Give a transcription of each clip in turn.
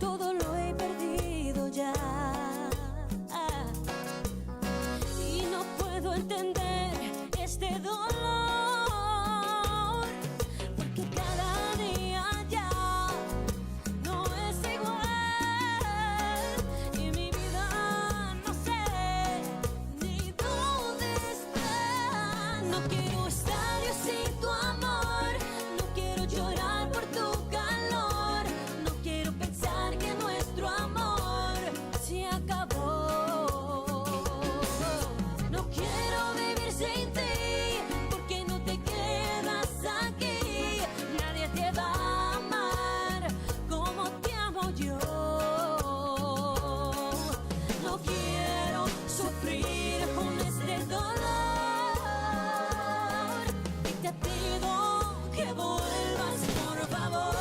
todo lo he perdido ya. Y no puedo entender este dolor, porque cada día ya no es igual. Y mi vida no sé ni dónde está. No quiero estadios sin tu amor, no quiero llorar por tu calor, no quiero pensar que nuestro amor se acabó. No quiero vivir sin ti, porque no te quedas aquí. Nadie te va a amar como te amo yo. No quiero sufrir con este dolor, y te pido que vuelvas, por favor.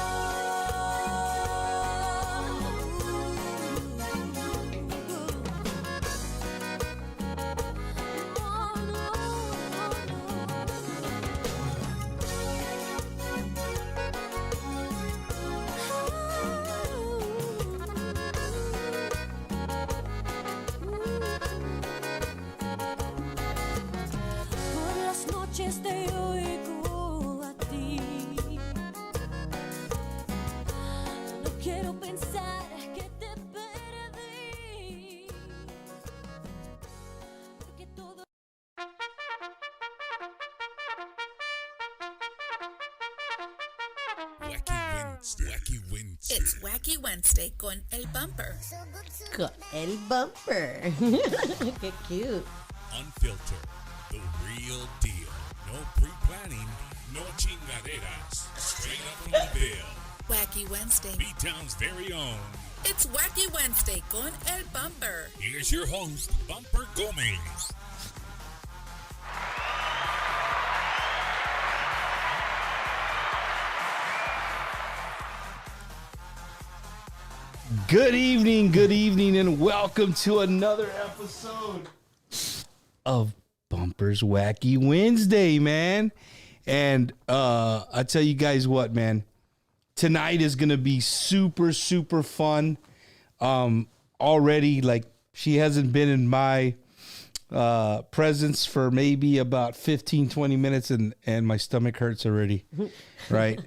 Por las noches te oigo a ti. No quiero pensar que te perdí, porque todo. Wacky Wednesday. It's Wacky Wednesday con El Bumper. Con el bumper. Qué cute. Unfiltered. The real deal. No pre-planning. No chingaderas. Straight up from the bill. Wacky Wednesday. B-Town's very own. It's Wacky Wednesday con El Bumper. Here's your host, Bumper Gomez. Good evening, and welcome to another episode of Bumper's Wacky Wednesday, man. And I tell you guys what, man, tonight is gonna be super, super fun. Already, like, she hasn't been in my presence for maybe about 15, 20 minutes, and my stomach hurts already, right?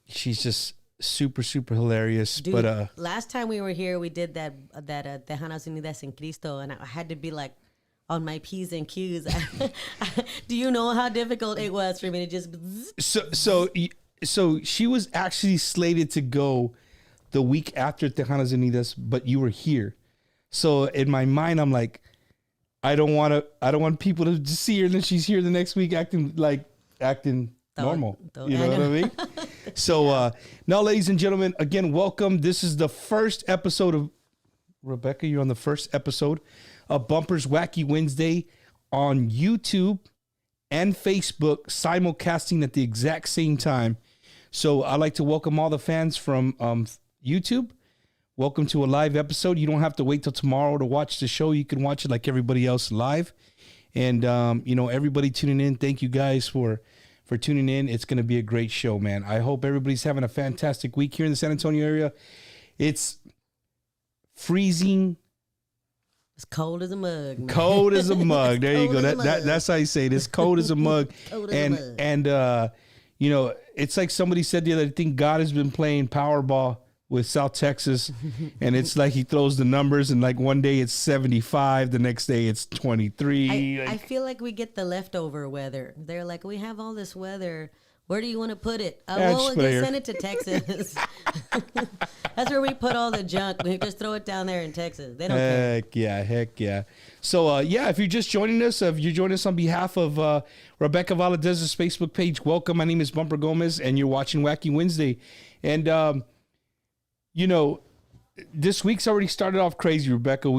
She's just super, super hilarious. Dude, but last time we were here, we did that Tejanas Unidas en Cristo, and I had to be like on my P's and Q's. Do you know how difficult it was for me to just? So she was actually slated to go the week after Tejanas Unidas, but you were here. So in my mind, I'm like, I don't want people to just see her, and then she's here the next week acting normal. You know what I mean? So now, ladies and gentlemen, again, welcome. This is the first episode of Rebecca. You're on the first episode of Bumper's Wacky Wednesday on YouTube and Facebook, simulcasting at the exact same time. So I'd like to welcome all the fans from YouTube. Welcome to a live episode. You don't have to wait till tomorrow to watch the show. You can watch it like everybody else live. And, everybody tuning in, thank you guys for tuning in. It's going to be a great show, man. I hope everybody's having a fantastic week here in the San Antonio area. It's freezing. It's cold as a mug. Man. Cold as a mug. There you go. That's how you say it. It's cold as a mug. It's like somebody said the other day, I think God has been playing Powerball with South Texas, and it's like he throws the numbers, and like one day it's 75, the next day it's 23. I feel like we get the leftover weather. They're like, we have all this weather. Where do you want to put it? We'll just send it to Texas. That's where we put all the junk. We just throw it down there in Texas. They don't care. Heck yeah. So, if you're just joining us, if you're joining us on behalf of Rebecca Valadez's Facebook page, welcome. My name is Bumper Gomez, and you're watching Wacky Wednesday. And, this week's already started off crazy, Rebecca.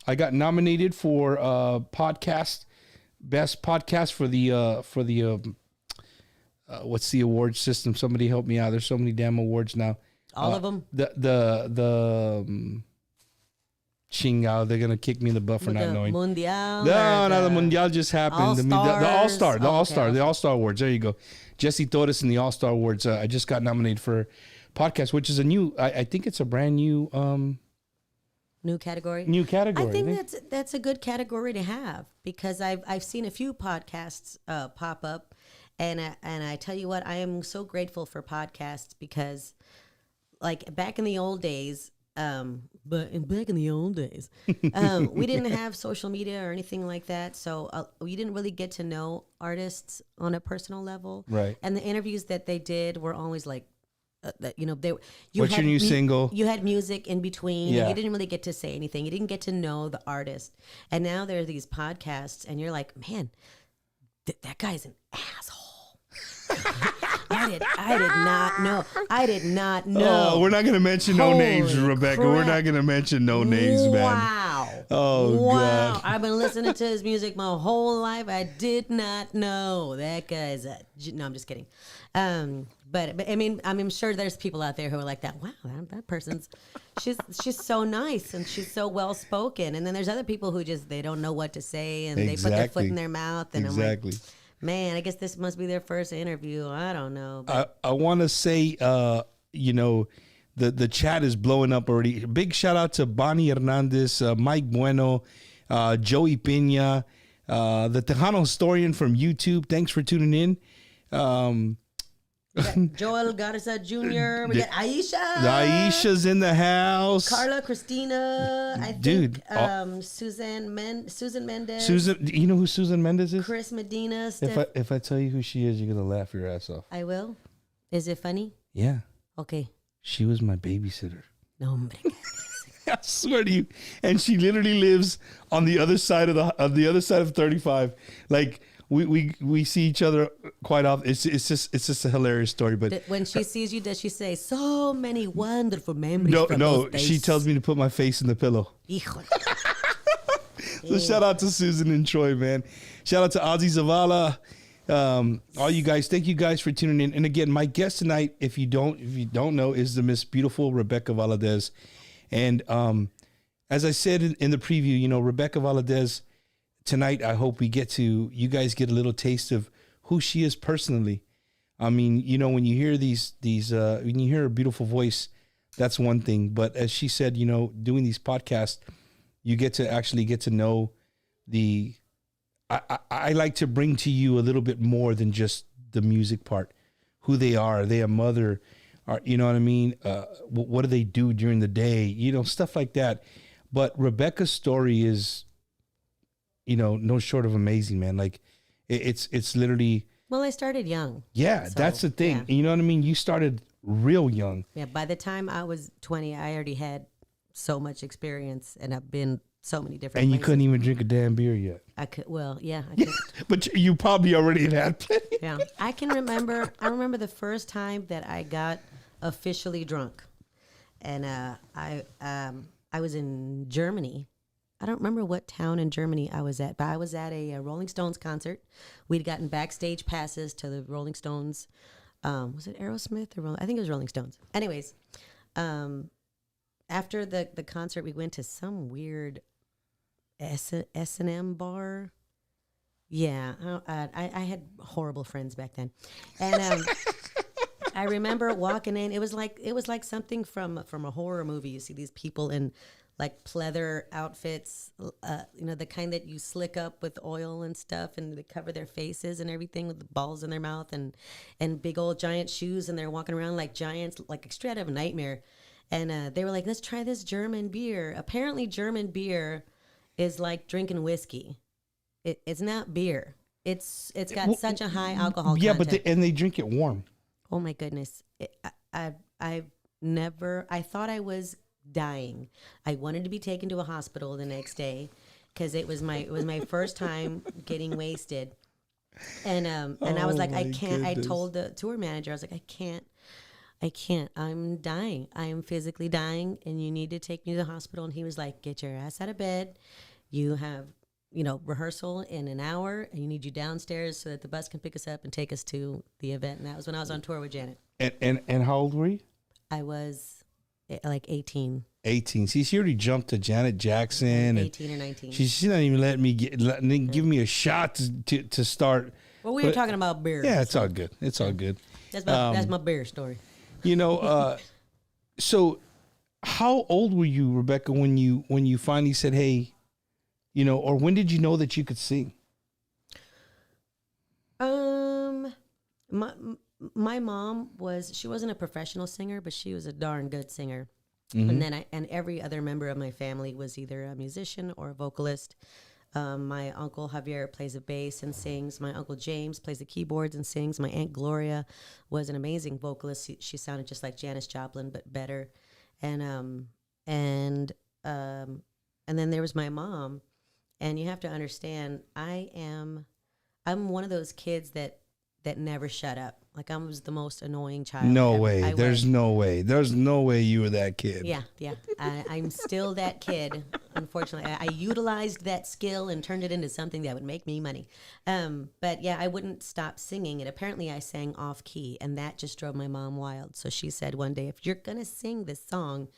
I got nominated for best podcast for the what's the award system? Somebody help me out. There's so many damn awards now. All of them? Chingao, they're going to kick me in the butt for not knowing. Mundial? No, the Mundial just happened. The All-Star. The All-Star Awards. There you go. Jesse Torres and the All-Star Awards. I just got nominated for podcast, which is a new. I think it's a brand new New category. I think that's a good category to have because I've seen a few podcasts pop up, and I tell you what, I am so grateful for podcasts because, like back in the old days, we didn't have social media or anything like that, so we didn't really get to know artists on a personal level. Right. And the interviews that they did were always like. What's your new single? You had music in between. Yeah. You didn't really get to say anything. You didn't get to know the artist. And now there are these podcasts, and you're like, man, that guy's an asshole. I did not know. I did not know. Oh, we're not gonna mention no names, Holy Rebecca. crap. We're not gonna mention no names, man. Wow. Oh, wow. God. I've been listening to his music my whole life. I did not know that guy's no. I'm just kidding. But I mean, I'm sure there's people out there who are like that. Wow, that person's she's so nice and she's so well spoken. And then there's other people who just they don't know what to say and they put their foot in their mouth. And I'm like, man, I guess this must be their first interview. I don't know. I want to say, the chat is blowing up already. Big shout out to Bonnie Hernandez, Mike Bueno, Joey Pena, the Tejano historian from YouTube. Thanks for tuning in. We got Joel Garza Jr. We got Aisha. Aisha's in the house. Carla, Christina. I think Susan Mendez. Susan, you know who Susan Mendez is? Chris Medina. If I tell you who she is, you're gonna laugh your ass off. I will. Is it funny? Yeah. Okay. She was my babysitter. No, hombre. I swear to you. And she literally lives on the other side of 35. Like we see each other quite often. It's just a hilarious story. But when she sees you, does she say so many wonderful memories? No. She tells me to put my face in the pillow. Híjole. So shout out to Susan and Troy, man. Shout out to Ozzy Zavala. All you guys, thank you guys for tuning in. And again, my guest tonight, if you don't know, is the Miss Beautiful Rebecca Valadez. And as I said in the preview, Rebecca Valadez tonight, I hope you guys get a little taste of who she is personally. I mean, when you hear when you hear her beautiful voice, that's one thing. But as she said, doing these podcasts, you get to know I like to bring to you a little bit more than just the music part, who they are. Are they a mother? You know what I mean? What do they do during the day? Stuff like that. But Rebecca's story is, no short of amazing, man. Like it's literally. Well, I started young. Yeah, so, that's the thing. Yeah. You know what I mean? You started real young. Yeah. By the time I was 20, I already had so much experience and I've been so many different And you places. couldn't even drink a damn beer yet. I could. Well, yeah. I could. But you probably already had plenty. Yeah. I remember the first time that I got officially drunk. And I was in Germany. I don't remember what town in Germany I was at, but I was at a Rolling Stones concert. We'd gotten backstage passes to the Rolling Stones. Was it Aerosmith or I think it was Rolling Stones. Anyways, after the concert, we went to some weird S&M bar. Yeah, I had horrible friends back then, and I remember walking in. It was like something from a horror movie. You see these people in like pleather outfits, the kind that you slick up with oil and stuff, and they cover their faces and everything with the balls in their mouth and big old giant shoes, and they're walking around like giants, like straight out of a nightmare. And they were like, let's try this German beer. Apparently German beer is like drinking whiskey. It's not beer. It's got such a high alcohol content. Yeah, but they drink it warm. Oh my goodness. I thought I was dying. I wanted to be taken to a hospital the next day because it was my first time getting wasted. And I was like, I can't. Goodness. I told the tour manager, I was like, I can't. I'm dying. I am physically dying, and you need to take me to the hospital. And he was like, get your ass out of bed. You have, rehearsal in an hour, and you need you downstairs so that the bus can pick us up and take us to the event. And that was when I was on tour with Janet. And how old were you? I was like 18. 18. See, she already jumped to Janet Jackson. 18 or 19. She's not even letting me give me a shot to start. Well, we were talking about beer. Yeah, it's all good. It's all good. That's my beer story. You know, so how old were you, Rebecca, when you finally said, "Hey," you know, or when did you know that you could sing? My mom she wasn't a professional singer, but she was a darn good singer. Mm-hmm. And every other member of my family was either a musician or a vocalist. My uncle Javier plays the bass and sings. My uncle James plays the keyboards and sings. My aunt Gloria was an amazing vocalist. She sounded just like Janis Joplin, but better. And then there was my mom. And you have to understand, I'm one of those kids that never shut up. Like I was the most annoying child. No ever. way. There's no way. There's no way you were that kid. Yeah. I'm still that kid. Unfortunately, I utilized that skill and turned it into something that would make me money. But yeah, I wouldn't stop singing. And apparently I sang off key, and that just drove my mom wild. So she said one day, if you're going to sing this song,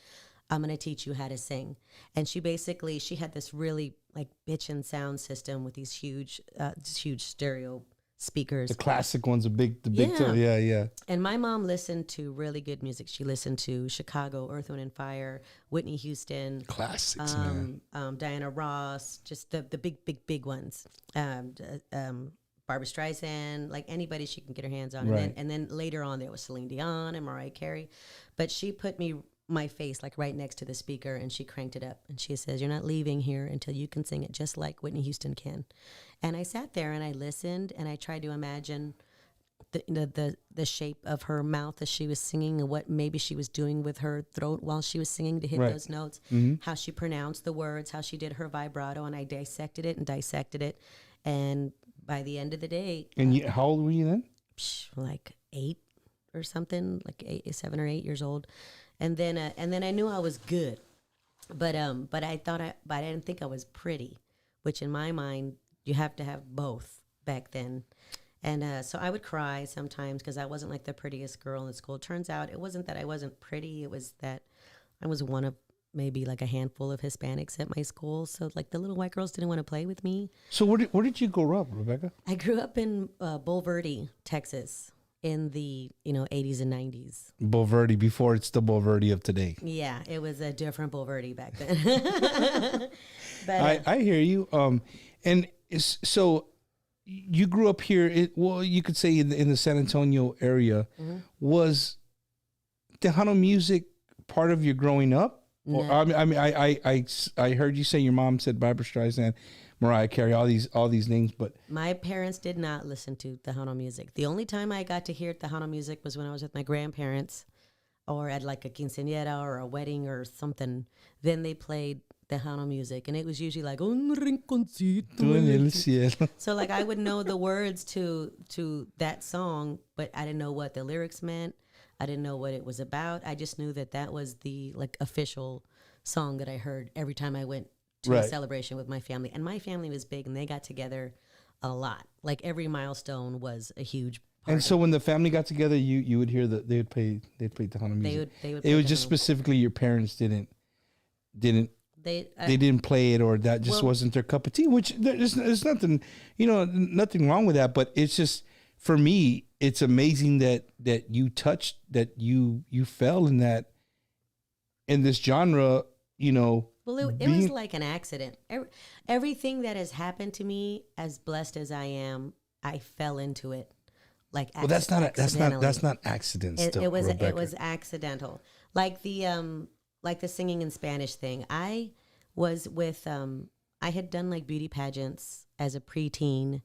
I'm going to teach you how to sing. And she had this really like bitchin' sound system with these huge stereo speakers. The classic ones, Yeah. yeah. And my mom listened to really good music. She listened to Chicago, Earth, Wind and Fire, Whitney Houston, Classics, man. Diana Ross, just the big ones. Barbara Streisand, like anybody she can get her hands on. Right. And then later on there was Celine Dion and Mariah Carey. But she put my face like right next to the speaker, and she cranked it up, and she says, "You're not leaving here until you can sing it just like Whitney Houston can." And I sat there and I listened, and I tried to imagine the shape of her mouth as she was singing, and what maybe she was doing with her throat while she was singing to hit those notes, how she pronounced the words, how she did her vibrato, and I dissected it, and by the end of the day, And how old were you then? like 8 or something, like 7 or 8 years old. And then I knew I was good, but I didn't think I was pretty, which in my mind you have to have both back then. And so I would cry sometimes because I wasn't like the prettiest girl in school. Turns out it wasn't that I wasn't pretty; it was that I was one of maybe like a handful of Hispanics at my school. So like the little white girls didn't want to play with me. So where did you grow up, Rebecca? I grew up in Bulverde, Texas, in the 80s and 90s. Bulverde, before it's the Bulverde of today. Yeah, it was a different Bulverde back then. But I hear you. And so you grew up here. You could say in the San Antonio area. Mm-hmm. Was Tejano music part of your growing up? No. Or, I heard you say your mom said Barbra Streisand, Mariah Carey, all these names, but my parents did not listen to Tejano music. The only time I got to hear Tejano music was when I was with my grandparents, or at like a quinceañera or a wedding or something. Then they played Tejano music, and it was usually like un rinconcito en el cielo. So like I would know the words to that song, but I didn't know what the lyrics meant. I didn't know what it was about. I just knew that was the like official song that I heard every time I went to a celebration with my family. And my family was big, and they got together a lot. Like every milestone was a huge part. And so when the family got together, you would hear that they'd play Tejano music. They would it was just specifically your parents didn't they didn't play it, or that just wasn't their cup of tea, which there's nothing, nothing wrong with that. But it's just, for me, it's amazing that you touched, that you fell in this genre, Well, it was like an accident. Everything that has happened to me, as blessed as I am, I fell into it. Like, well, that's not accident. It was accidental. Like the singing in Spanish thing. I was with I had done like beauty pageants as a preteen,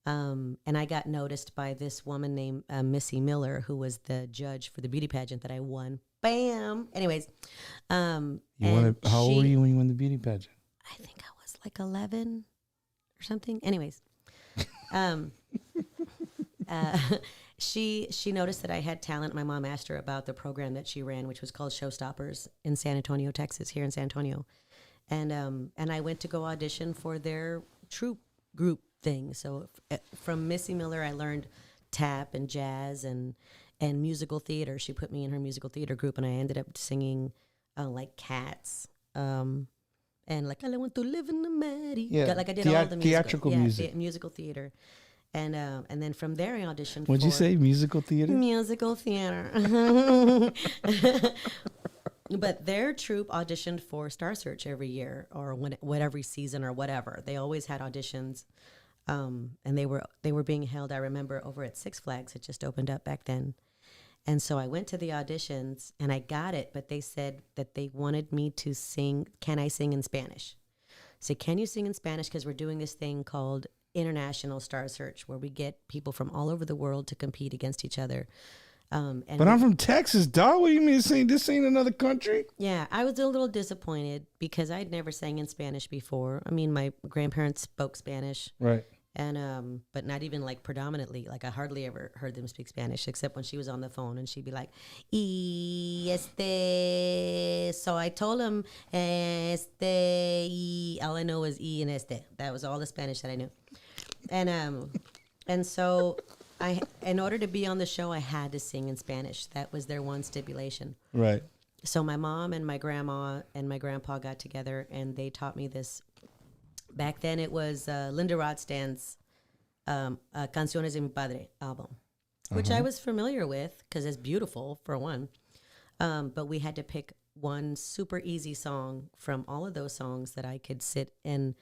and I got noticed by this woman named Missy Miller, who was the judge for the beauty pageant that I won. Bam. Anyways, how old were you when you won the beauty pageant? I think I was like 11 or something. Anyways, she noticed that I had talent. My mom asked her about the program that she ran, which was called Showstoppers in San Antonio, Texas, here in San Antonio. And I went to go audition for their troupe group thing. So from Missy Miller, I learned tap and jazz and musical theater. She put me in her musical theater group, and I ended up singing like Cats. And like, I want to live in the Mary. Yeah, like I did all the musical, theatrical music. Musical theater. And then from there I auditioned. What'd you say? Musical theater. Musical theater. But their troupe auditioned for Star Search every year, or whatever season or whatever. They always had auditions, and they were being held. I remember over at Six Flags. It just opened up back then, and so I went to the auditions and I got it. But they said that they wanted me to sing. Can I sing in Spanish? I said, can you sing in Spanish? Because we're doing this thing called International Star Search, where we get people from all over the world to compete against each other. But I'm from Texas, dog. What do you mean this ain't another country? Yeah, I was a little disappointed because I'd never sang in Spanish before. I mean, my grandparents spoke Spanish. Right. And but not even like predominantly. Like I hardly ever heard them speak Spanish except when she was on the phone and she'd be like, y este. So I told him, este, y. All I know is y and este. That was all the Spanish that I knew. And so in order to be on the show, I had to sing in Spanish. That was their one stipulation. Right. So my mom and my grandma and my grandpa got together and they taught me this. Back then it was Linda Rodstand's Canciones de mi Padre album, which I was familiar with because it's beautiful for one. But we had to pick one super easy song from all of those songs that I could sit and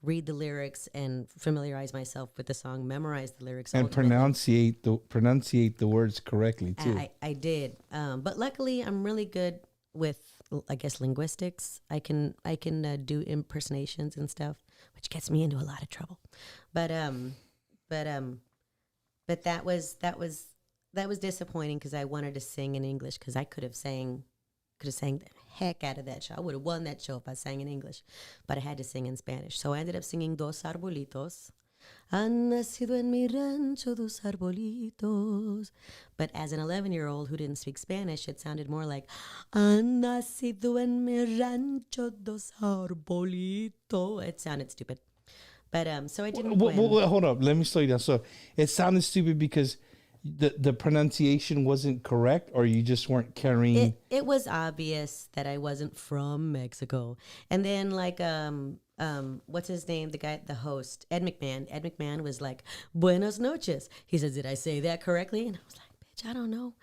read the lyrics and familiarize myself with the song, memorize the lyrics, and pronunciate the words correctly too. I did, but luckily I'm really good with, I guess, linguistics. I can do impersonations and stuff, which gets me into a lot of trouble. But that was disappointing because I wanted to sing in English because I could have sang the heck out of that show. I would have won that show if I sang in English, but I had to sing in Spanish. So I ended up singing Dos Arbolitos. Han nacido en mi rancho dos arbolitos. But as an 11-year-old who didn't speak Spanish, it sounded more like Han nacido en mi rancho dos arbolitos. It sounded stupid. But so I didn't win. Hold up. Let me slow you down. So it sounded stupid because the pronunciation wasn't correct, or you just weren't carrying. It was obvious that I wasn't from Mexico. And then like what's his name? The host, Ed McMahon. Ed McMahon was like, Buenas noches. He says, did I say that correctly? And I was like, bitch, I don't know.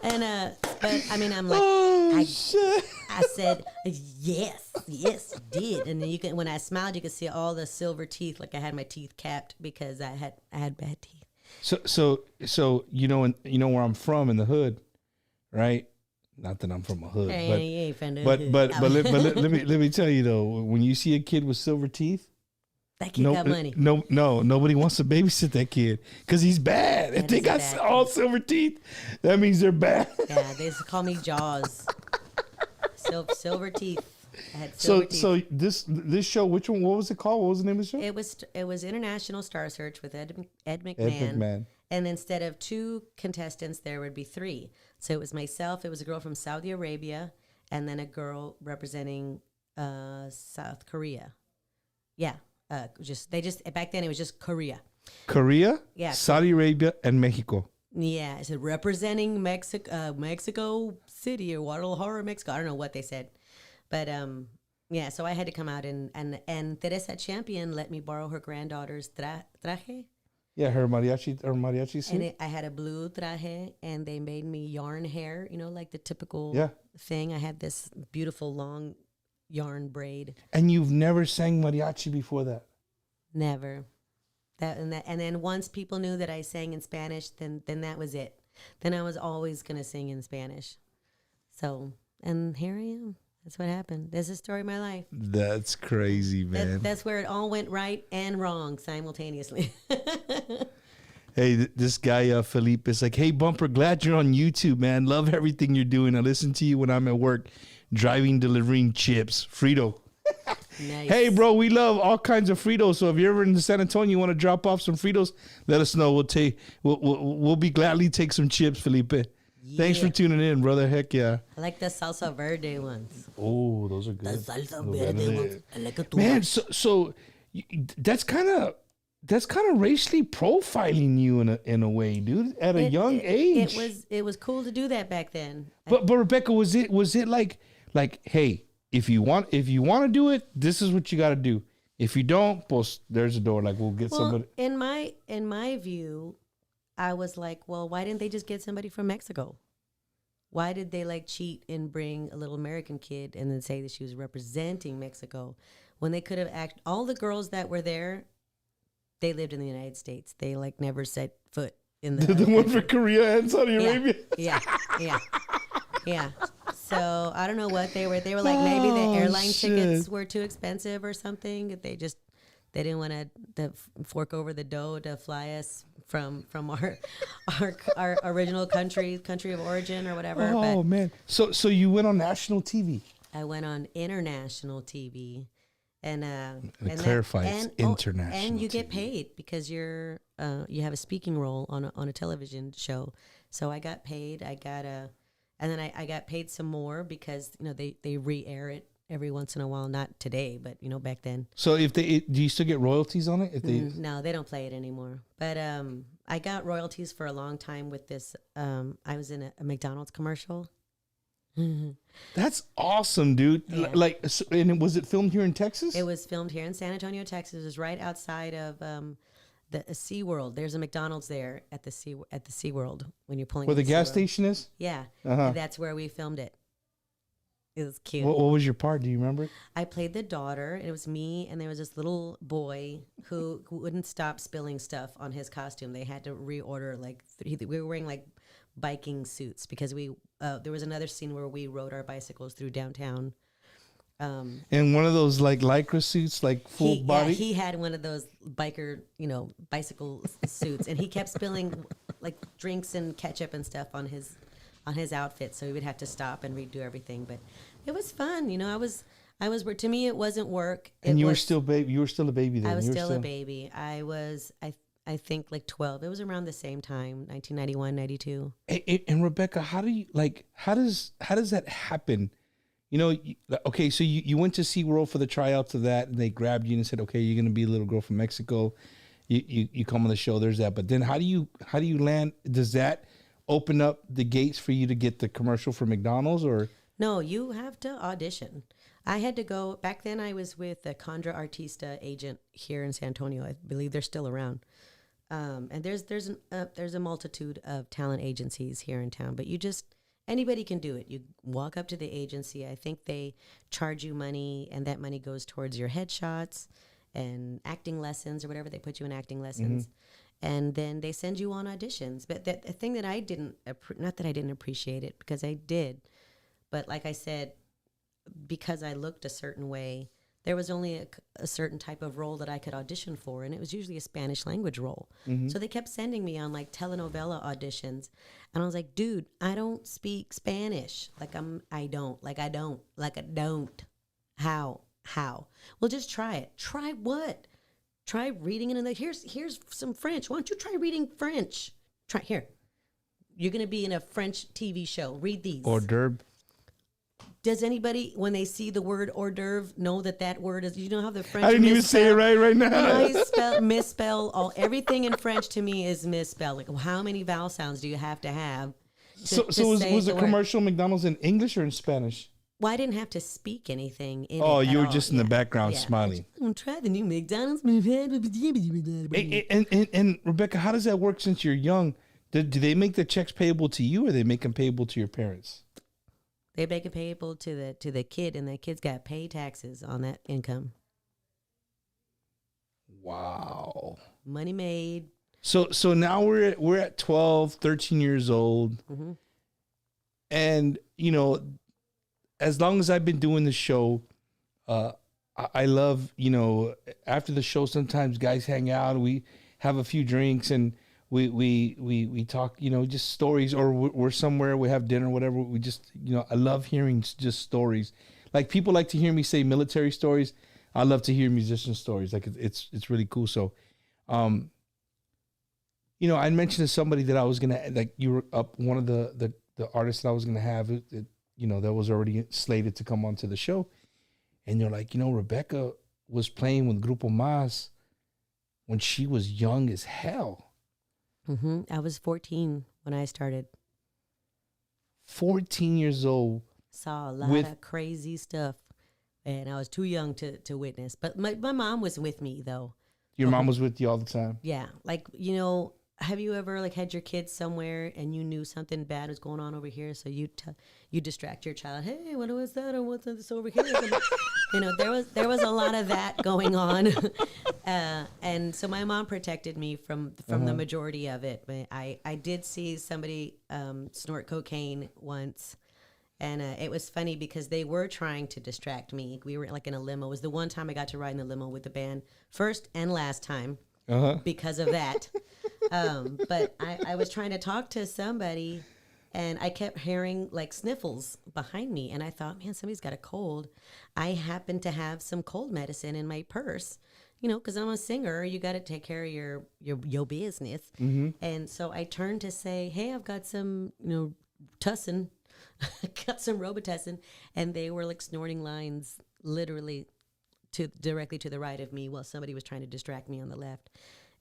And but I mean, I'm like, shit. I said, yes, you did. And then when I smiled, you could see all the silver teeth, like I had my teeth capped because I had bad teeth. So you know where I'm from in the hood, right? Not that I'm from a hood, but let me tell you though, when you see a kid with silver teeth, that kid got money. No, nobody wants to babysit that kid because he's bad. If they got all silver teeth, that means they're bad. Yeah, they used to call me Jaws. Silver teeth. I had silver teeth. So this show, which one? What was it called? What was the name of the show? It was International Star Search with Ed McMahon. And instead of 2 contestants, there would be 3. So it was myself. It was a girl from Saudi Arabia, and then a girl representing South Korea. Yeah. Back then it was just Korea. Korea, yeah, Saudi Arabia, and Mexico. Yeah, I said representing Mexico City or Guadalajara, Mexico. I don't know what they said, but yeah. So I had to come out and Teresa Champion let me borrow her granddaughter's traje. Yeah, her mariachi suit. And I had a blue traje, and they made me yarn hair. You know, like the typical thing. I had this beautiful long yarn braid. And you've never sang mariachi before that? Never. And then once people knew that I sang in Spanish, then that was it. Then I was always gonna sing in Spanish. So, and here I am. That's what happened. That's the story of my life. That's crazy, man. That's where it all went right and wrong simultaneously. Hey, this guy, Felipe, is like, hey, Bumper, glad you're on YouTube, man. Love everything you're doing. I listen to you when I'm at work, driving, delivering chips. Frito. Nice. Hey, bro, we love all kinds of Fritos. So if you're ever in San Antonio, you want to drop off some Fritos, let us know. We'll be gladly take some chips, Felipe. Yeah. Thanks for tuning in, brother. Heck yeah. I like the salsa verde ones. Oh, those are good. The salsa verde ones. I like it too man, much. so that's kind of racially profiling you in a way, dude. At a young age, it was cool to do that back then. But Rebecca, was it like, hey, if you want to do it, this is what you got to do. If you don't, pues there's a door. Like we'll get somebody. In my view, I was like, well, why didn't they just get somebody from Mexico? Why did they like cheat and bring a little American kid and then say that she was representing Mexico when they could have all the girls that were there, they lived in the United States. They like never set foot in the The one for Korea and Saudi Arabia. Yeah. So I don't know what they were. They were like maybe the airline tickets were too expensive or something. They didn't want to fork over the dough to fly us from our original country of origin or whatever. Oh, man. So you went on national TV. I went on international TV. And clarify, it's international. And you get TV. paid because you have a speaking role on a television show. So I got paid. And then I got paid some more because they re-air it every once in a while. Not today, but back then. So do you still get royalties on it? If they No, they don't play it anymore. But I got royalties for a long time with this. I was in a McDonald's commercial. That's awesome, dude. Yeah. And was it filmed here in Texas? It was filmed here in San Antonio, Texas. It was right outside of the SeaWorld. There's a McDonald's there at the SeaWorld when you're pulling. Where the gas SeaWorld. Station is? Yeah, that's where we filmed it. It was cute. What was your part? Do you remember it? I played the daughter. And it was me, and there was this little boy who wouldn't stop spilling stuff on his costume. They had to reorder we were wearing like biking suits because there was another scene where we rode our bicycles through downtown. And one of those like lycra suits, like full body. Yeah, he had one of those biker, bicycle suits, and he kept spilling like drinks and ketchup and stuff on his outfit. So we would have to stop and redo everything. But it was fun, I was to me it wasn't work. And you were still baby. You were still a baby then. I was still a baby. I was I think like 12. It was around the same time, 1991, 92. And Rebecca, how does that happen? Okay, so you went to SeaWorld for the tryouts of that, and they grabbed you and said, okay, you're going to be a little girl from Mexico. You come on the show, there's that. But then how do you land? Does that open up the gates for you to get the commercial for McDonald's or? No, you have to audition. I had to go, back then I was with a Condra Artista agent here in San Antonio. I believe they're still around. And there's a multitude of talent agencies here in town, but anybody can do it. You walk up to the agency. I think they charge you money, and that money goes towards your headshots and acting lessons or whatever. They put you in acting lessons, and then they send you on auditions. But the thing that I not that I didn't appreciate it, because I did, but like I said, because I looked a certain way, there was only a certain type of role that I could audition for, and it was usually a Spanish language role. So they kept sending me on like telenovela auditions, and I was like, dude, I don't speak Spanish. I don't. How? Well, just try it. Try what? Try reading it, and here's some French. Why don't you try reading French? Try here. You're gonna be in a French TV show. Read these. Hors d'oeuvre. Does anybody, when they see the word hors d'oeuvre, know that word is? You know how the French. I didn't even say it right now. You know how you misspell everything in French. To me is misspelled. Like, how many vowel sounds do you have to have? So was the commercial McDonald's in English or in Spanish? Well, I didn't have to speak anything in it. Oh, you were all. just in the background smiling. I'm try the new McDonald's. And Rebecca, how does that work since you're young? Do they make the checks payable to you, or they make them payable to your parents? They make it payable to the kid, and the kid's got pay taxes on that income. Wow. Money made. So now we're at 12, 13 years old. Mm-hmm. And, as long as I've been doing the show, I love, after the show, sometimes guys hang out and we have a few drinks and we talk, just stories, or we're somewhere, we have dinner, whatever. We just, I love hearing just stories. Like, people like to hear me say military stories. I love to hear musician stories. Like, it's really cool. So, I mentioned to somebody that I was going to, like, you were up one of the artists that I was going to have, that was already slated to come onto the show. And they're like, Rebecca was playing with Grupo Mazz when she was young as hell. Mm-hmm. I was 14 when I started. 14 years old. Saw a lot of crazy stuff and I was too young to witness. But my mom was with me though. Your mom was with you all the time. Yeah, like, you know, have you ever like had your kids somewhere and you knew something bad was going on over here, so you distract your child? Hey, what was that? And what's this over here? You know, there was a lot of that going on, and so my mom protected me from the majority of it. But I did see somebody snort cocaine once. And it was funny because they were trying to distract me. We were like in a limo. It was the one time I got to ride in the limo with the band, first and last time, because of that. But I was trying to talk to somebody, and I kept hearing like sniffles behind me. And I thought, man, somebody's got a cold. I happen to have some cold medicine in my purse, you know, because I'm a singer. You got to take care of your business. Mm-hmm. And so I turned to say, hey, I've got some, you know, Tussin. Got some Robitussin, and they were like snorting lines literally directly to the right of me while somebody was trying to distract me on the left.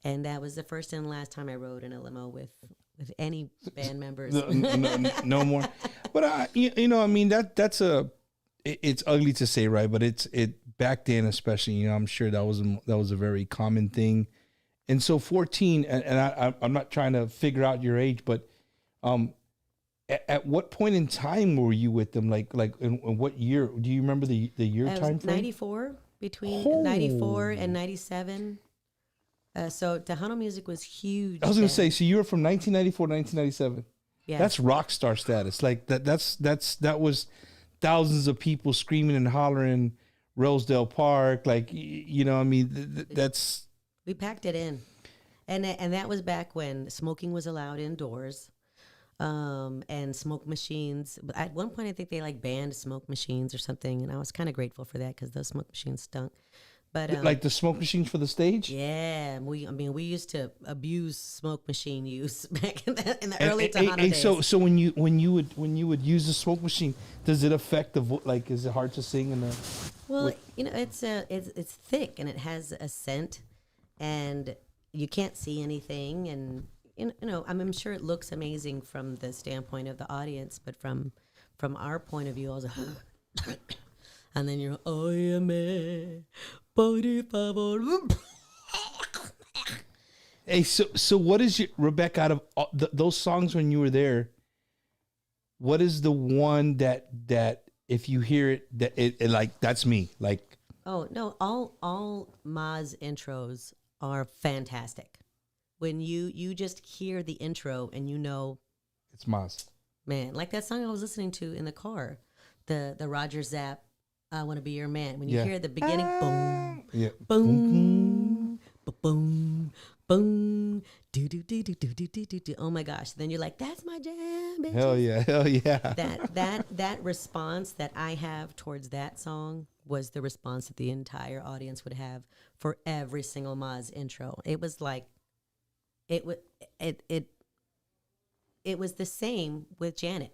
And that was the first and last time I rode in a limo with any band members. No more. But you know, I mean, that's it's ugly to say, right? But it back then, especially, you know, I'm sure that was a very common thing. And so 14, and I'm not trying to figure out your age, but at what point in time were you with them? Like in what year? Do you remember the year time frame? 94, between 94 and 97. So Tejano music was huge. I was going to say, so you were from 1994 to 1997. Yeah. That's rock star status. Like that was thousands of people screaming and hollering Rosedale Park. Like, you know, I mean, that's. We packed it in. And that was back when smoking was allowed indoors. And smoke machines. At one point, I think they like banned smoke machines or something, and I was kind of grateful for that because those smoke machines stunk. But like the smoke machines for the stage. Yeah, we used to abuse smoke machine use back in the early Tejano days. So when you would use the smoke machine, does it affect the like? Is it hard to sing in the? Well, you know, it's thick and it has a scent, and you can't see anything, and you know, I'm sure it looks amazing from the standpoint of the audience, but from our point of view, I was like, and then you're, óyeme, por favor. Hey, so what is your, Rebecca, out of those songs when you were there, what is the one that if you hear it, that it like, that's me, like? Oh, no, all Mazz intros are fantastic. When you just hear the intro and you know it's Mazz. Man, like that song I was listening to in the car, the Roger Zapp, I Want to Be Your Man. When you hear the beginning, boom, boom, boom, boom, do do do do do do do do. Oh my gosh! Then you're like, that's my jam, bitches. Hell yeah! That response that I have towards that song was the response that the entire audience would have for every single Mazz intro. It was like. It was the same with Janet.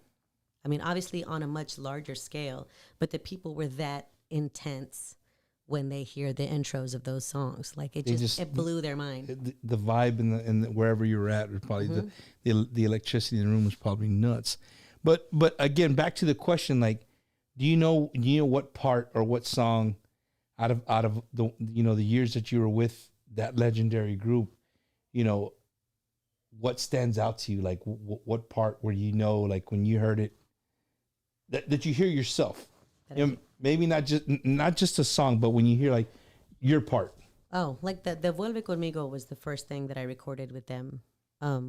I mean, obviously on a much larger scale, but the people were that intense when they hear the intros of those songs. Like it blew their mind. The vibe and wherever you were at was probably the electricity in the room was probably nuts. But again, back to the question, like, do you know what part or what song out of the the years that you were with that legendary group, you know, what stands out to you? Like, what part where like when you heard it, that you hear yourself? You know, maybe not just a song, but when you hear like your part. Oh, like the Vuelve Conmigo was the first thing that I recorded with them. I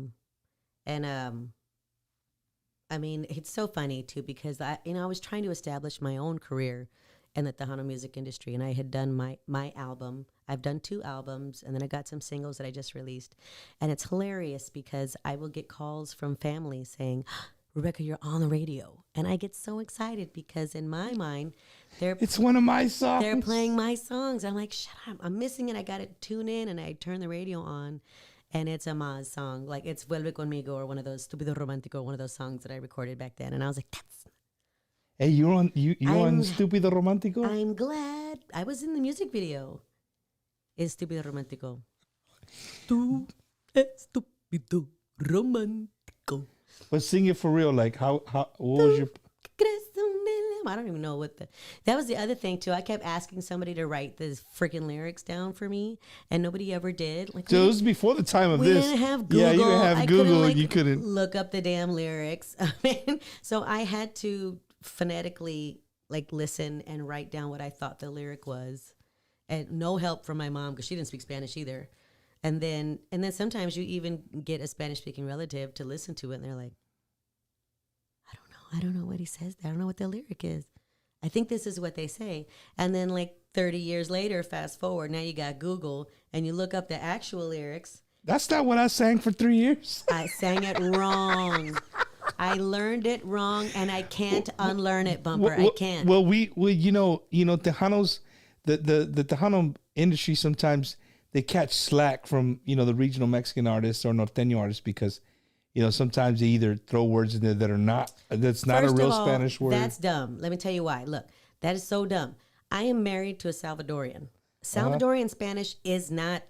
mean, it's so funny too because I was trying to establish my own career in the Tejano music industry, and I had done my album. I've done 2 albums, and then I got some singles that I just released. And it's hilarious because I will get calls from family saying, Rebecca, you're on the radio. And I get so excited because in my mind, it's one of my songs. They're playing my songs. I'm like, shut up, I'm missing it. I got to tune in, and I turn the radio on, and it's a Mazz song. Like, it's Vuelve Conmigo or one of those Estúpido Romántico, one of those songs that I recorded back then. And I was like, that's... Hey, you on Estúpido Romántico? I'm glad. I was in the music video. Estúpido Romántico. Tú estúpido romántico. But sing it for real. Like, how what was your... I don't even know what that was the other thing too. I kept asking somebody to write the freaking lyrics down for me, and nobody ever did. Like, So it was before the time of we this. didn't have Google. Yeah, you didn't have Google, like, and you couldn't look up the damn lyrics. I mean, so I had to phonetically like listen and write down what I thought the lyric was, and no help from my mom because she didn't speak Spanish either. And then sometimes you even get a Spanish speaking relative to listen to it, and they're like, I don't know what he says. I don't know what the lyric is. I think this is what they say. And then like 30 years later, fast forward, now you got Google and you look up the actual lyrics. That's not what I sang for 3 years. I sang it wrong. I learned it wrong, and I can't unlearn it, Bumper. I can't. Well, we you know, Tejanos, the Tejano industry sometimes they catch slack from, you know, the regional Mexican artists or norteño artists because, you know, sometimes they either throw words in there that are that's not First a real of all, Spanish word. That's dumb. Let me tell you why. Look, that is so dumb. I am married to a Salvadorian. Salvadorian Spanish is not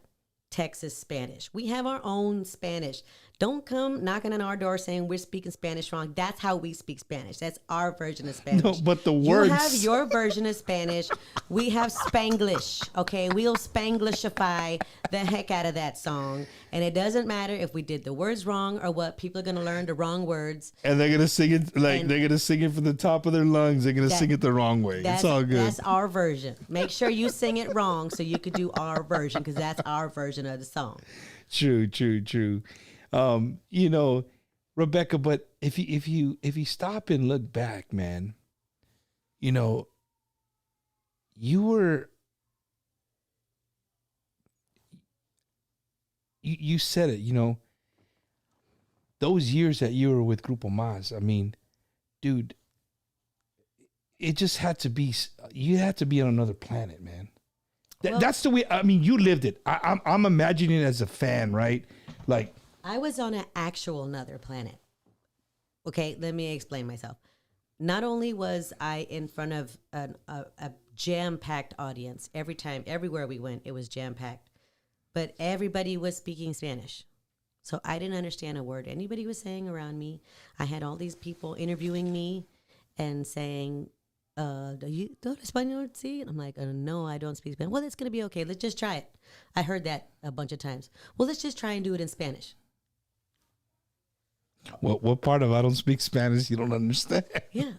Texas Spanish. We have our own Spanish. Don't come knocking on our door saying we're speaking Spanish wrong. That's how we speak Spanish. That's our version of Spanish. No, but the words. You have your version of Spanish. We have Spanglish. Okay, we'll Spanglishify the heck out of that song, and it doesn't matter if we did the words wrong or what. People are gonna learn the wrong words, and they're gonna sing it like And they're gonna sing it from the top of their lungs. They're gonna sing it the wrong way. It's all good. That's our version. Make sure you sing it wrong so you could do our version because that's our version of the song. True. You know, Rebecca, but if you stop and look back, man, you know, you said it, you know, those years that you were with Grupo Mazz, I mean, dude, it just had to be, you had to be on another planet, man. That's the way, I mean, you lived it. I'm imagining it as a fan, right? Like, I was on an actual another planet. Okay, let me explain myself. Not only was I in front of a jam-packed audience every time, everywhere we went, it was jam-packed, but everybody was speaking Spanish. So I didn't understand a word anybody was saying around me. I had all these people interviewing me and saying, do you know Espanol? See? And I'm like, no, I don't speak Spanish. Well, it's going to be okay. Let's just try it. I heard that a bunch of times. Well, let's just try and do it in Spanish. what part of I don't speak Spanish you don't understand? Yeah.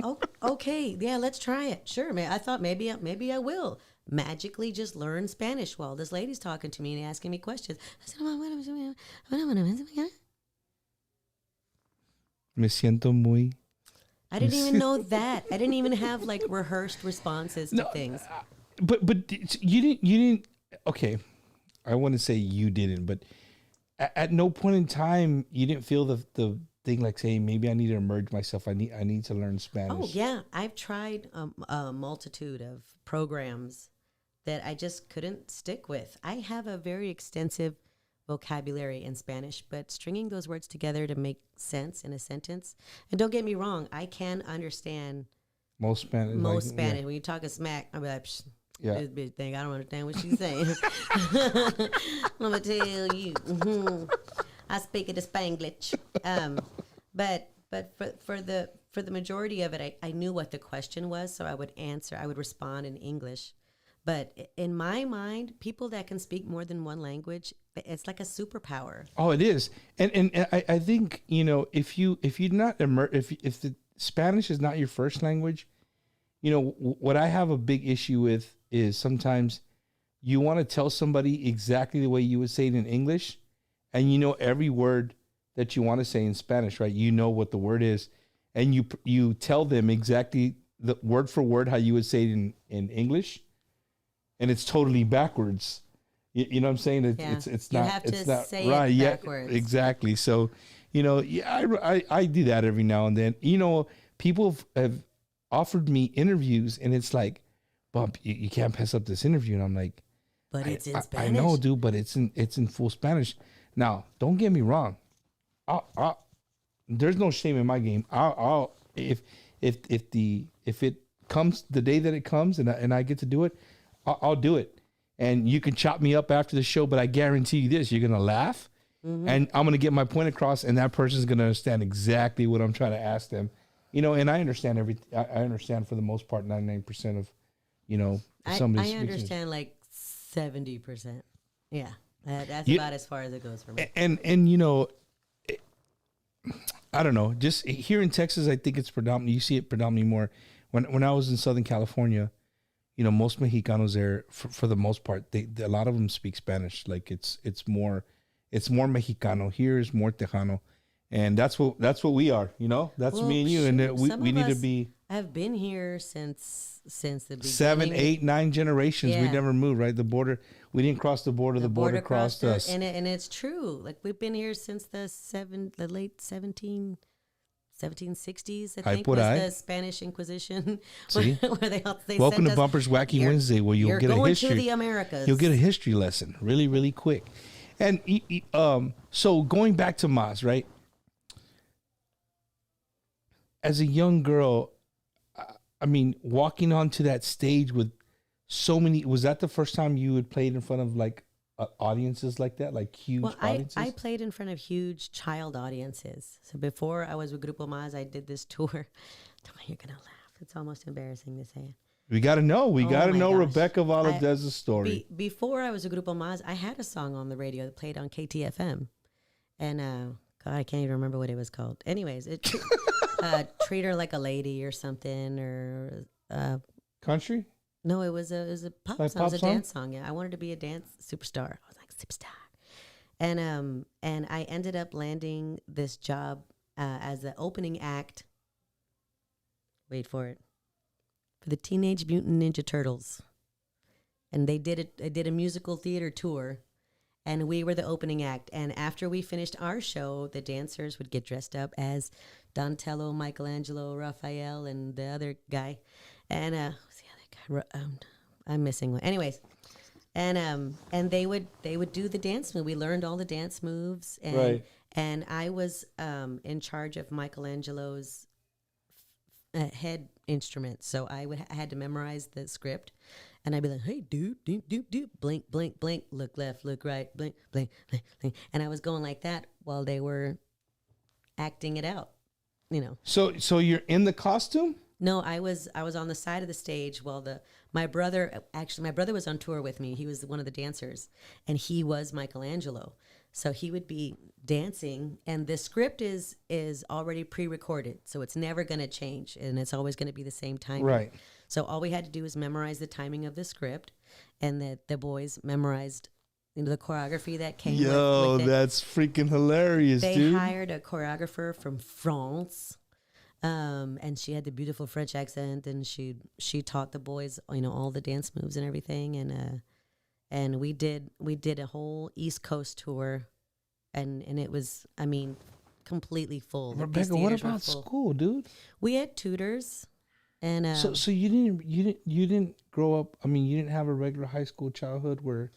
Oh, okay. Yeah, let's try it. Sure, man. I thought maybe I will magically just learn Spanish while this lady's talking to me and asking me questions. I said, Me siento muy. I didn't even know that. I didn't even have like rehearsed responses to things. But you didn't. Okay, I wouldn't say you didn't, but at no point in time you didn't feel the thing like saying maybe I need to immerse myself. I need to learn Spanish. Oh yeah, I've tried a multitude of programs that I just couldn't stick with. I have a very extensive vocabulary in Spanish, but stringing those words together to make sense in a sentence. And don't get me wrong, I can understand most Spanish. Spanish. Yeah. When you talk a smack, I'm like, psh, yeah. This bitch think I don't understand what she's saying. I'm gonna tell you, I speak it Spanglish. But for the majority of it, I knew what the question was, so I would answer. I would respond in English. But in my mind, people that can speak more than one language, it's like a superpower. Oh, it is. And I think, you know, if you're not if the Spanish is not your first language, you know, what I have a big issue with is sometimes you want to tell somebody exactly the way you would say it in English, and you know every word that you want to say in Spanish, right? You know what the word is, and you tell them exactly the word for word how you would say it in English. And it's totally backwards. You know what I'm saying? It's you not. have it's to not say right. it Yeah, backwards. exactly. So, you know, yeah, I do that every now and then. You know, people have offered me interviews, and it's like, Bump, you can't pass up this interview. And I'm like, but it's in Spanish. I know, dude, but it's in full Spanish. Now, don't get me wrong. There's no shame in my game. If it comes the day that it comes, and I get to do it, I'll do it. And you can chop me up after the show, but I guarantee you this, you're going to laugh, and I'm going to get my point across, and that person's going to understand exactly what I'm trying to ask them. you know, and I understand I understand for the most part, 99% of, you know, I understand like 70%. Yeah, that's about as far as it goes for me. And you know, I don't know. Just here in Texas, I think it's predominantly. You see it predominantly more. When I was in Southern California, you know, most Mexicanos there, for the most part, a lot of them speak Spanish. Like it's more Mexicano. Here is more Tejano, and that's what we are. You know, that's me and you, and we need to be. I've been here since the beginning. 7, 8, 9 generations. We never moved. Right, the border. We didn't cross the border. The border crossed us. And it's true. Like we've been here since the late 1760s. I think was the Spanish Inquisition. See? where they Welcome to Bumper's Wacky Wednesday, where you'll get a history. You're going to the Americas. You'll get a history lesson really, really quick. And so going back to Mazz, right? As a young girl, I mean, walking onto that stage with so many, was that the first time you had played in front of like audiences like that, like huge audiences? I played in front of huge child audiences. So before I was with Grupo Mazz, I did this tour. You're going to laugh. It's almost embarrassing to say it. We got to know. We got to know gosh. Rebecca Valadez's story. Before I was with Grupo Mazz, I had a song on the radio that played on KTFM. And God, I can't even remember what it was called. Anyways, it Treat Her Like a Lady or something, or country? No, it was a pop song. It was a dance song. Yeah, I wanted to be a dance superstar. I was like superstar, and I ended up landing this job as the opening act. Wait for it, for the Teenage Mutant Ninja Turtles, and they did a musical theater tour. And we were the opening act. And after we finished our show, the dancers would get dressed up as Donatello, Michelangelo, Raphael, and the other guy. And who's the other guy? I'm missing one. Anyways, and they would do the dance move. We learned all the dance moves. And, right. And I was in charge of Michelangelo's head instrument. So I had to memorize the script. And I'd be like, hey, dude, blink, blink, blink, look left, look right, blink, blink, blink, blink. And I was going like that while they were acting it out, you know. So you're in the costume? No, I was on the side of the stage while my brother was on tour with me. He was one of the dancers, and he was Michelangelo. So he would be dancing, and the script is already pre-recorded, so it's never going to change, and it's always going to be the same timing. Right. So all we had to do was memorize the timing of the script, and the boys memorized the choreography that came with it. That's freaking hilarious, dude. They hired a choreographer from France, and she had the beautiful French accent, and she taught the boys, all the dance moves and everything, and we did a whole East Coast tour, and it was, completely full. Rebecca, what about school, dude? We had tutors. And so you didn't grow up. You didn't have a regular high school childhood where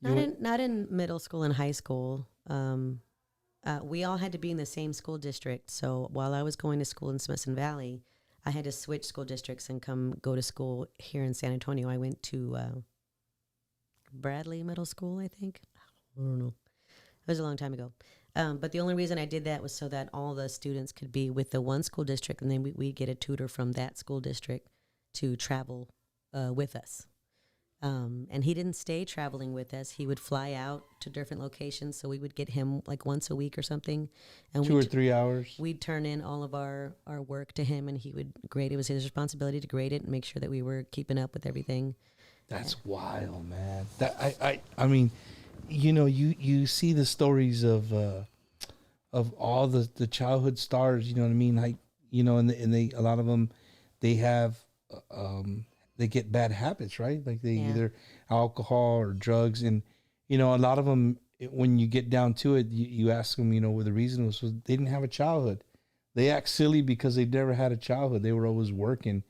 not in middle school and high school. We all had to be in the same school district. So while I was going to school in Smithson Valley, I had to switch school districts and go to school here in San Antonio. I went to Bradley Middle School, I think. I don't know. It was a long time ago. But the only reason I did that was so that all the students could be with the one school district, and then we'd get a tutor from that school district to travel with us. And he didn't stay traveling with us. He would fly out to different locations, so we would get him like once a week or something. And 2 or 3 hours. We'd turn in all of our work to him, and he would grade it. It was his responsibility to grade it and make sure that we were keeping up with everything. That's wild, man. You see the stories of all the childhood stars, you know what I mean? Like, and they a lot of them, they have they get bad habits, right? Like they either alcohol or drugs, and a lot of them, when you get down to it, you ask them, what the reason was they didn't have a childhood. They act silly because they never had a childhood. They were always working.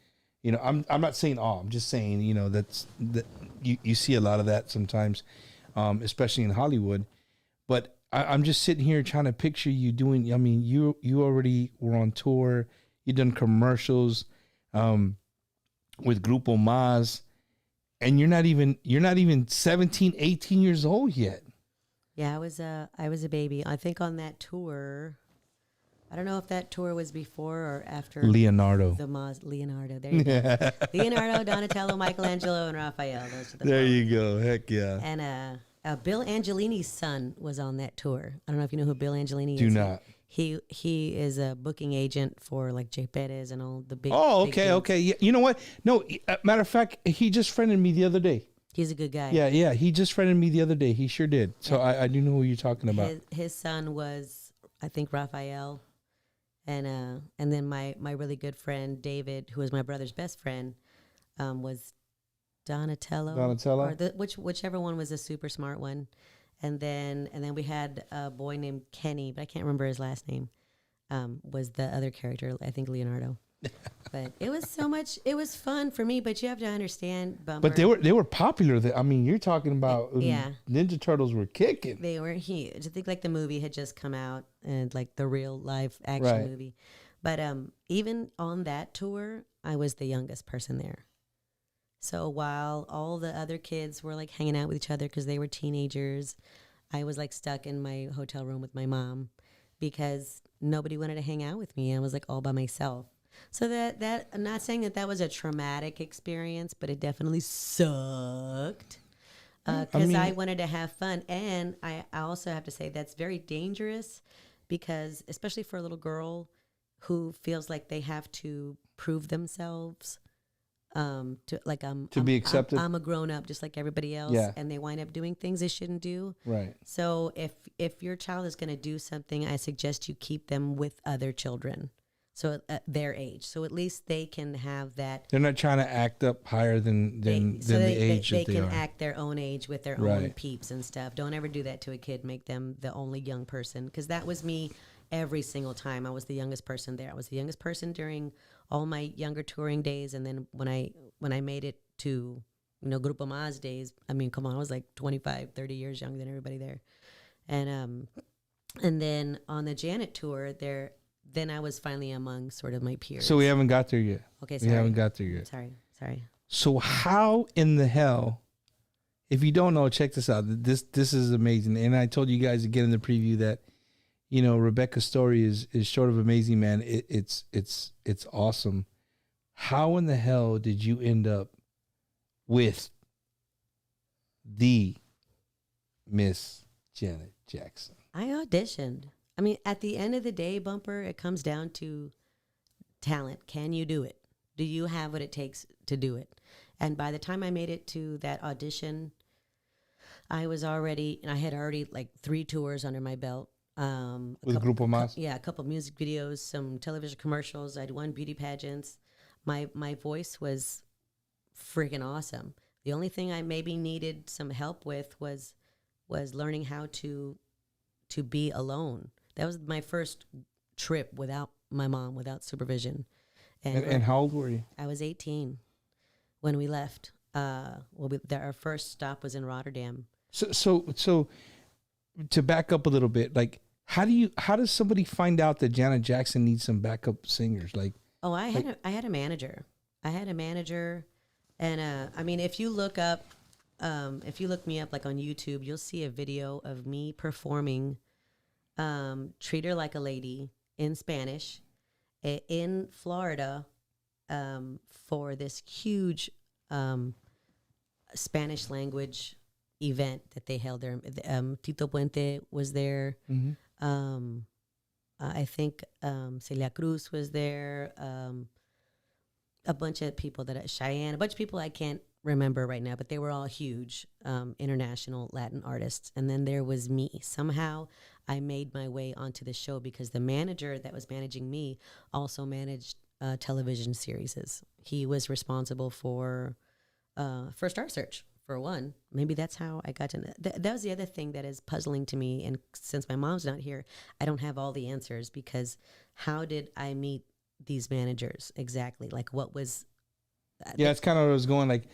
I'm not saying all. I'm just saying, that you see a lot of that sometimes. Especially in Hollywood, but I'm just sitting here trying to picture you doing. You already were on tour. You done commercials with Grupo Mazz, and you're not even 17, 18 years old yet. Yeah, I was a baby. I think on that tour, I don't know if that tour was before or after Leonardo. the Mazz. Leonardo. There you go. Leonardo, Donatello, Michelangelo, and Raphael. Those are the There four. you go. Heck yeah. And Bill Angelini's son was on that tour. I don't know if you know who Bill Angelini is. Do not. He is a booking agent for like Jay Perez and all the big. Oh, big okay, dudes. okay. Yeah, you know what? No, matter of fact, he just friended me the other day. He's a good guy. Yeah. He just friended me the other day. He sure did. So I do know who you're talking about. His son was, I think, Raphael, and then my really good friend David, who was my brother's best friend, was Donatello. Or whichever one was a super smart one. And then we had a boy named Kenny, but I can't remember his last name. Was the other character, I think Leonardo. But it was so much. It was fun for me. But you have to understand, Bumper. But they were popular. I mean, you're talking about Ninja Turtles were kicking. They were huge. I think like the movie had just come out and like the real live action movie. But even on that tour, I was the youngest person there. So while all the other kids were like hanging out with each other because they were teenagers, I was like stuck in my hotel room with my mom because nobody wanted to hang out with me. I was like all by myself. So that I'm not saying that was a traumatic experience, but it definitely sucked because I wanted to have fun. And I also have to say that's very dangerous because especially for a little girl who feels like they have to prove themselves to be accepted. I'm a grown up just like everybody else, and they wind up doing things they shouldn't do. Right. So if your child is going to do something, I suggest you keep them with other children. So at their age, so at least they can have that. They're not trying to act up higher than the age they that they can are. act their own age with their own peeps and stuff. Don't ever do that to a kid. Make them the only young person, because that was me every single time. I was the youngest person there. I was the youngest person during all my younger touring days, and then when I made it to Grupo Mazz days, I mean, come on, I was like 25, 30 years younger than everybody there, and then on the Janet tour there. Then I was finally among sort of my peers. So we haven't got there yet. Okay, sorry. We haven't got there yet. Sorry. So how in the hell, if you don't know, check this out. This is amazing. And I told you guys again in the preview that, Rebecca's story is sort of amazing, man. It's awesome. How in the hell did you end up with the Miss Janet Jackson? I auditioned. I mean, at the end of the day, Bumper, it comes down to talent. Can you do it? Do you have what it takes to do it? And by the time I made it to that audition, I had already like 3 tours under my belt. With Grupo Mazz? Yeah, a couple music videos, some television commercials. I'd won beauty pageants. My voice was freaking awesome. The only thing I maybe needed some help with was learning how to be alone. That was my first trip without my mom, without supervision. And how old were you? I was 18 when we left. Our first stop was in Rotterdam. So to back up a little bit, like how does somebody find out that Janet Jackson needs some backup singers? Like, I had a manager. And I mean, if you look me up like on YouTube, you'll see a video of me performing Treat Her Like a Lady in Spanish in Florida for this huge Spanish language event that they held there. Tito Puente was there. Mm-hmm. I think Celia Cruz was there. A bunch of people Cheyenne, a bunch of people I can't remember right now, but they were all huge international Latin artists. And then there was me. Somehow I made my way onto the show because the manager that was managing me also managed television series. He was responsible for Star Search, for one. Maybe that's how I got to that was the other thing that is puzzling to me. And since my mom's not here, I don't have all the answers, because how did I meet these managers exactly? Like, what was... Yeah, it's kind of what I was going, like,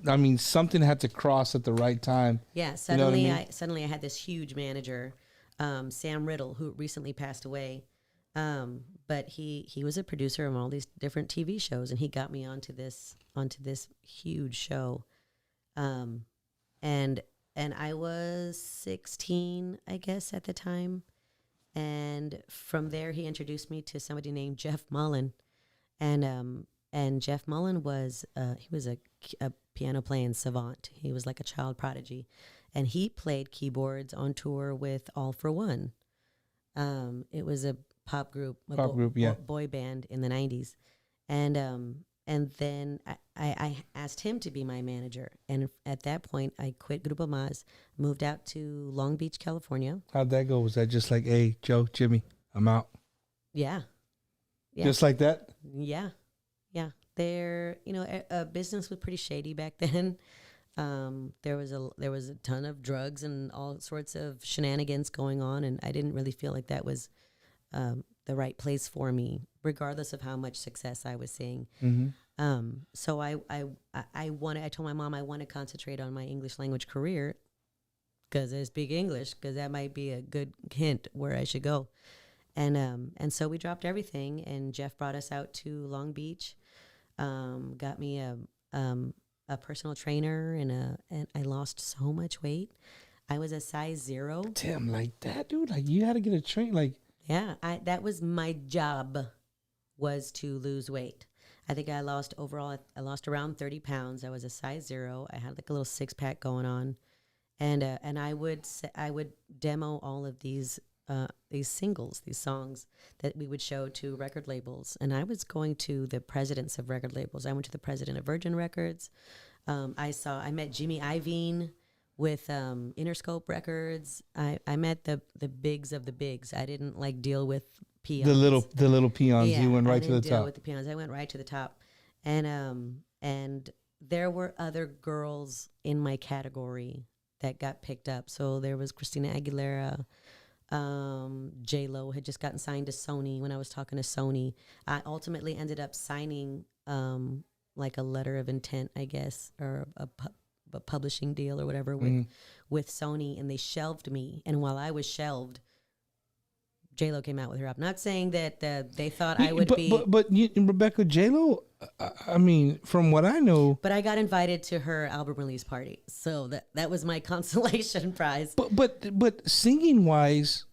I mean, something had to cross at the right time. Yeah, suddenly I had this huge manager, Sam Riddle, who recently passed away. But he was a producer of all these different TV shows, and he got me onto this huge show. And I was 16, I guess, at the time. And from there, he introduced me to somebody named Jeff Mullen, and Jeff Mullen was he was a piano playing savant. He was like a child prodigy, and he played keyboards on tour with All for One. It was a pop group, boy band in the '90s, and then I asked him to be my manager, and at that point I quit Grupo Mazz, moved out to Long Beach, California. How'd that go? Was that just like, hey, Joe, Jimmy, I'm out? Yeah. Just like that? Yeah. Their business was pretty shady back then. There was a ton of drugs and all sorts of shenanigans going on, and I didn't really feel like that was the right place for me, regardless of how much success I was seeing. Mm-hmm. So I told my mom I want to concentrate on my English language career because I speak English, because that might be a good hint where I should go. And so we dropped everything, and Jeff brought us out to Long Beach, got me a personal trainer, and I lost so much weight. I was a size 0. Damn, like that, dude. Like you had to get a train. Like yeah, that was my job, was to lose weight. I think I lost around 30 pounds. I was a size 0. I had like a little 6-pack going on, and I would demo all of these singles, these songs that we would show to record labels. And I was going to the presidents of record labels. I went to the president of Virgin Records. I met Jimmy Iovine with Interscope Records. I met the bigs of the bigs. I didn't like deal with peons. The little peons. Yeah, you went right to the I didn't deal top. with the peons. I went right to the top. And there were other girls in my category that got picked up. So there was Christina Aguilera. J-Lo had just gotten signed to Sony. When I was talking to Sony, I ultimately ended up signing like a letter of intent, I guess, or a publishing deal or whatever with Sony, and they shelved me. And while I was shelved, J-Lo came out with her album. Not saying that they thought I would be... But Rebecca, J-Lo, I mean, from what I know... But I got invited to her album release party. So that was my consolation prize. But singing-wise...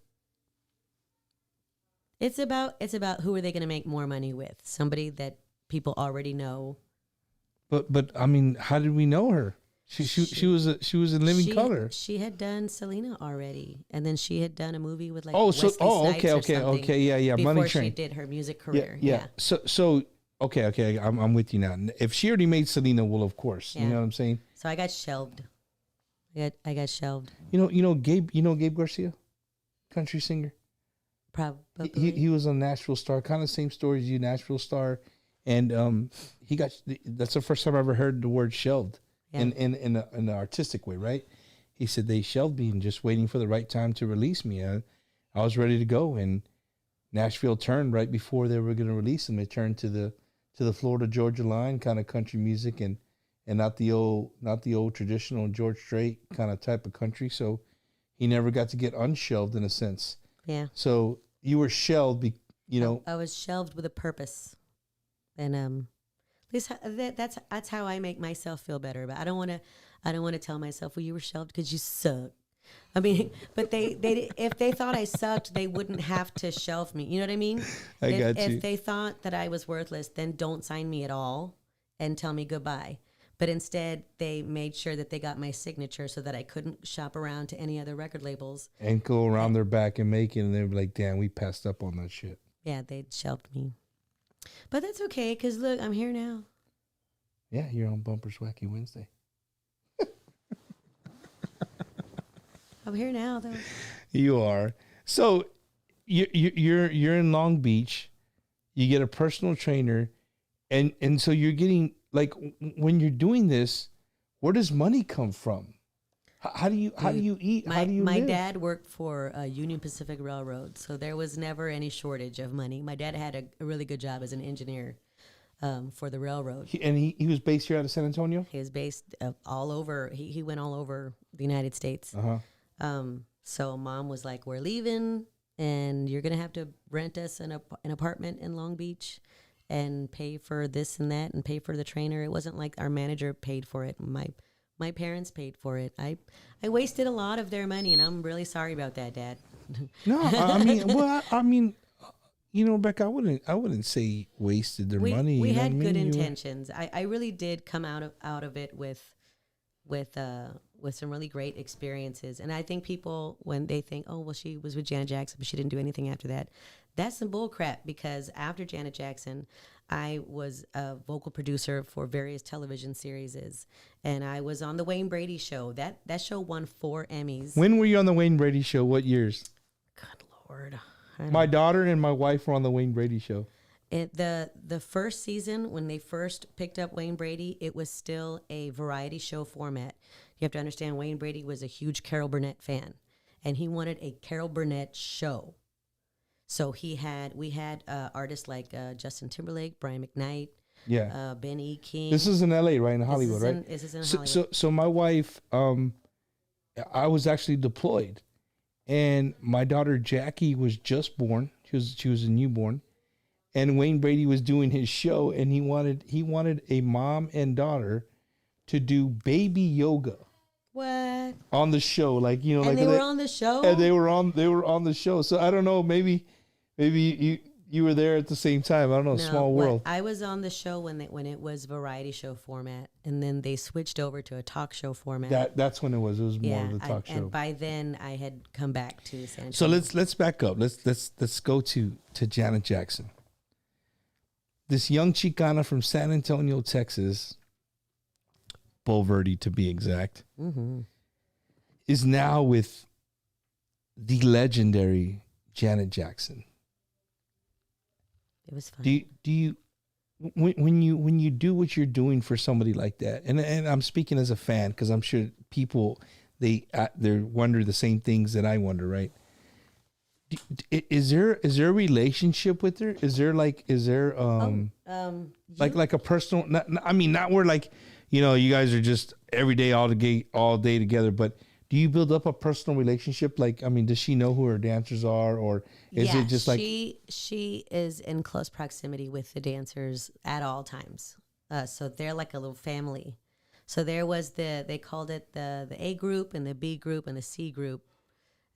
It's about who are they going to make more money with? Somebody that people already know. But I mean, how did we know her? She was in Living Color. She had done Selena already, and then she had done a movie with like Wesley Snipes or something yeah, before Money she Train. did her music career. Yeah. So okay, I'm with you now. If she already made Selena, well, of course, you know what I'm saying. So I got shelved. I got shelved. You know Gabe Garcia, country singer. Probably. He was on Nashville Star, kind of same story as you, Nashville Star, and that's the first time I ever heard the word shelved in an artistic way, right? He said they shelved me and just waiting for the right time to release me. I was ready to go, and Nashville turned right before they were going to release him. They turned to the Florida Georgia line, kind of country music, and not the old traditional George Strait kind of type of country. So he never got to get unshelved in a sense. Yeah. So you were shelved, I was shelved with a purpose, and at least that's how I make myself feel better. But I don't want to tell myself, well, you were shelved because you suck. I mean, but they if they thought I sucked, they wouldn't have to shelve me. You know what I mean? If they thought that I was worthless, then don't sign me at all and tell me goodbye. But instead, they made sure that they got my signature so that I couldn't shop around to any other record labels. And go around their back and make it, and they were like, damn, we passed up on that shit. Yeah, they shelved me. But that's okay, because look, I'm here now. Yeah, you're on Bumper's Wacky Wednesday. I'm here now, though. You are. So you're in Long Beach. You get a personal trainer, and so you're getting... Like when you're doing this, where does money come from? How do you eat? How do you My live? dad worked for Union Pacific Railroad, so there was never any shortage of money. My dad had a really good job as an engineer for the railroad. He was based here out of San Antonio? He was based all over. He went all over the United States. So Mom was like, we're leaving, and you're going to have to rent us an apartment in Long Beach and pay for this and that and pay for the trainer. It wasn't like our manager paid for it. My parents paid for it. I wasted a lot of their money, and I'm really sorry about that, Dad. No, I mean, well, I mean, you know, Rebecca, I wouldn't say wasted their money. We you know had what I good mean? intentions. I really did come out of it with some really great experiences. And I think people, when they think, oh, well, she was with Janet Jackson, but she didn't do anything after that, that's some bull crap, because after Janet Jackson, I was a vocal producer for various television series, and I was on the Wayne Brady show. That show won 4 Emmys. When were you on the Wayne Brady show? What years? Good Lord. My daughter and my wife were on the Wayne Brady show. The first season, when they first picked up Wayne Brady, it was still a variety show format. You have to understand, Wayne Brady was a huge Carol Burnett fan, and he wanted a Carol Burnett show. So we had artists like Justin Timberlake, Brian McKnight, Ben E. King. This is in L.A., right? In Hollywood, right? This is in Hollywood. So my wife, I was actually deployed, and my daughter Jackie was just born. She was a newborn, and Wayne Brady was doing his show, and he wanted a mom and daughter to do baby yoga. What? On the show, like, you know, and like they were on the show. And they were on the show. So I don't know, maybe you were there at the same time. I don't know, small world. I was on the show when it was variety show format, and then they switched over to a talk show format. That's when it was. It was more of a talk show. And by then I had come back to San Antonio. So let's back up. Let's go to Janet Jackson. This young Chicana from San Antonio, Texas, Bulverde to be exact, is now with the legendary Janet Jackson. It was fun. Do you when you do what you're doing for somebody like that, and I'm speaking as a fan, because I'm sure people they wonder the same things that I wonder, right? Is there a relationship with her? Is there like a personal? Not where, like, you know, you guys are just every day all day together, but do you build up a personal relationship? Like, I mean, does she know who her dancers are, or is it just like she is in close proximity with the dancers at all times? So they're like a little family. So there was they called it the A group and the B group and the C group.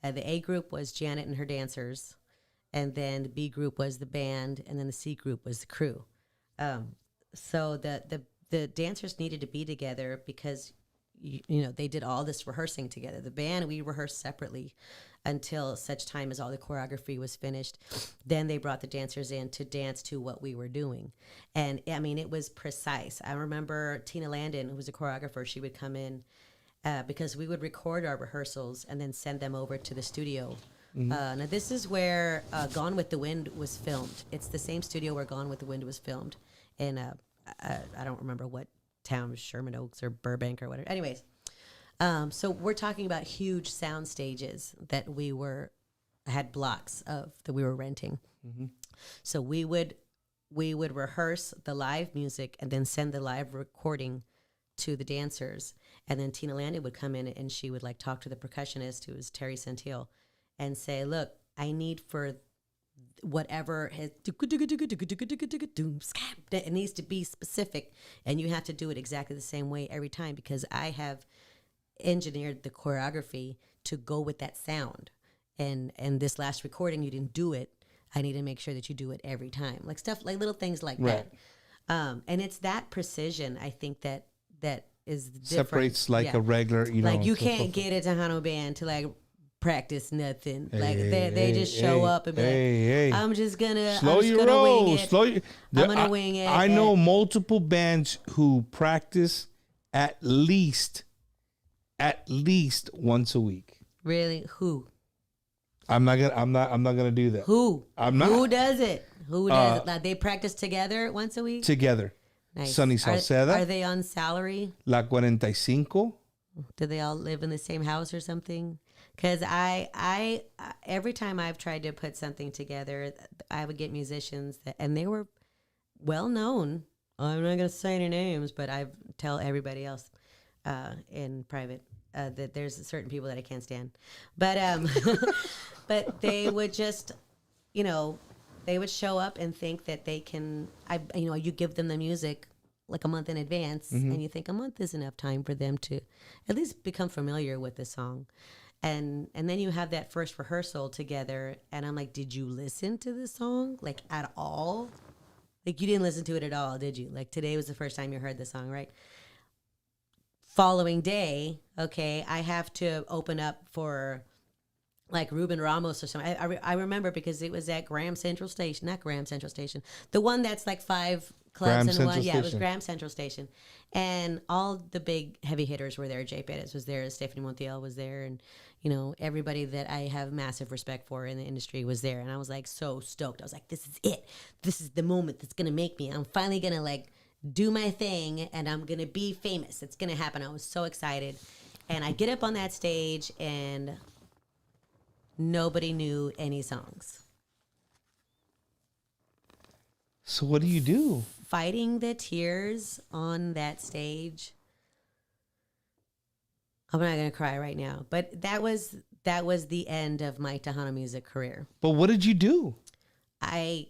The A group was Janet and her dancers, and then the B group was the band, and then the C group was the crew. So the dancers needed to be together because, you know, they did all this rehearsing together. The band, we rehearsed separately until such time as all the choreography was finished. Then they brought the dancers in to dance to what we were doing. And I mean, it was precise. I remember Tina Landon, who was a choreographer, she would come in because we would record our rehearsals and then send them over to the studio. Now this is where Gone with the Wind was filmed. It's the same studio where Gone with the Wind was filmed. And I don't remember what town, Sherman Oaks or Burbank or whatever. Anyways, so we're talking about huge sound stages that we had blocks of that we were renting. So we would rehearse the live music and then send the live recording to the dancers, and then Tina Landon would come in and she would like talk to the percussionist, who was Terry Santil, and say, look, I need for whatever has it needs to be specific, and you have to do it exactly the same way every time, because I have engineered the choreography to go with that sound, and this last recording you didn't do it. I need to make sure that you do it every time, like stuff like little things like that. And it's that precision, I think, that is different. Separates like a regular, you know, like you can't get a Tejano band to like practice nothing. Like they just show up and be like, I'm just gonna wing it. I'm gonna wing it. I know multiple bands who practice at least once a week. Really? Who? I'm not gonna do that. Who? I'm not. Who does it? Who does it? Like they practice together once a week? Together. Nice. Sunny Salceda. Are they on salary? La 45. Do they all live in the same house or something? Because I every time I've tried to put something together, I would get musicians and they were well known. I'm not going to say any names, but I tell everybody else in private that there's certain people that I can't stand. But but they would just, you know, they would show up and think that they can. You give them the music like a month in advance, and you think a month is enough time for them to at least become familiar with the song. And then you have that first rehearsal together, and I'm like, did you listen to the song like at all? Like you didn't listen to it at all, did you? Like today was the first time you heard the song, right? Following day, okay, I have to open up for like Ruben Ramos or something. I remember because it was at Graham Central Station, not Graham Central Station, the one that's like 5 clubs Graham in Central one. Yeah, it was Station. Graham Central Station, and all the big heavy hitters were there. Jay Pettis was there, Stephanie Montiel was there, and you know everybody that I have massive respect for in the industry was there. And I was like so stoked. I was like, this is it. This is the moment that's gonna make me. I'm finally gonna like do my thing, and I'm gonna be famous. It's gonna happen. I was so excited, and I get up on that stage and nobody knew any songs. So what do you do? Fighting the tears on that stage. I'm not gonna cry right now, but that was the end of my Tejano music career. But what did you do? I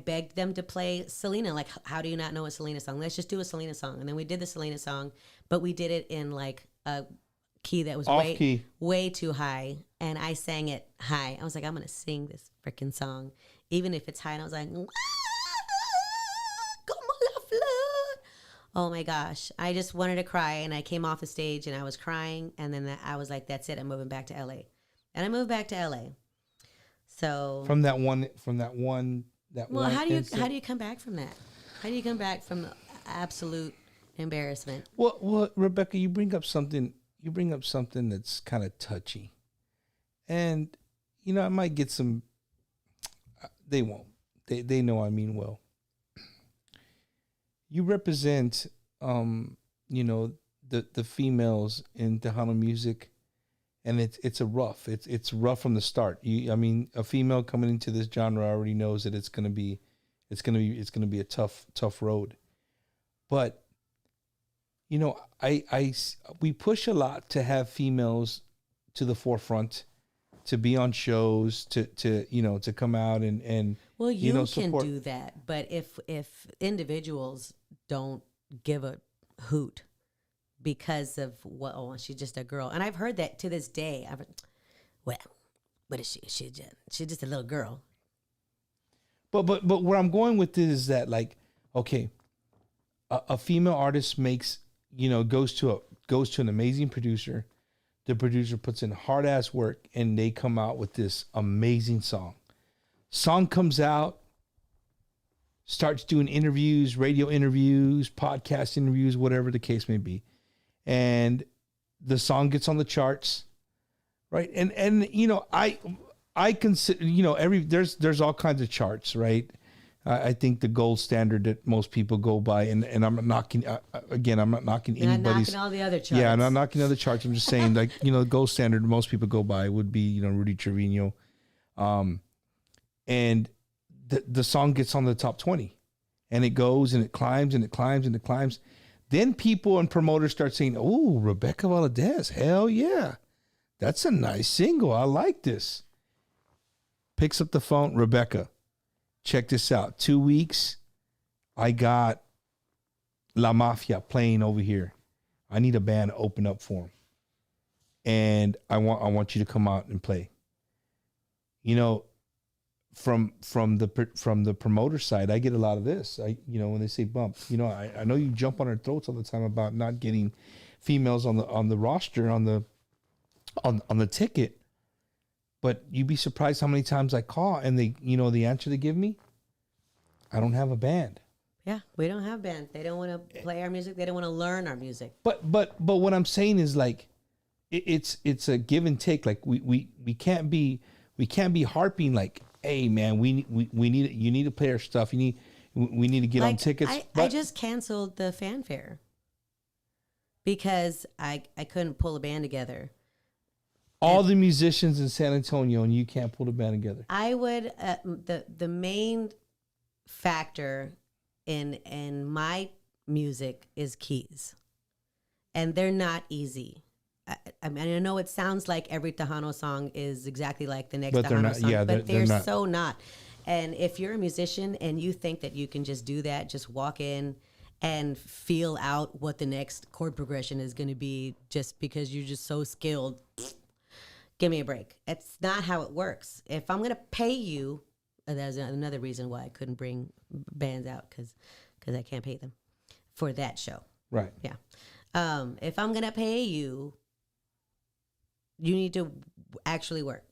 begged them to play Selena. Like, how do you not know a Selena song? Let's just do a Selena song. And then we did the Selena song, but we did it in like a key that was Off way key. way too high, and I sang it high. I was like, I'm gonna sing this freaking song, even if it's high. And I was like, como la flor. Oh my gosh, I just wanted to cry, and I came off the stage and I was crying, and then I was like, that's it, I'm moving back to LA, and I moved back to LA. So From that one. well, how do incident? you come back from that? How do you come back from absolute embarrassment? Well, Rebecca, you bring up something that's kind of touchy, and you know I might get some. They won't. They know I mean well. You represent, you know, the females in Tejano music, and it's rough from the start. I mean, a female coming into this genre already knows that it's gonna be a tough road, but. You know, we push a lot to have females to the forefront, to be on shows, to you know, to come out and Well, you know, can support. do that, but if individuals don't give a hoot because of she's just a girl, and I've heard that to this day. Well, what is she? She's just a little girl. But where I'm going with this is that, like, okay, a female artist makes, you know, goes to an amazing producer. The producer puts in hard ass work, and they come out with this amazing song. Song comes out, starts doing interviews, radio interviews, podcast interviews, whatever the case may be, and the song gets on the charts, right? And you know, I consider, you know, there's all kinds of charts, right? I think the gold standard that most people go by, and I'm not knocking, again, I'm not knocking You're not anybody's. knocking all the other charts. Yeah, I'm not knocking other charts. I'm just saying, like, you know, the gold standard most people go by would be, you know, Rudy Trevino. And the song gets on the top 20, and it goes and it climbs and it climbs and it climbs. Then people and promoters start saying, oh, Rebecca Valadez, hell yeah. That's a nice single. I like this. Picks up the phone, Rebecca, check this out. 2 weeks, I got La Mafia playing over here. I need a band to open up for them, and I want you to come out and play. You know, from the promoter side, I get a lot of this. You know, when they say bump, you know, I know you jump on our throats all the time about not getting females on the roster on the ticket. But you'd be surprised how many times I call and they, you know, the answer they give me, I don't have a band. Yeah, we don't have bands. They don't want to play our music. They don't want to learn our music. But what I'm saying is, like, it's a give and take. Like we can't be harping like, hey man, we need, you need to play our stuff. We need to get on tickets. I just canceled the fanfare because I couldn't pull a band together. All the musicians in San Antonio, and you can't pull the band together. I would the main factor in my music is keys, and they're not easy. I mean, I know it sounds like every Tejano song is exactly like the next But they're Tejano not. song, Yeah, but they're not. so not. And if you're a musician and you think that you can just do that, just walk in and feel out what the next chord progression is going to be just because you're just so skilled, Give me a break. It's not how it works. If I'm going to pay you, that's another reason why I couldn't bring bands out because I can't pay them for that show. Right. Yeah. If I'm going to pay you, you need to actually work.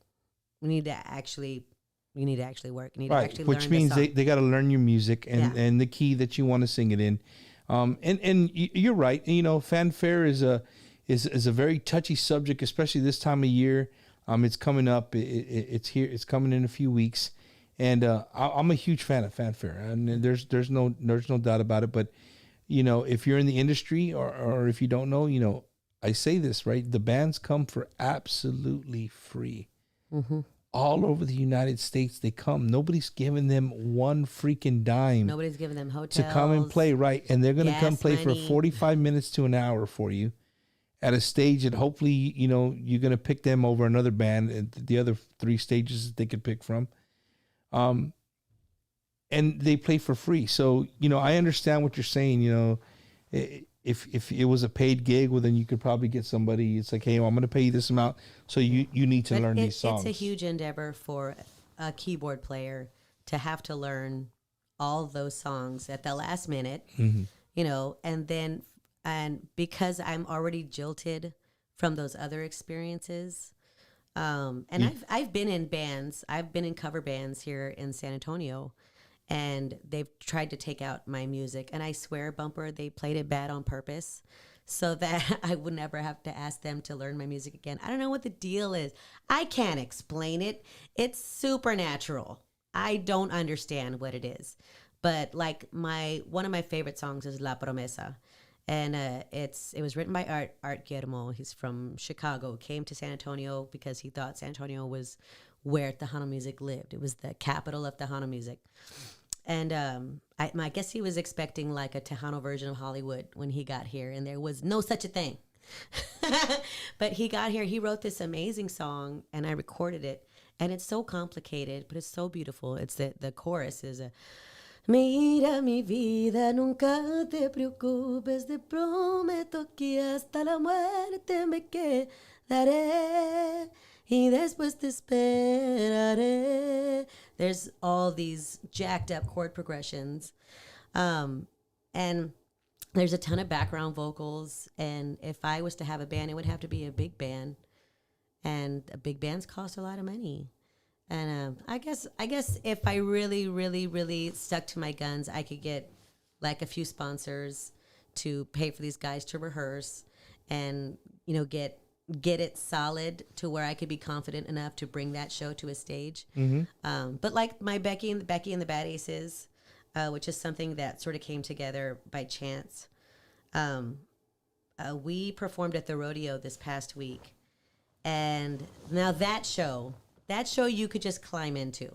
You need to actually work. You need to actually learn Which means the song. they got to learn your music and the key that you want to sing it in. And you're right. You know, fanfare is a very touchy subject, especially this time of year. It's coming up. It's here. It's coming in a few weeks, and I'm a huge fan of fanfare, and there's no doubt about it. But you know, if you're in the industry or if you don't know, you know, I say this right. The bands come for absolutely free. Mm-hmm. All over the United States, they come. Nobody's giving them one freaking dime. Nobody's giving them hotels to come and play, right? And they're going to come play money. for 45 minutes to an hour for you at a stage, and hopefully, you know, you're going to pick them over another band at the other 3 stages that they could pick from. And they play for free. So, you know, I understand what you're saying. You know, if it was a paid gig, well, then you could probably get somebody. It's like, hey, well, I'm going to pay you this amount, so you need to learn these songs. It's a huge endeavor for a keyboard player to have to learn all those songs at the last minute, Mm-hmm. you know, and because I'm already jilted from those other experiences. I've been in bands. I've been in cover bands here in San Antonio, and they've tried to take out my music. And I swear, Bumper, they played it bad on purpose so that I would never have to ask them to learn my music again. I don't know what the deal is. I can't explain it. It's supernatural. I don't understand what it is. But like one of my favorite songs is La Promesa. And it was written by Art Guillermo. He's from Chicago. Came to San Antonio because he thought San Antonio was where Tejano music lived. It was the capital of Tejano music. And I guess he was expecting like a Tejano version of Hollywood when he got here, and there was no such a thing. But he got here. He wrote this amazing song, and I recorded it. And it's so complicated, but it's so beautiful. It's the chorus is a... Mira mi vida, nunca te preocupes, te prometo que hasta la muerte me quedaré y después te esperaré. There's all these jacked up chord progressions. And there's a ton of background vocals. And if I was to have a band, it would have to be a big band. And big bands cost a lot of money. And I guess if I really, really, really stuck to my guns, I could get like a few sponsors to pay for these guys to rehearse, and you know get it solid to where I could be confident enough to bring that show to a stage. Mm-hmm. But like my Becky and the Bad Aces, which is something that sort of came together by chance. We performed at the rodeo this past week, and now that show you could just climb into.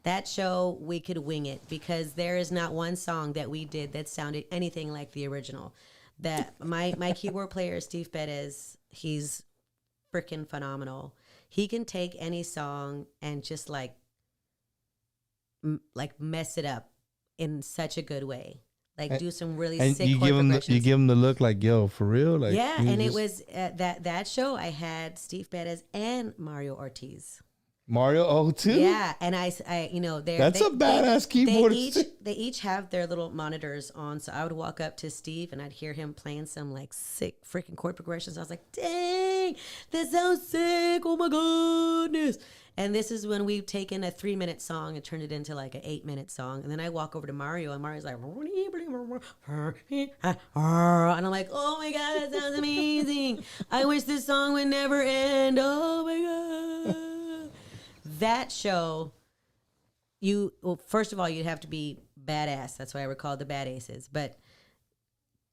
That show, we could wing it because there is not one song that we did that sounded anything like the original. That my keyboard player, Steve Valadez, he's freaking phenomenal. He can take any song and just like mess it up in such a good way. Like do some really sick chord progressions. You give him the look like, yo, for real? Like, yeah, and it was that show I had Steve Valadez and Mario Ortiz. Mario too? Yeah, and I you know, that's a badass keyboardist. They each have their little monitors on, so I would walk up to Steve and I'd hear him playing some like sick freaking chord progressions. I was like, dang, that sounds sick! Oh my goodness! And this is when we've taken a 3-minute song and turned it into like an 8-minute song. And then I walk over to Mario, and Mario's like, and I'm like, oh my god, that sounds amazing! I wish this song would never end. Oh my god! That show, first of all, you'd have to be badass. That's why I recall the Bad Aces. But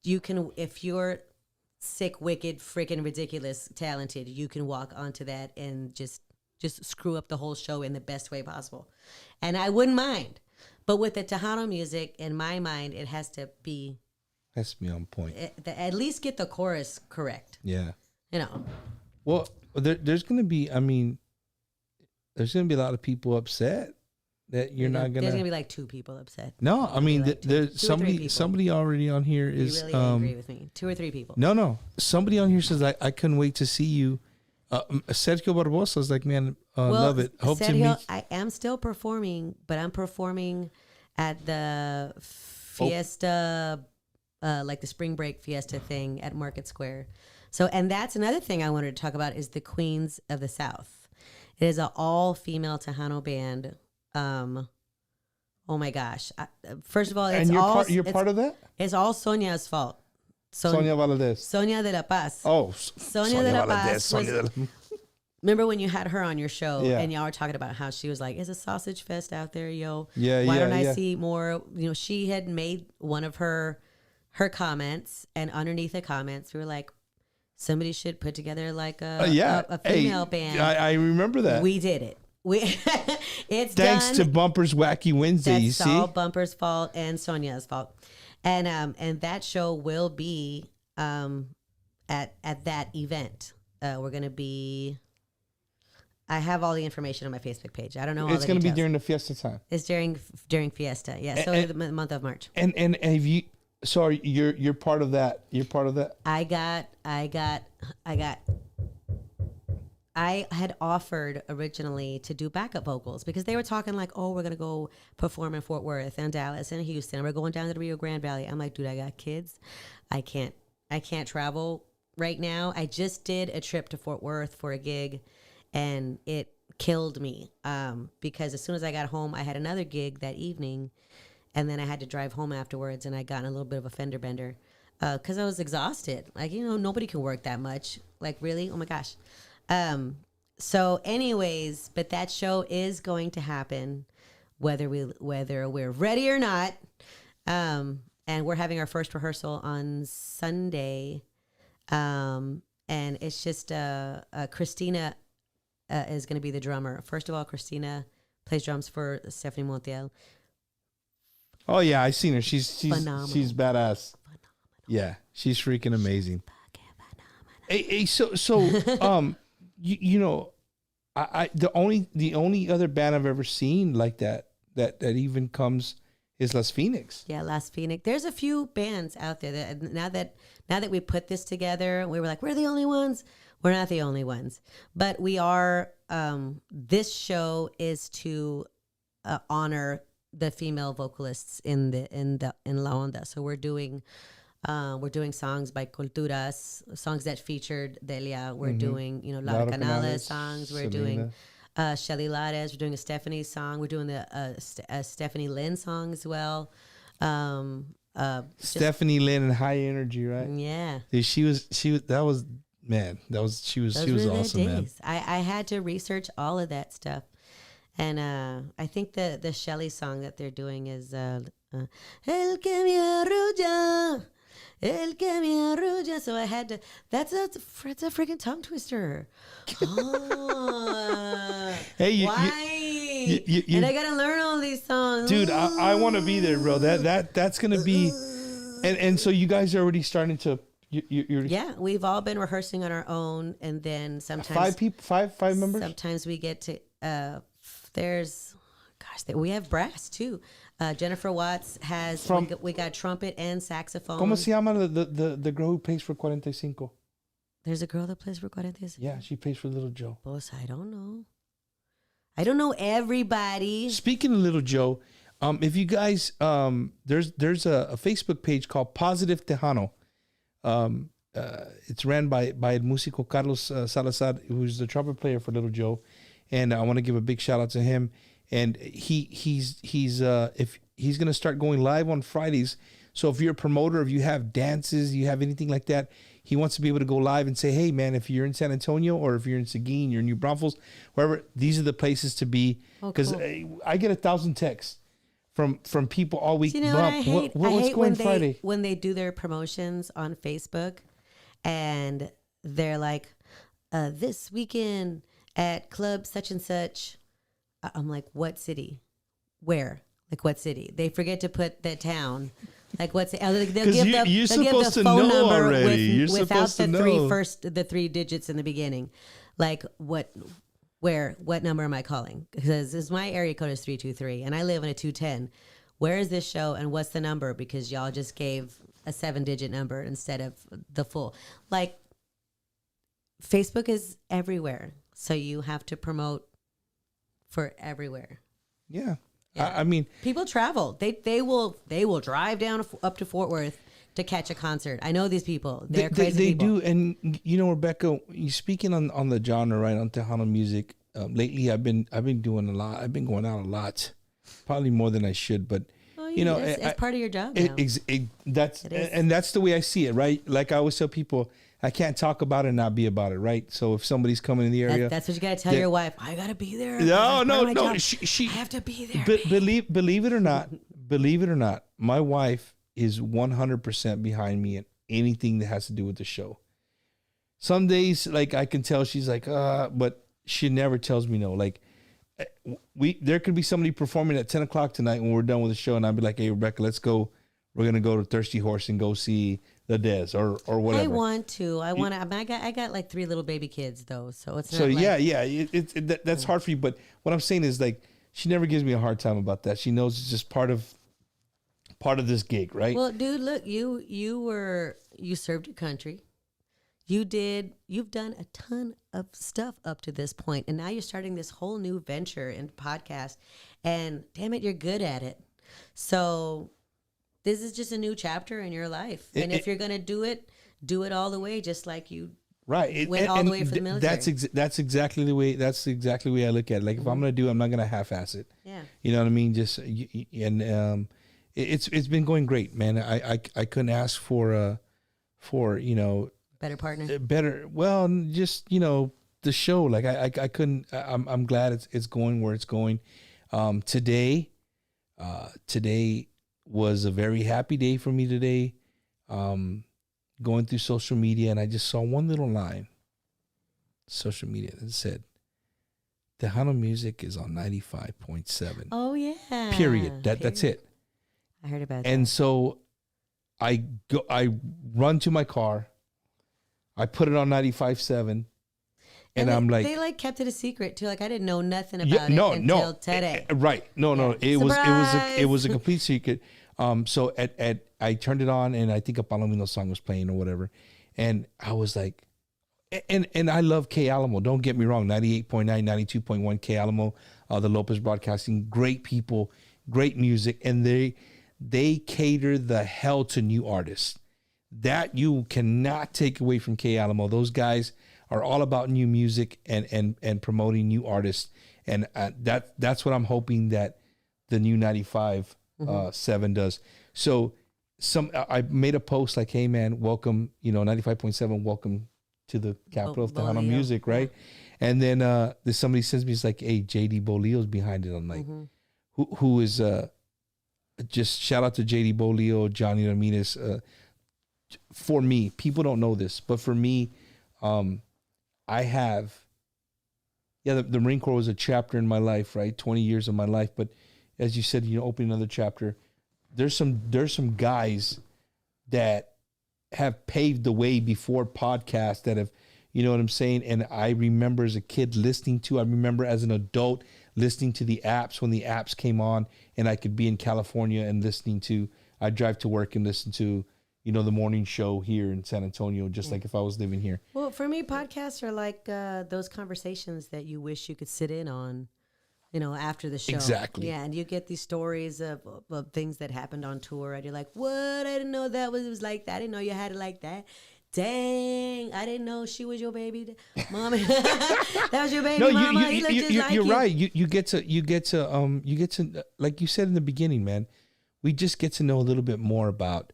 you can, if you're sick, wicked, freaking ridiculous, talented, you can walk onto that and just screw up the whole show in the best way possible. And I wouldn't mind. But with the Tejano music, in my mind, it has to be on point. At least get the chorus correct. Yeah. You know. Well, there's going to be, there's going to be a lot of people upset that you're not going to... There's going to be like 2 people upset. No, I mean, like there's somebody already on here is... You really angry with me. 2 or 3 people. No. Somebody on here says, I couldn't wait to see you Sergio Barbosa's like, man, love it. Hope to Sergio, meet. I am still performing, but I'm performing at the fiesta, like the spring break fiesta thing at Market Square. So, and that's another thing I wanted to talk about is the Queens of the South. It is an all-female Tejano band. Oh my gosh! First of all, it's You're part of that. It's all Sonia's fault. Sonia Valadez. Sonia de la Paz. Oh, Sonia de la Paz. Sonia de la... Remember when you had her on your show Yeah. and y'all were talking about how she was like, "Is a sausage fest out there, yo? Yeah, Why yeah, don't I yeah. see more?" You know, she had made one of her comments, and underneath the comments, we were like, "Somebody should put together like a female band." I remember that. We did it. It's Thanks done. to Bumpers Wacky Wednesday. That's You see, all Bumper's fault and Sonia's fault, and that show will be at that event. We're gonna be. I have all the information on my Facebook page. I don't know. it's going to be during the fiesta time. It's during Fiesta. Yeah, so the month of March. And have you? Sorry, you're part of that. You're part of that. I had offered originally to do backup vocals because they were talking like, oh, we're going to go perform in Fort Worth and Dallas and Houston. We're going down to the Rio Grande Valley. I'm like, dude, I got kids. I can't travel right now. I just did a trip to Fort Worth for a gig and it killed me because as soon as I got home, I had another gig that evening and then I had to drive home afterwards and I got in a little bit of a fender bender because I was exhausted. Like, you know, nobody can work that much. Like, really? Oh my gosh. So anyways, but that show is going to happen whether we're ready or not. And we're having our first rehearsal on Sunday. And it's just, Christina, is going to be the drummer. First of all, Christina plays drums for Stephanie Montiel. Oh yeah, I've seen her. She's Phenomenal. she's badass. Phenomenal. Yeah, she's freaking amazing. Hey, so you know, I the only other band I've ever seen like that even comes is Las Phoenix. Yeah, Las Phoenix. There's a few bands out there that now that we put this together, we were like, we're the only ones. We're not the only ones, but we are. This show is to honor the female vocalists in La Onda. So we're doing songs by Culturas, songs that featured Delia. We're doing, you know, Laura Canales songs. We're doing Shelly Valadez. We're doing a Stephanie song. We're doing a Stephanie Lynn song as well. Stephanie Lynn and High Energy, right? Yeah. Dude, she was she was awesome, man. I had to research all of that stuff. And I think the Shelly song that they're doing is El que me arrulla. El que me arrulla. So I had to. That's a freaking tongue twister. Oh, Hey, why? you- and I gotta learn all these songs, dude, I want to be there, bro. That's gonna be, and so you guys are already starting to. You're Yeah, we've all been rehearsing on our own, and then sometimes five members. Sometimes we get to. We have brass too. Jennifer Watts has. We got trumpet and saxophone. ¿Cómo se llama the girl who plays for 45? There's a girl that plays for 45. Yeah, she plays for Little Joe. Boss, I don't know. I don't know everybody. Speaking of Little Joe, if you guys, there's a Facebook page called Positive Tejano. It's ran by El Músico Carlos Salazar, who's the trumpet player for Little Joe, and I want to give a big shout out to him. And he's gonna start going live on Fridays. So if you're a promoter, if you have dances, you have anything like that, he wants to be able to go live and say, hey man, if you're in San Antonio or if you're in Seguin, you're in New Braunfels, wherever, these are the places to be. Because I get 1,000 texts from people all week. You know what I hate? What's going Friday? When they do their promotions on Facebook and they're like, this weekend at club such and such. I'm like, what city? Where? Like, what city? They forget to put the town. Like, what's they'll give the phone number without the three digits in the beginning. Like, what number am I calling? Because my area code is 323 and I live in a 210. Where is this show and what's the number? Because y'all just gave a 7-digit number instead of the full. Like, Facebook is everywhere, so you have to promote for everywhere. Yeah. Yeah. I mean, People travel. They will drive down up to Fort Worth to catch a concert. I know these people. They're crazy they people. do. And you know, Rebecca, you speaking on the genre, right, on Tejano music. Lately, I've been doing a lot. I've been going out a lot, probably more than I should. But Oh, you know, it's part of your job now. That's It is. and that's the way I see it, right? Like I always tell people, I can't talk about it and not be about it, right? So if somebody's coming in the area, That's what you gotta tell your wife. I gotta be there. No, That's no, part of my no. job. She I have to be there. believe it or not, my wife is 100% behind me in anything that has to do with the show. Some days, like I can tell she's like, but she never tells me no. Like there could be somebody performing at 10 o'clock tonight when we're done with the show, and I'd be like, hey, Rebecca, let's go. We're gonna go to Thirsty Horse and go see Valadez or whatever. I want to. I got like 3 little baby kids though, so it's not So like, yeah, that's hard for you. But what I'm saying is like she never gives me a hard time about that. She knows it's just part of this gig, right? Well, dude, look, you served your country. You've done a ton of stuff up to this point, and now you're starting this whole new venture in podcast, and damn it, you're good at it. So this is just a new chapter in your life, and if you're gonna do it all the way, just like you right. went all the way for the military. That's exactly the way. That's exactly the way I look at it. Like if I'm gonna do it, I'm not gonna half-ass it. Yeah. You know what I mean? Just it's been going great, man. I couldn't ask for you know, Better partner. better. Well, just you know, the show. Like I couldn't. I'm glad it's going where it's going. Today was a very happy day for me today. Going through social media, and I just saw one little line. Social media that said, "Tejano music is on 95.7." Oh yeah. Period. That's it. I heard about And that. so I run to my car. I put it on 95.7, and I'm like, they like kept it a secret too. Like I didn't know nothing yeah, about it until today. Right. No. It Surprise! was a complete secret. So I turned it on, and I think a Palomino song was playing or whatever, and I was like, and I love K Alamo. Don't get me wrong. 98.9, 92.1 K Alamo, the Lopez Broadcasting, great people, great music, and they cater the hell to new artists. That you cannot take away from K Alamo. Those guys are all about new music and promoting new artists, and that's what I'm hoping that the new 95.7 does. So I made a post like, hey man, welcome, 95.7, welcome to the capital of Tejano music, right? Yeah. And then somebody sends me, it's like, hey, JD Bolio's behind it. I'm like, who is just shout out to JD Bolio, Johnny Ramirez. For me, people don't know this, but for me, I have, the Marine Corps was a chapter in my life, right? 20 years of my life. But as you said, open another chapter. There's some guys that have paved the way before podcasts that have, you know what I'm saying? And I remember as a kid I remember as an adult listening to the apps when the apps came on, and I could be in California and I'd drive to work and listen to, the morning show here in San Antonio, just like if I was living here. Well, for me, podcasts are like those conversations that you wish you could sit in on, after the show. Exactly. Yeah, and you get these stories of things that happened on tour, and you're like, what? I didn't know it was like that. I didn't know you had it like that. Dang, I didn't know she was your baby mama. That was your baby mama. He looked just like you. You're right. You get to like you said in the beginning, man. We just get to know a little bit more about,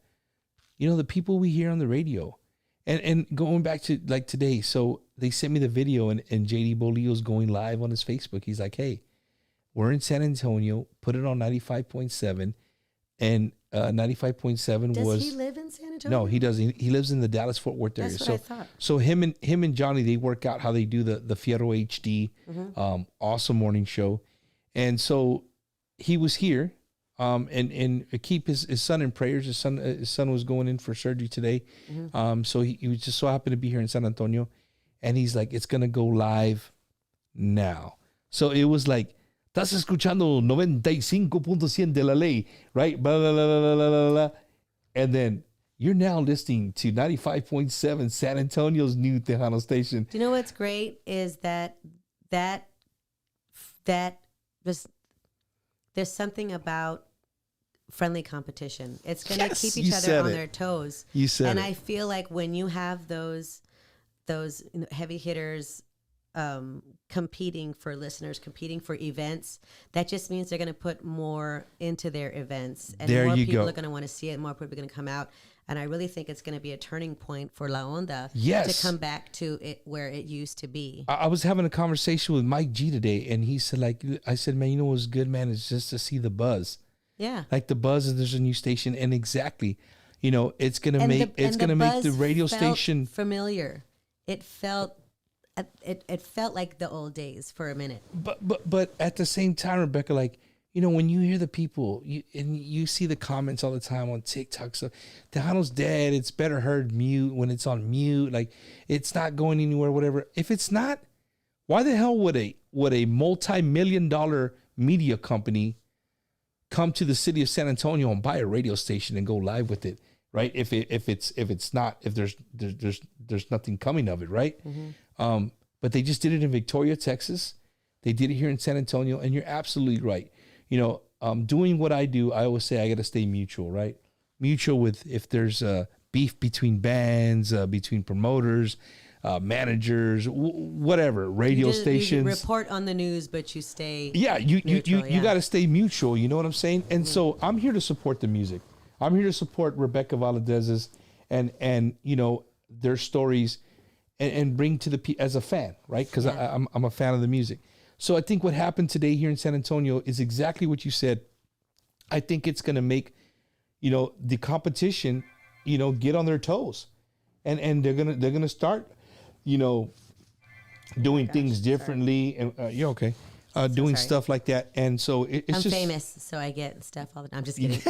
the people we hear on the radio, and going back to like today. So they sent me the video, and JD Bolio's going live on his Facebook. He's like, hey, we're in San Antonio. Put it on 95.7, and 95.7 was. Does he live in San Antonio? No, he doesn't. He lives in the Dallas-Fort Worth area. That's what I thought. So him and Johnny, they work out how they do the Fierro HD, awesome morning show, and so he was here, and keep his son in prayers. His son was going in for surgery today, so he was just so happy to be here in San Antonio, and he's like, it's gonna go live now. So it was like, estás escuchando 95.7 de la ley, right? Blah, blah, blah, blah, blah, blah, blah. And then You're now listening to 95.7 San Antonio's new Tejano station. Do you know what's great is that was there's something about friendly competition. It's going to keep each other on their toes. You said and it. I feel like when you have those heavy hitters competing for listeners, competing for events, that just means they're going to put more into their events, and there more you people go. are going to want to see it, more people are going to come out. And I really think it's going to be a turning point for La Onda Yes. to come back to it where it used to be. I was having a conversation with Mike G today, and he said, like, I said, man, you know what's good, man, is just to see the buzz. Yeah. Like the buzz is there's a new station, and exactly, you know, it's gonna And make buzz the radio felt station familiar. It felt like the old days for a minute. But at the same time, Rebecca, like, you know, when you hear the people and you see the comments all the time on TikTok, so Tejano's dead. It's better heard mute when it's on mute. Like, it's not going anywhere, whatever. If it's not, why the hell would a multi-million-dollar media company come to the city of San Antonio and buy a radio station and go live with it, right? If there's nothing coming of it, right? Mm-hmm. But they just did it in Victoria, Texas. They did it here in San Antonio, and you're absolutely right. You know, doing what I do, I always say I got to stay mutual, right? Mutual with if there's beef between bands, between promoters, managers, whatever, radio stations. You report on the news, but you stay. Yeah, you neutral, got to stay mutual. You know what I'm saying? And so I'm here to support the music. I'm here to support Rebecca Valadez's and you know, their stories and bring to the as a fan, right? Because I'm a fan of the music. So I think what happened today here in San Antonio is exactly what you said. I think it's going to make, you know, the competition, you know, get on their toes, and they're gonna start, you know, doing things differently. And you're okay, doing stuff like that. And so it's I'm just famous, so I get stuff all the time. I'm just kidding.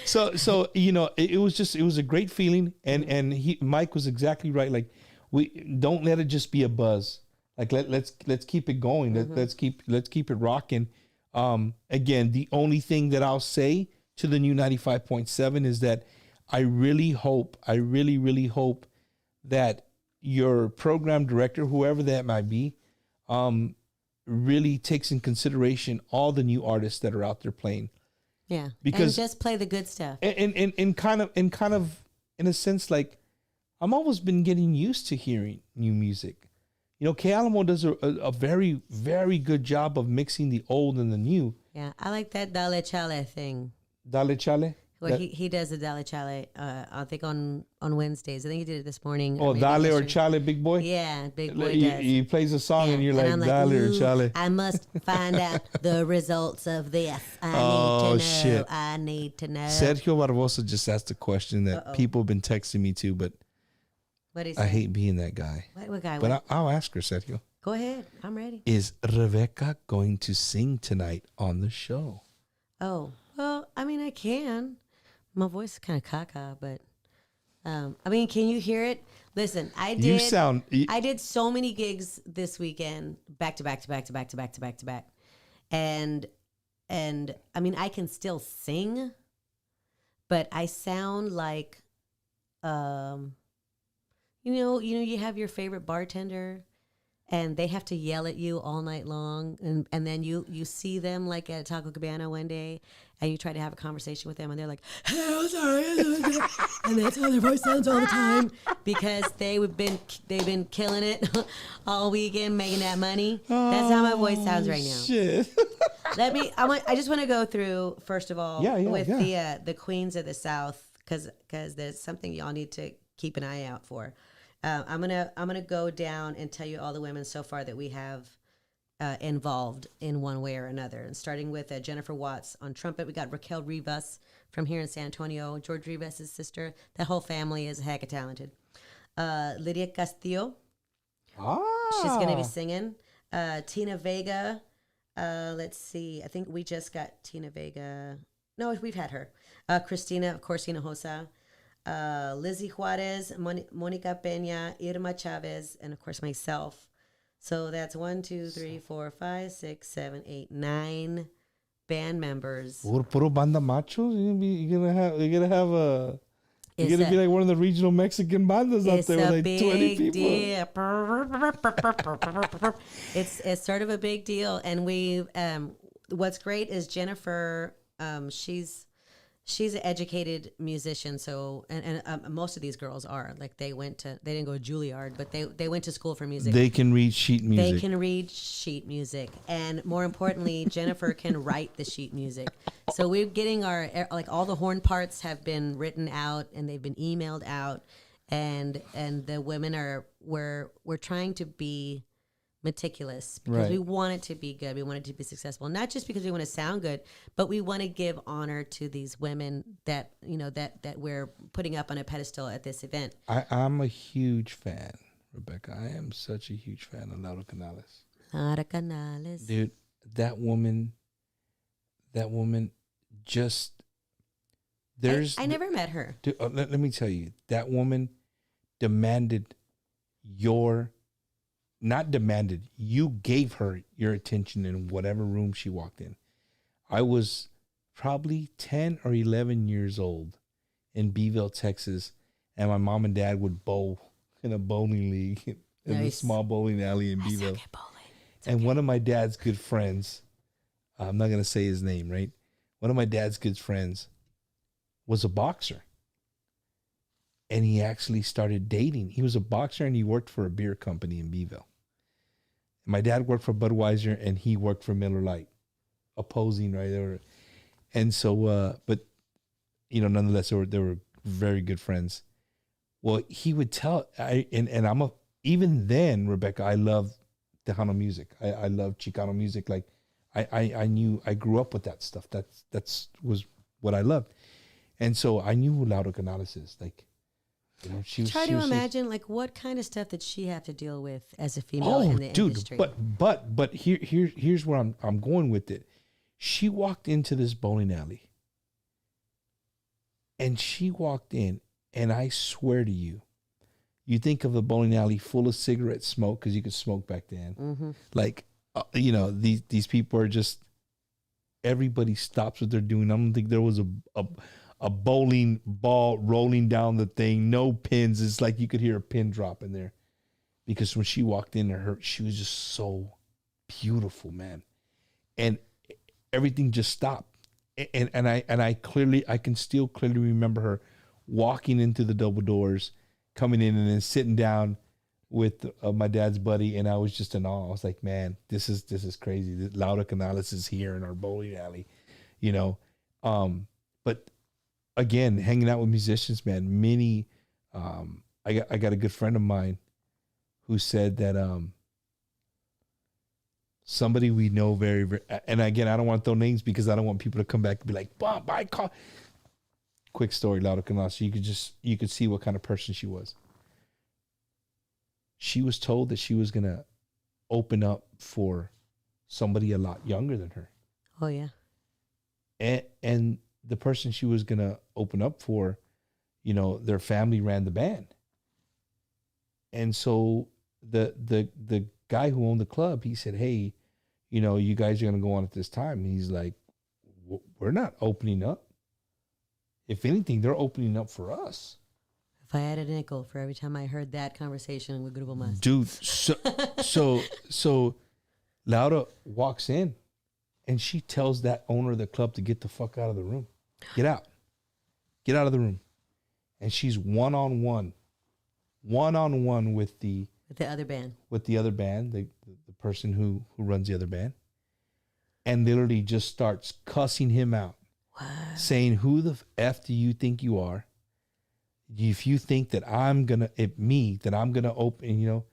So you know, it was a great feeling, and Mike was exactly right. Like, we don't let it just be a buzz. Like let's keep it going. Mm-hmm. Let's keep it rocking. Again, the only thing that I'll say to the new 95.7 is that I really hope that your program director, whoever that might be, really takes in consideration all the new artists that are out there playing. Yeah, because and just play the good stuff. And kind of in a sense, like, I'm always been getting used to hearing new music. You know, K Alamo does a very, very good job of mixing the old and the new. Yeah, I like that Dale Chale thing. Dale Chale? Well, he does the Dale Chale, I think on Wednesdays. I think he did it this morning. Oh, maybe Dale or yesterday. Chale, big boy? Yeah, big boy He, does. he plays a song and you're and like, I'm Dale or "Ooh, Chale. I must find out the results of this. I need Oh, to know. shit. I need to know. Sergio Barbosa just asked a question that people have been texting me too, but What is I hate being that guy. What guy? But I'll ask her, Sergio. Go ahead. I'm ready. Is Rebecca going to sing tonight on the show? Oh, well, I mean, I can. My voice is kind of caca, but I mean, can you hear it? Listen, I did so many gigs this weekend, back to back to back to back to back to back to back, and I mean, I can still sing, but I sound like, you have your favorite bartender, and they have to yell at you all night long, and then you see them like at Taco Cabana one day, and you try to have a conversation with them, and they're like, "Hey, I'm sorry," and that's how their voice sounds all the time because they've been killing it all weekend making that money. That's how my voice sounds right now. Shit. I just want to go through first of all with the Queens of the South because there's something y'all need to keep an eye out for. I'm gonna go down and tell you all the women so far that we have involved in one way or another. And starting with Jennifer Watts on trumpet, we got Raquel Rivas from here in San Antonio, George Rivas' sister. That whole family is heck of talented. Lydia Castillo, she's gonna be singing. Tina Vega, let's see, I think we just got Tina Vega. No, we've had her. Christina, of course, Hinojosa. Lizzie Juarez, Monica Peña, Irma Chavez, and of course myself. So that's 1, 2, 3, 4, 5, 6, 7, 8, 9 band members. Puro banda machos. You're gonna be like one of the regional Mexican bandas out there with like 20 people. Deal. It's sort of a big deal, and we. What's great is Jennifer. She's an educated musician, so and most of these girls are like they didn't go to Juilliard, but they went to school for music. They can read sheet music. They can read sheet music, and more importantly, Jennifer can write the sheet music. So we're getting all the horn parts have been written out and they've been emailed out, and the women we're trying to be meticulous because we want it to be good. We want it to be successful, not just because we want to sound good, but we want to give honor to these women that that we're putting up on a pedestal at this event. I'm a huge fan, Rebecca. I am such a huge fan of Laura Canales. Laura Canales, dude, that woman just I never met her. Dude, let me tell you, that woman demanded you gave her your attention in whatever room she walked in. I was probably 10 or 11 years old in Beeville, Texas, and my mom and dad would bowl in a bowling league in the small bowling alley in Beeville. And one of my dad's good friends, I'm not going to say his name, right? One of my dad's good friends was a boxer. And he actually started dating. He was a boxer and he worked for a beer company in Beeville. My dad worked for Budweiser and he worked for Miller Lite, opposing, right? And so, but, nonetheless, they were very good friends. Well, he would tell, even then, Rebecca, I love Tejano music. I love Chicano music. Like, I grew up with that stuff. That's was what I loved. And so I knew who Laura Canales is. Like, Try to imagine, like, what kind of stuff did she have to deal with as a female in the industry? But here's where I'm going with it. She walked into this bowling alley, and she walked in, and I swear to you, you think of a bowling alley full of cigarette smoke because you could smoke back then. Mm-hmm. Like, these people are just, everybody stops what they're doing. I don't think there was a bowling ball rolling down the thing, no pins. It's like you could hear a pin drop in there. Because when she walked in, she was just so beautiful, man. And everything just stopped. And I can still clearly remember her walking into the double doors, coming in and then sitting down with my dad's buddy, and I was just in awe. I was like, man, this is crazy. Laura Canales is here in our bowling alley, but again, hanging out with musicians, man, many, I got a good friend of mine who said that somebody we know very, very, and again, I don't want to throw names because I don't want people to come back and be like, Bob, I call. Quick story, Laura Canales, so you could see what kind of person she was. She was told that she was going to open up for somebody a lot younger than her. Oh, yeah. And the person she was going to open up for, their family ran the band. And so the guy who owned the club, he said, hey, you guys are going to go on at this time. And he's like, we're not opening up. If anything, they're opening up for us. If I had a nickel for every time I heard that conversation with Grupo Mazz. Dude, so Laura walks in and she tells that owner of the club to get the fuck out of the room. Get out. Get out of the room. And she's one-on-one with the other band. With the other band, the person who runs the other band. And literally just starts cussing him out. Wow. Saying, who the F do you think you are? If you think that I'm going to open,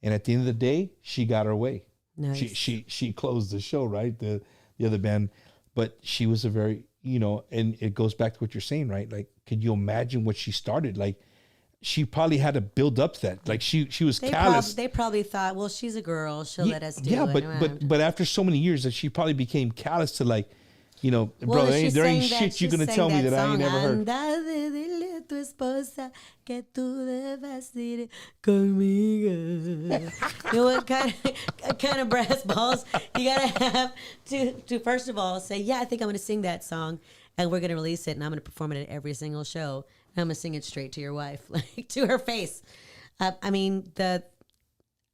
and at the end of the day, she got her way. Nice. She closed the show, right? The other band, but she was a very, and it goes back to what you're saying, right? Like, can you imagine what she started? Like, she probably had to build up to that. Like, she was callous. They probably thought, well, she's a girl. She'll let us do it. Yeah, but after so many years that she probably became callous to like, You know, bro, there ain't shit you gonna tell me that I ain't never heard. Anda, dile a tu esposa que tú debes ir conmigo. You know what kind of brass balls you gotta have to first of all say, yeah, I think I'm gonna sing that song, and we're gonna release it, and I'm gonna perform it at every single show, and I'm gonna sing it straight to your wife, like to her face. I mean,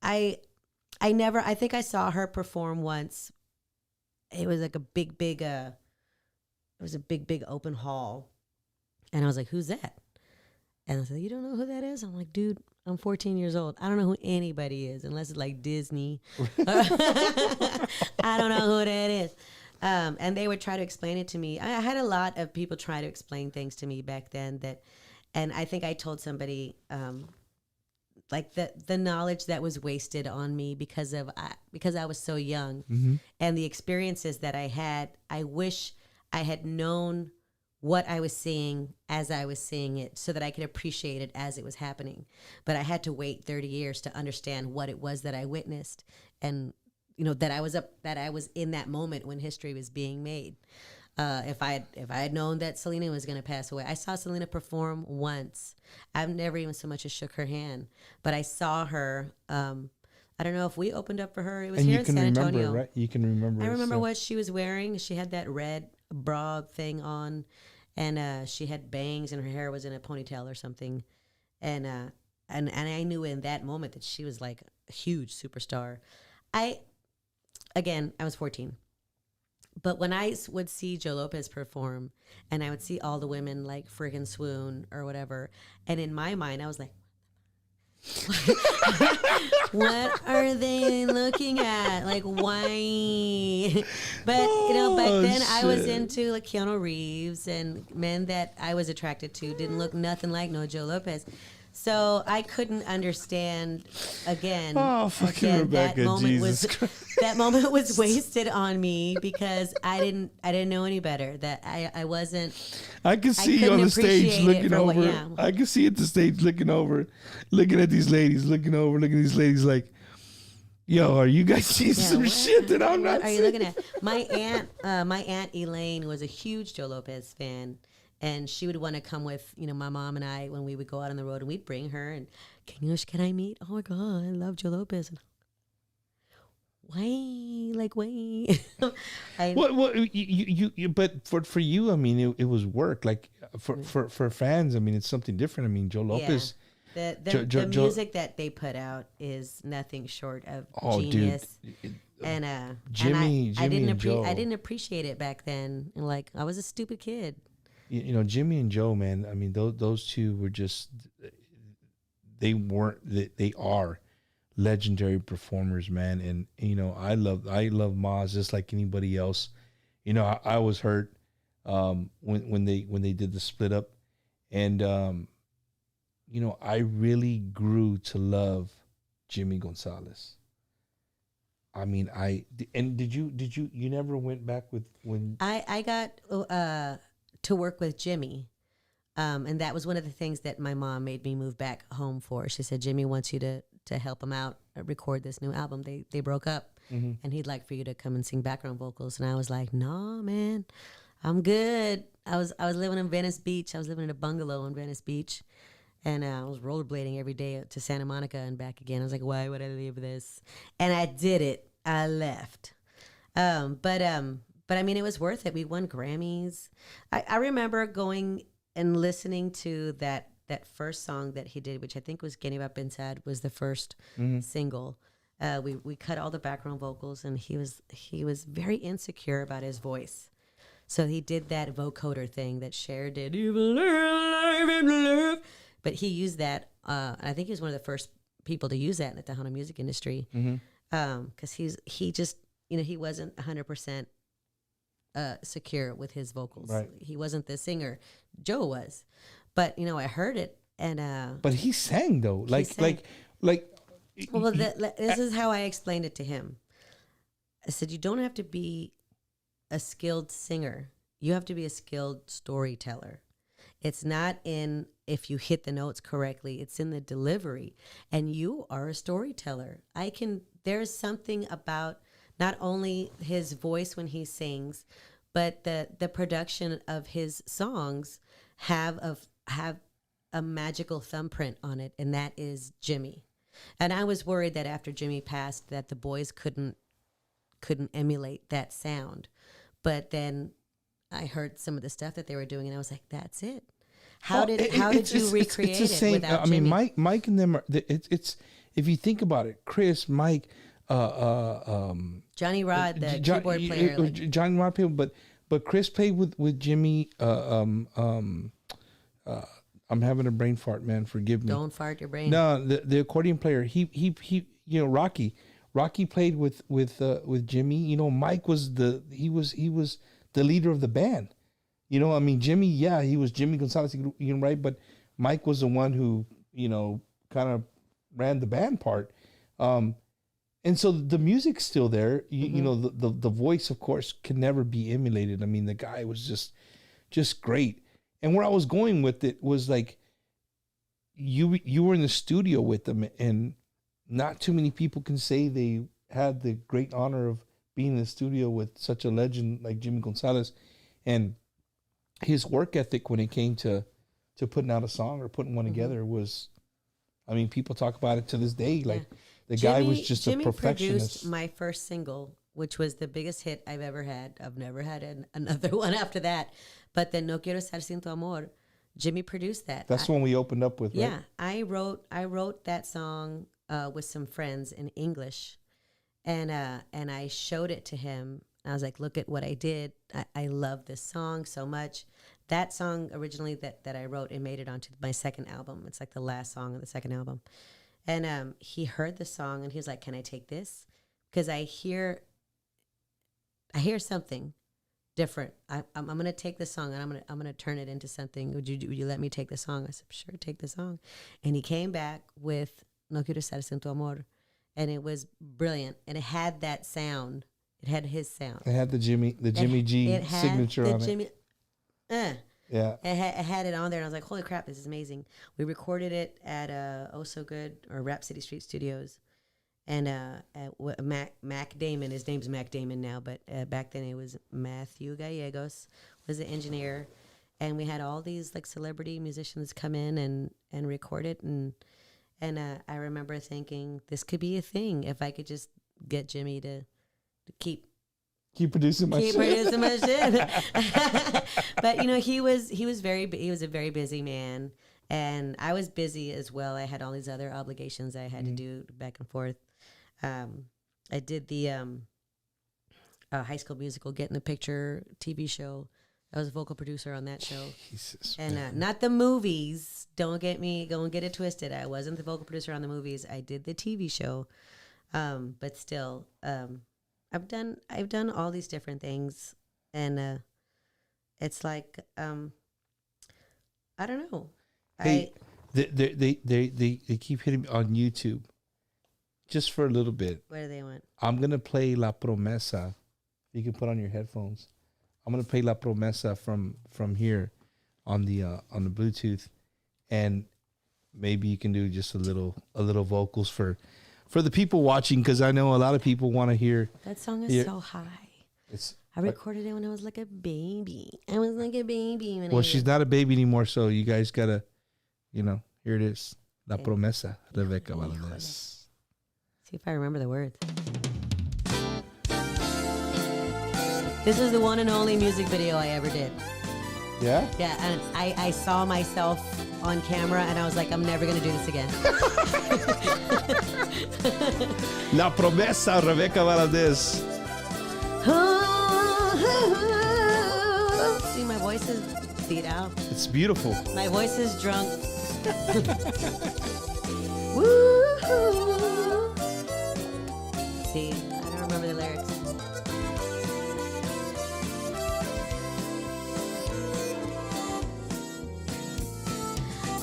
I think I saw her perform once. It was like a big open hall. And I was like, who's that? And I said, you don't know who that is? I'm like, dude, I'm 14 years old. I don't know who anybody is unless it's like Disney. I don't know who that is. And they would try to explain it to me. I had a lot of people try to explain things to me back then and I think I told somebody, like the knowledge that was wasted on me because I was so young, and the experiences that I had. I wish I had known what I was seeing as I was seeing it, so that I could appreciate it as it was happening. But I had to wait 30 years to understand what it was that I witnessed, and that I was in that moment when history was being made. If I had known that Selena was going to pass away, I saw Selena perform once. I've never even so much as shook her hand, but I saw her. I don't know if we opened up for her. It was here in San Antonio. Right? You can remember. I remember what she was wearing. She had that red bra thing on, and she had bangs, and her hair was in a ponytail or something. And I knew in that moment that she was like a huge superstar. I was 14. But when I would see Joe Lopez perform, and I would see all the women like friggin' swoon or whatever, and in my mind I was like, what are they looking at? Like, why? But back then I was into like Keanu Reeves, and men that I was attracted to didn't look nothing like no Joe Lopez. So I couldn't understand again. Oh, fucking Rebecca! That moment was wasted on me because I didn't know any better. That I wasn't. I could see you on the stage looking over. I could see at the stage looking over, looking at these ladies, looking at these ladies like, yo, are you guys seeing some shit that I'm not? What are you looking at? My aunt Elaine was a huge Joe Lopez fan. And she would want to come with, my mom and I when we would go out on the road, and we'd bring her. And can I meet? Oh my God, I love Joe Lopez. And why? What you but for you, I mean, it was work. Like for fans, I mean, it's something different. I mean, Joe Lopez. Yeah. The music that they put out is nothing short of genius. Dude. And Jimmy and Joe. I didn't appreciate it back then. And like, I was a stupid kid. Jimmy and Joe, man. I mean, those two were just, they are legendary performers, man. And, I love Mazz just like anybody else. I was hurt when they did the split up. And, I really grew to love Jimmy Gonzalez. I mean, did you never went back with when I got, to work with Jimmy. And that was one of the things that my mom made me move back home for. She said, Jimmy wants you to help him out, record this new album. They broke up, and he'd like for you to come and sing background vocals. And I was like, nah, man, I'm good. I was living in Venice Beach. I was living in a bungalow in Venice Beach. And I was rollerblading every day to Santa Monica and back again. I was like, why would I leave this? And I did it. I left. But I mean, it was worth it. We won Grammys. I remember going and listening to that first song that he did, which I think was "Getting Up Inside," was the first single. We cut all the background vocals, and he was very insecure about his voice. So he did that vocoder thing that Cher did. But he used that. I think he was one of the first people to use that in the Tejano music industry. Because he just he wasn't 100%. Secure with his vocals. Right. He wasn't the singer. Joe was. But I heard it, and but he sang though. Like well, this is how I explained it to him. I said, you don't have to be a skilled singer. You have to be a skilled storyteller. It's not in if you hit the notes correctly. It's in the delivery. And you are a storyteller. There's something about not only his voice when he sings, but the production of his songs have a magical thumbprint on it, and that is Jimmy. And I was worried that after Jimmy passed, that the boys couldn't emulate that sound. But then I heard some of the stuff that they were doing, and I was like, "That's it." How did you recreate it without Jimmy? I mean, Mike and them are. It's if you think about it, Chris, Mike, Johnny Rod, the keyboard player, Johnny Rod played, but Chris played with Jimmy. I'm having a brain fart, man. Forgive me. Don't fart your brain. No, the accordion player. He Rocky played with Jimmy. You know, Mike was the leader of the band. You know, I mean, Jimmy, yeah, he was Jimmy Gonzalez, right? But Mike was the one who, kind of ran the band part. And so the music's still there. You know, the voice, of course, can never be emulated. I mean, the guy was just great. And where I was going with it was like, you were in the studio with them, and not too many people can say they had the great honor of being in the studio with such a legend like Jimmy Gonzalez, and his work ethic when it came to putting out a song or putting one together was, I mean, people talk about it to this day. Like the guy was just a perfectionist. Jimmy produced my first single, which was the biggest hit I've ever had. I've never had another one after that. But the No Quiero Estar Sin Tu Amor, Jimmy produced that. That's the one we opened up with, right? Yeah, I wrote that song with some friends in English, and I showed it to him. I was like, "Look at what I did. I love this song so much." That song originally that I wrote, it made it onto my second album. It's like the last song of the second album, and he heard the song and he was like, "Can I take this? Because I hear something different. I'm gonna take the song and I'm gonna turn it into something. Would you let me take the song?" I said, "Sure, take the song." And he came back with No Quiero Estar Sin Tu Amor, and it was brilliant. And it had that sound. It had his sound. It had the Jimmy G signature on it. Yeah. It had it on there, and I was like, "Holy crap, this is amazing." We recorded it at Oh So Good or Rap City Street Studios. And Mac Damon, his name's Mac Damon now, but back then it was Matthew Gallegos was the engineer, and we had all these like celebrity musicians come in and record it, and I remember thinking this could be a thing if I could just get Jimmy to keep producing my shit. But he was a very busy man, and I was busy as well. I had all these other obligations I had to do back and forth. I did the High School Musical, Get in the Picture TV show. I was a vocal producer on that show. Jesus, and not the movies. Don't get it twisted. I wasn't the vocal producer on the movies. I did the TV show. But still, I've done all these different things, and it's like I don't know. They keep hitting me on YouTube. Just for a little bit. What do they want? I'm going to play La Promesa. You can put on your headphones. I'm going to play La Promesa from here on the Bluetooth, and maybe you can do just a little vocals for the people watching, because I know a lot of people want to hear. That song is so high. I recorded it when I was like a baby. I was like a baby. Well, she's not a baby anymore, so you guys got to, here it is. La Promesa, Rebecca Valadez. See if I remember the words. This is the one and only music video I ever did. Yeah? Yeah, and I saw myself on camera, and I was like, I'm never going to do this again. La Promesa, Rebecca Valadez. See, my voice is beat out. It's beautiful. My voice is drunk. Woo-hoo. See, I don't remember the lyrics.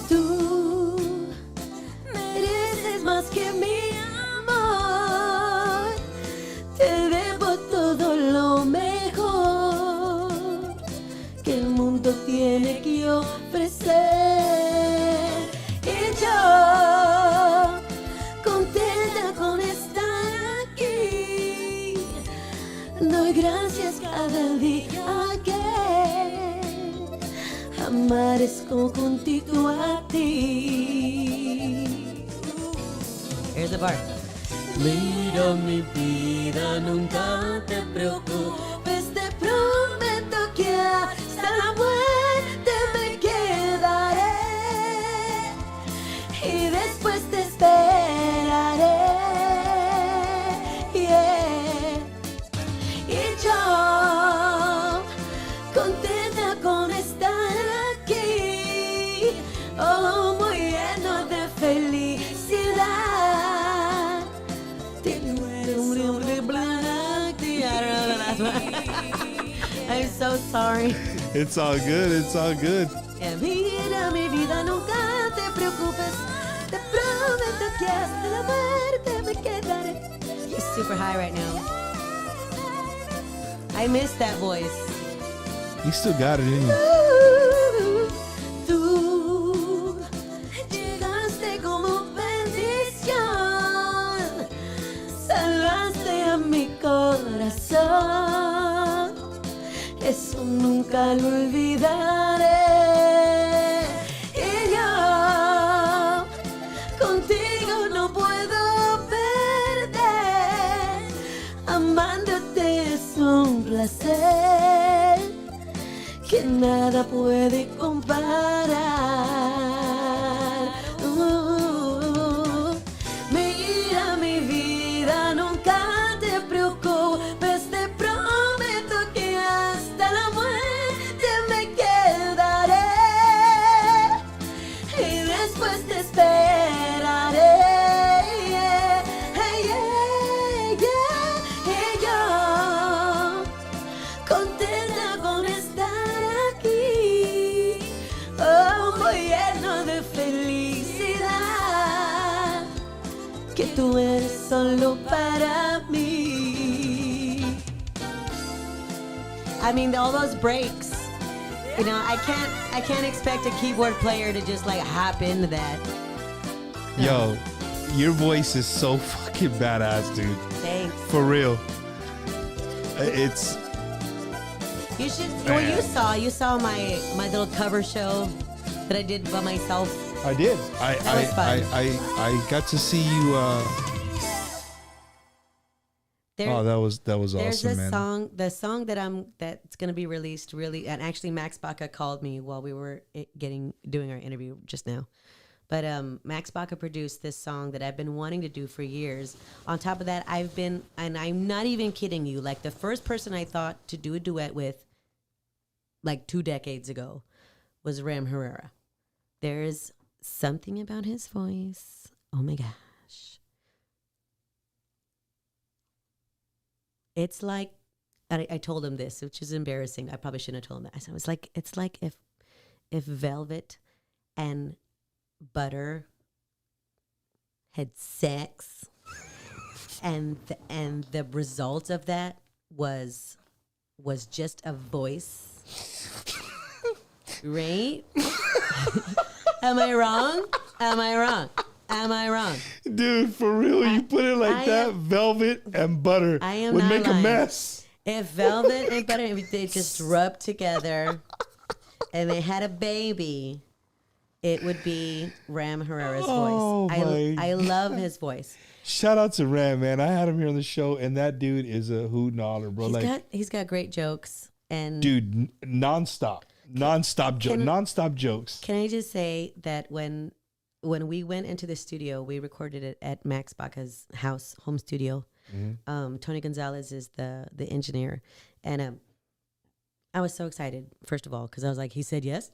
Tú mereces más que mi amor. Te debo todo lo mejor que el mundo tiene que ofrecer. Y yo, contenta con estar aquí, doy gracias cada día. amarezco contigo a ti. Here's the part. Mira mi vida, nunca te preocupes, te prometo que hasta la muerte me quedaré y después te esperaré. Yeah. Y yo, contenta con estar aquí, oh, muy lleno de felicidad. I'm so sorry. It's all good. It's all good. Mira mi vida, nunca te preocupes. Te prometo que hasta la muerte me quedaré. He's super high right now. I miss that voice. You still got it in you. Tú llegaste como bendición, salvaste a mi corazón. Eso nunca lo olvidaré. Y yo contigo no puedo perder. Amándote es un placer que nada puede comparar. Mira mi vida, nunca te preocupes, te prometo que hasta la muerte me quedaré y después te esperaré. Yeah, yeah, yeah. Y yo, contenta con estar aquí, oh, muy lleno de felicidad, que tú eres solo para mí. I mean, all those breaks, you know, I can't expect a keyboard player to just like hop into that. Yo, your voice is so fucking badass, dude. Thanks. For real. It's You should. Well, you saw my little cover show that I did by myself. I did. That was fun. I got to see you. There- that was There's awesome, a man. song, the song that's gonna be released really, and actually Max Baca called me while we were doing our interview just now. But Max Baca produced this song that I've been wanting to do for years. On top of that, and I'm not even kidding you, like the first person I thought to do a duet with, like 2 decades ago, was Ram Herrera. There's something about his voice. Oh my gosh. It's like, I told him this, which is embarrassing. I probably shouldn't have told him that. I said, it's like if Velvet and Butter had sex, and the result of that was just a voice, right? Am I wrong? Am I wrong? Am I wrong? Dude, for real, you put it like that, Velvet and Butter I am would not make lying. a mess. If Velvet and Butter, if they just rubbed together and they had a baby, it would be Ram Herrera's Oh, voice. my I love his voice. Shout out to Ram, man. I had him here on the show, and that dude is a hoot and holler, bro. He's got great jokes, and dude, nonstop jokes. Can I just say that when we went into the studio, we recorded it at Max Baca's home studio. Mm-hmm. Tony Gonzalez is the engineer, and I was so excited, first of all, because I was like, he said yes,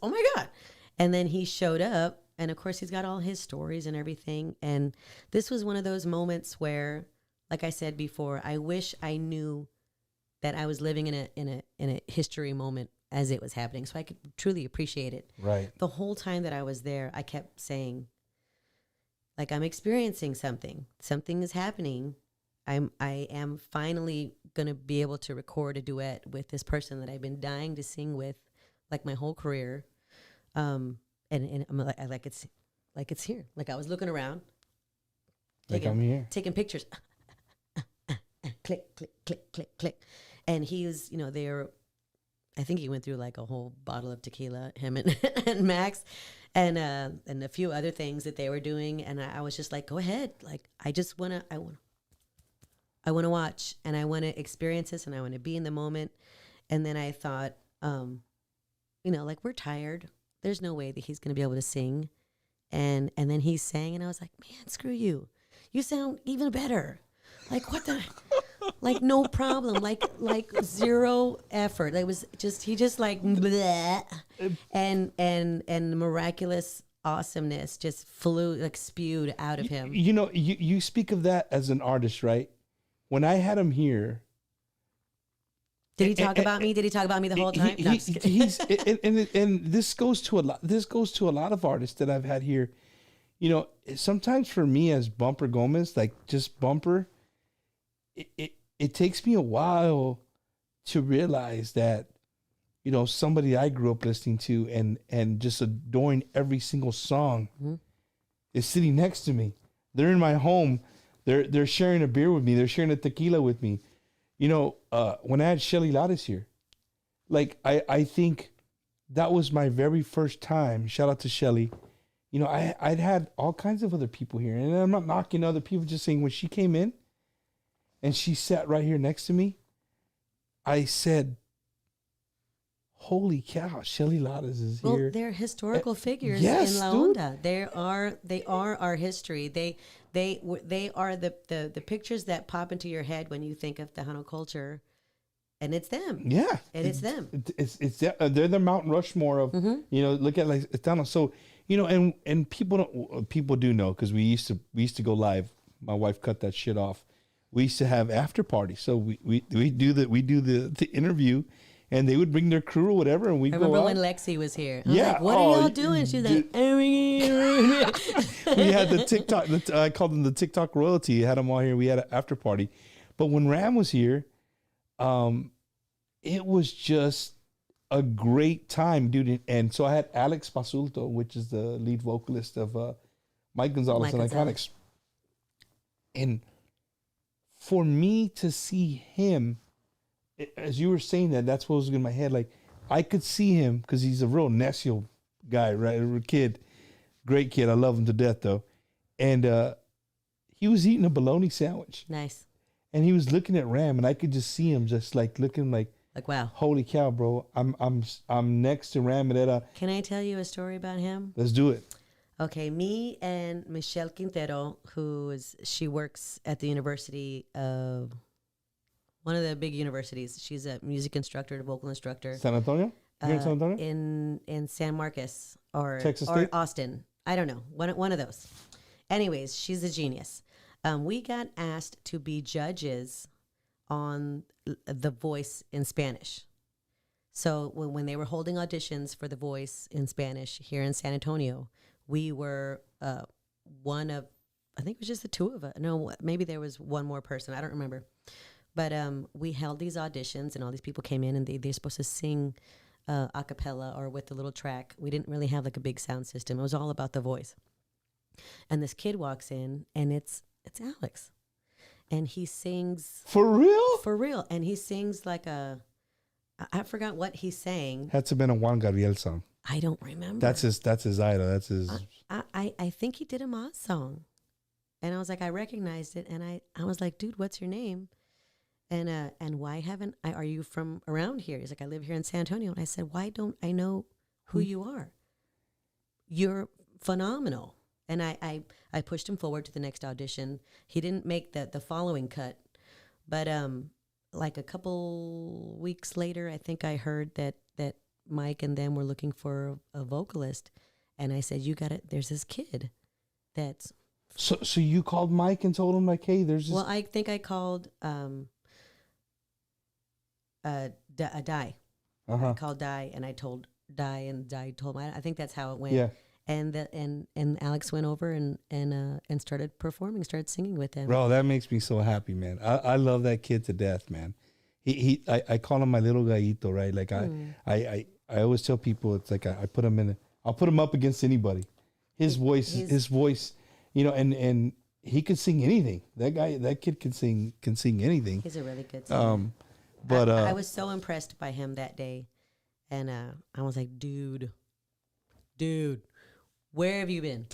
oh my God. And then he showed up, and of course he's got all his stories and everything, and this was one of those moments where, like I said before, I wish I knew that I was living in a history moment as it was happening, so I could truly appreciate it. Right. The whole time that I was there, I kept saying, like, I'm experiencing something. Something is happening. I am finally going to be able to record a duet with this person that I've been dying to sing with, like, my whole career. And I'm like it's here. Like, I was looking around. I'm here. Taking pictures. Click, click, click, click, click. And he was, they were I think he went through like a whole bottle of tequila, him and, and Max, and a few other things that they were doing. And I was just like, go ahead. Like, I want to watch, and I want to experience this, and I want to be in the moment. And then I thought, like, we're tired. There's no way that he's going to be able to sing. And then he sang, and I was like, man, screw you. You sound even better. Like, what the... Like, no problem. Like zero effort. It was just, he just like, bleh, and miraculous awesomeness just flew, like spewed out of him. You speak of that as an artist, right? When I had him here. Did he talk about me? Did he talk about me the whole time? No, and this goes to a lot of artists that I've had here. Sometimes for me as Bumper Gomez, like just Bumper, it takes me a while to realize that, somebody I grew up listening to and just adoring every single song is sitting next to me. They're in my home. They're sharing a beer with me. They're sharing a tequila with me. When I had Shelly Lattes here, like I think that was my very first time. Shout out to Shelly. I'd had all kinds of other people here, and I'm not knocking other people, just saying when she came in and she sat right here next to me, I said, holy cow, Shelly Lattes is here. Well, they're historical figures yes, in La Onda. They are our history. They are the pictures that pop into your head when you think of Tejano culture, and it's them. Yeah, and it's them. They're the Mount Rushmore of look at like Tejano. So and people do know, because we used to go live. My wife cut that shit off. We used to have after parties. So we do the interview, and they would bring their crew or whatever, and we go out. I remember when Lexi was here. I was like, what are y'all doing? She's like, we had the TikTok. I called them the TikTok royalty. Had them all here. We had an after party. But when Ram was here, it was just a great time, dude. And so I had Alex Basulto, which is the lead vocalist of Mike Gonzalez and Iconics. And for me to see him, as you were saying that's what was in my head. Like, I could see him, because he's a real necio guy, right? A kid, great kid. I love him to death, though. And he was eating a bologna sandwich. Nice. And he was looking at Ram, and I could just see him just like looking like wow, holy cow, bro! I'm next to Ram Mineta. Can I tell you a story about him? Let's do it. Okay, me and Michelle Quintero, she works at the university of one of the big universities. She's a music instructor, a vocal instructor. San Antonio? Here in San Antonio? In San Marcos or Texas or State? Austin. I don't know. One of those. Anyways, she's a genius. We got asked to be judges on The Voice in Spanish. So when they were holding auditions for The Voice in Spanish here in San Antonio, we were one of, I think it was just the two of us. No, maybe there was one more person. I don't remember. But we held these auditions, and all these people came in, and they're supposed to sing a cappella or with a little track. We didn't really have like a big sound system. It was all about the voice. And this kid walks in, and it's Alex. And he sings. For real? For real. And he sings like I forgot what he sang. Had to have been a Juan Gabriel song. I don't remember. That's his idol. That's his. I think he did a Mazz song. And I was like, I recognized it. And I was like, dude, what's your name? And why are you from around here? He's like, I live here in San Antonio. And I said, why don't I know who you are? You're phenomenal. And I pushed him forward to the next audition. He didn't make the following cut. But like a couple weeks later, I think I heard that Mike and them were looking for a vocalist. And I said, you got it. There's this kid that's... So you called Mike and told him, like, hey, there's this... Well, I think I called Di. Uh-huh. I called Di, and I told Di, and Di told me. I think that's how it went. Yeah. And Alex went over and started performing, started singing with him. Bro, that makes me so happy, man. I love that kid to death, man. I call him my little gallito, right? Like I always tell people, it's like I put him I'll put him up against anybody. His voice, and he could sing anything. That kid can sing anything. He's a really good singer. But I was so impressed by him that day. And I was like, dude, where have you been?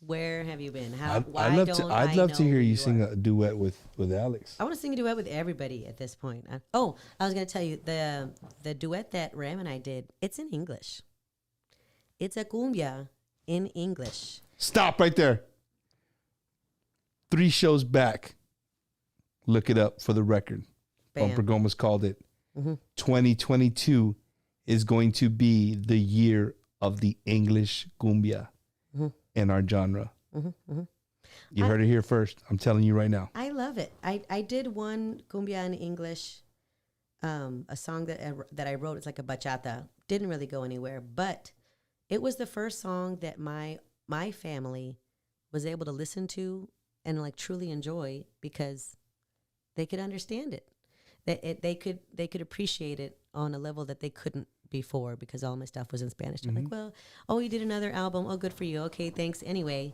Where have you been? I'd love to hear you sing a duet with Alex. I want to sing a duet with everybody at this point. I was going to tell you the duet that Ram and I did. It's in English. It's a cumbia in English. Stop right there. 3 shows back. Look it up for the record. Bam. Bumper Gomez called it. 2022 is going to be the year of the English cumbia in our genre. You heard it here first. I'm telling you right now. I love it. I did one cumbia in English, a song that I wrote. It's like a bachata. Didn't really go anywhere, but it was the first song that my family was able to listen to and like truly enjoy because they could understand it. They could appreciate it on a level that they couldn't before because all my stuff was in Spanish. They're like, well, you did another album. Oh, good for you. Okay, thanks. Anyway,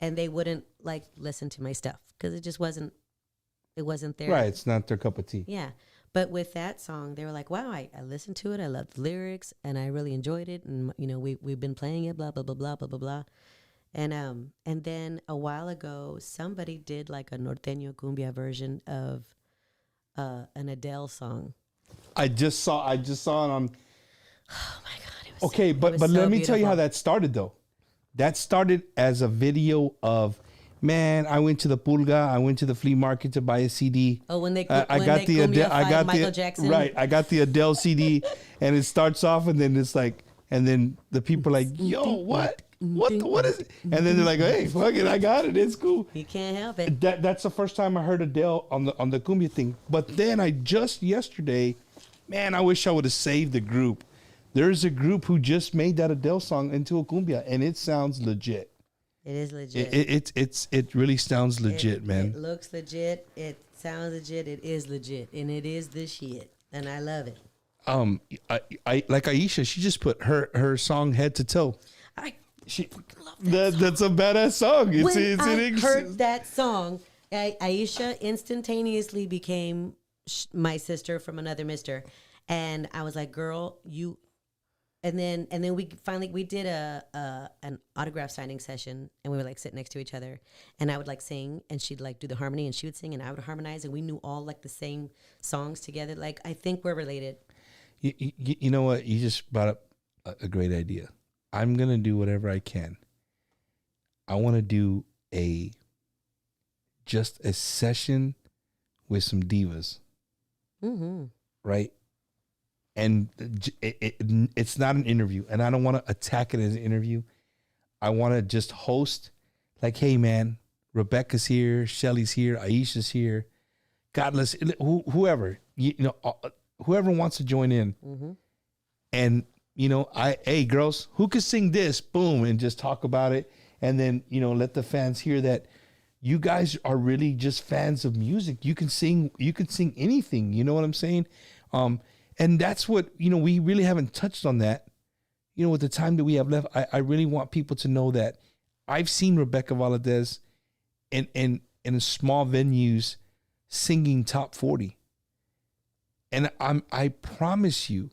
and they wouldn't like listen to my stuff because it just wasn't there. Right, it's not their cup of tea. Yeah, but with that song, they were like, wow, I listened to it. I loved the lyrics, and I really enjoyed it. And we've been playing it. Blah blah blah blah blah blah blah. And then a while ago, somebody did like a norteño cumbia version of an Adele song. I just saw it on. Oh my God! It was Okay, but so let me tell you beautiful. how that started though. That started as a video of, man, I went to the pulga, I went to the flea market to buy a CD. Oh, when they I got the Adele, Michael Jackson. Right, I got the Adele CD, and it starts off, and then it's like, and then the people are like, yo, what is it? And then they're like, hey, fuck it, I got it, it's cool. You can't help it. That's the first time I heard Adele on the cumbia thing. But then I just yesterday, man, I wish I would have saved the group. There's a group who just made that Adele song into a cumbia, and it sounds legit. It is legit. It really sounds legit, man. It looks legit. It sounds legit. It is legit, and it is the shit, and I love it. I like Aisha. She just put her song head to toe. She love that song. That's a badass song. When I heard that song, Aisha instantaneously became my sister from another mister, and I was like, "Girl, you." And then we did an autograph signing session, and we would like sit next to each other, and I would like sing, and she'd like do the harmony, and she would sing, and I would harmonize, and we knew all like the same songs together. Like I think we're related. You know what? You just brought up a great idea. I'm gonna do whatever I can. I want to do just a session with some divas, right? And it's not an interview, and I don't want to attack it as an interview. I want to just host, like, hey man, Rebecca's here, Shelly's here, Aisha's here, Godless, whoever whoever wants to join in, and hey girls, who could sing this? Boom, and just talk about it, and then let the fans hear that you guys are really just fans of music. You can sing anything. You know what I'm saying? And that's what, we really haven't touched on that. With the time that we have left, I really want people to know that I've seen Rebecca Valadez in small venues singing top 40. And I promise you,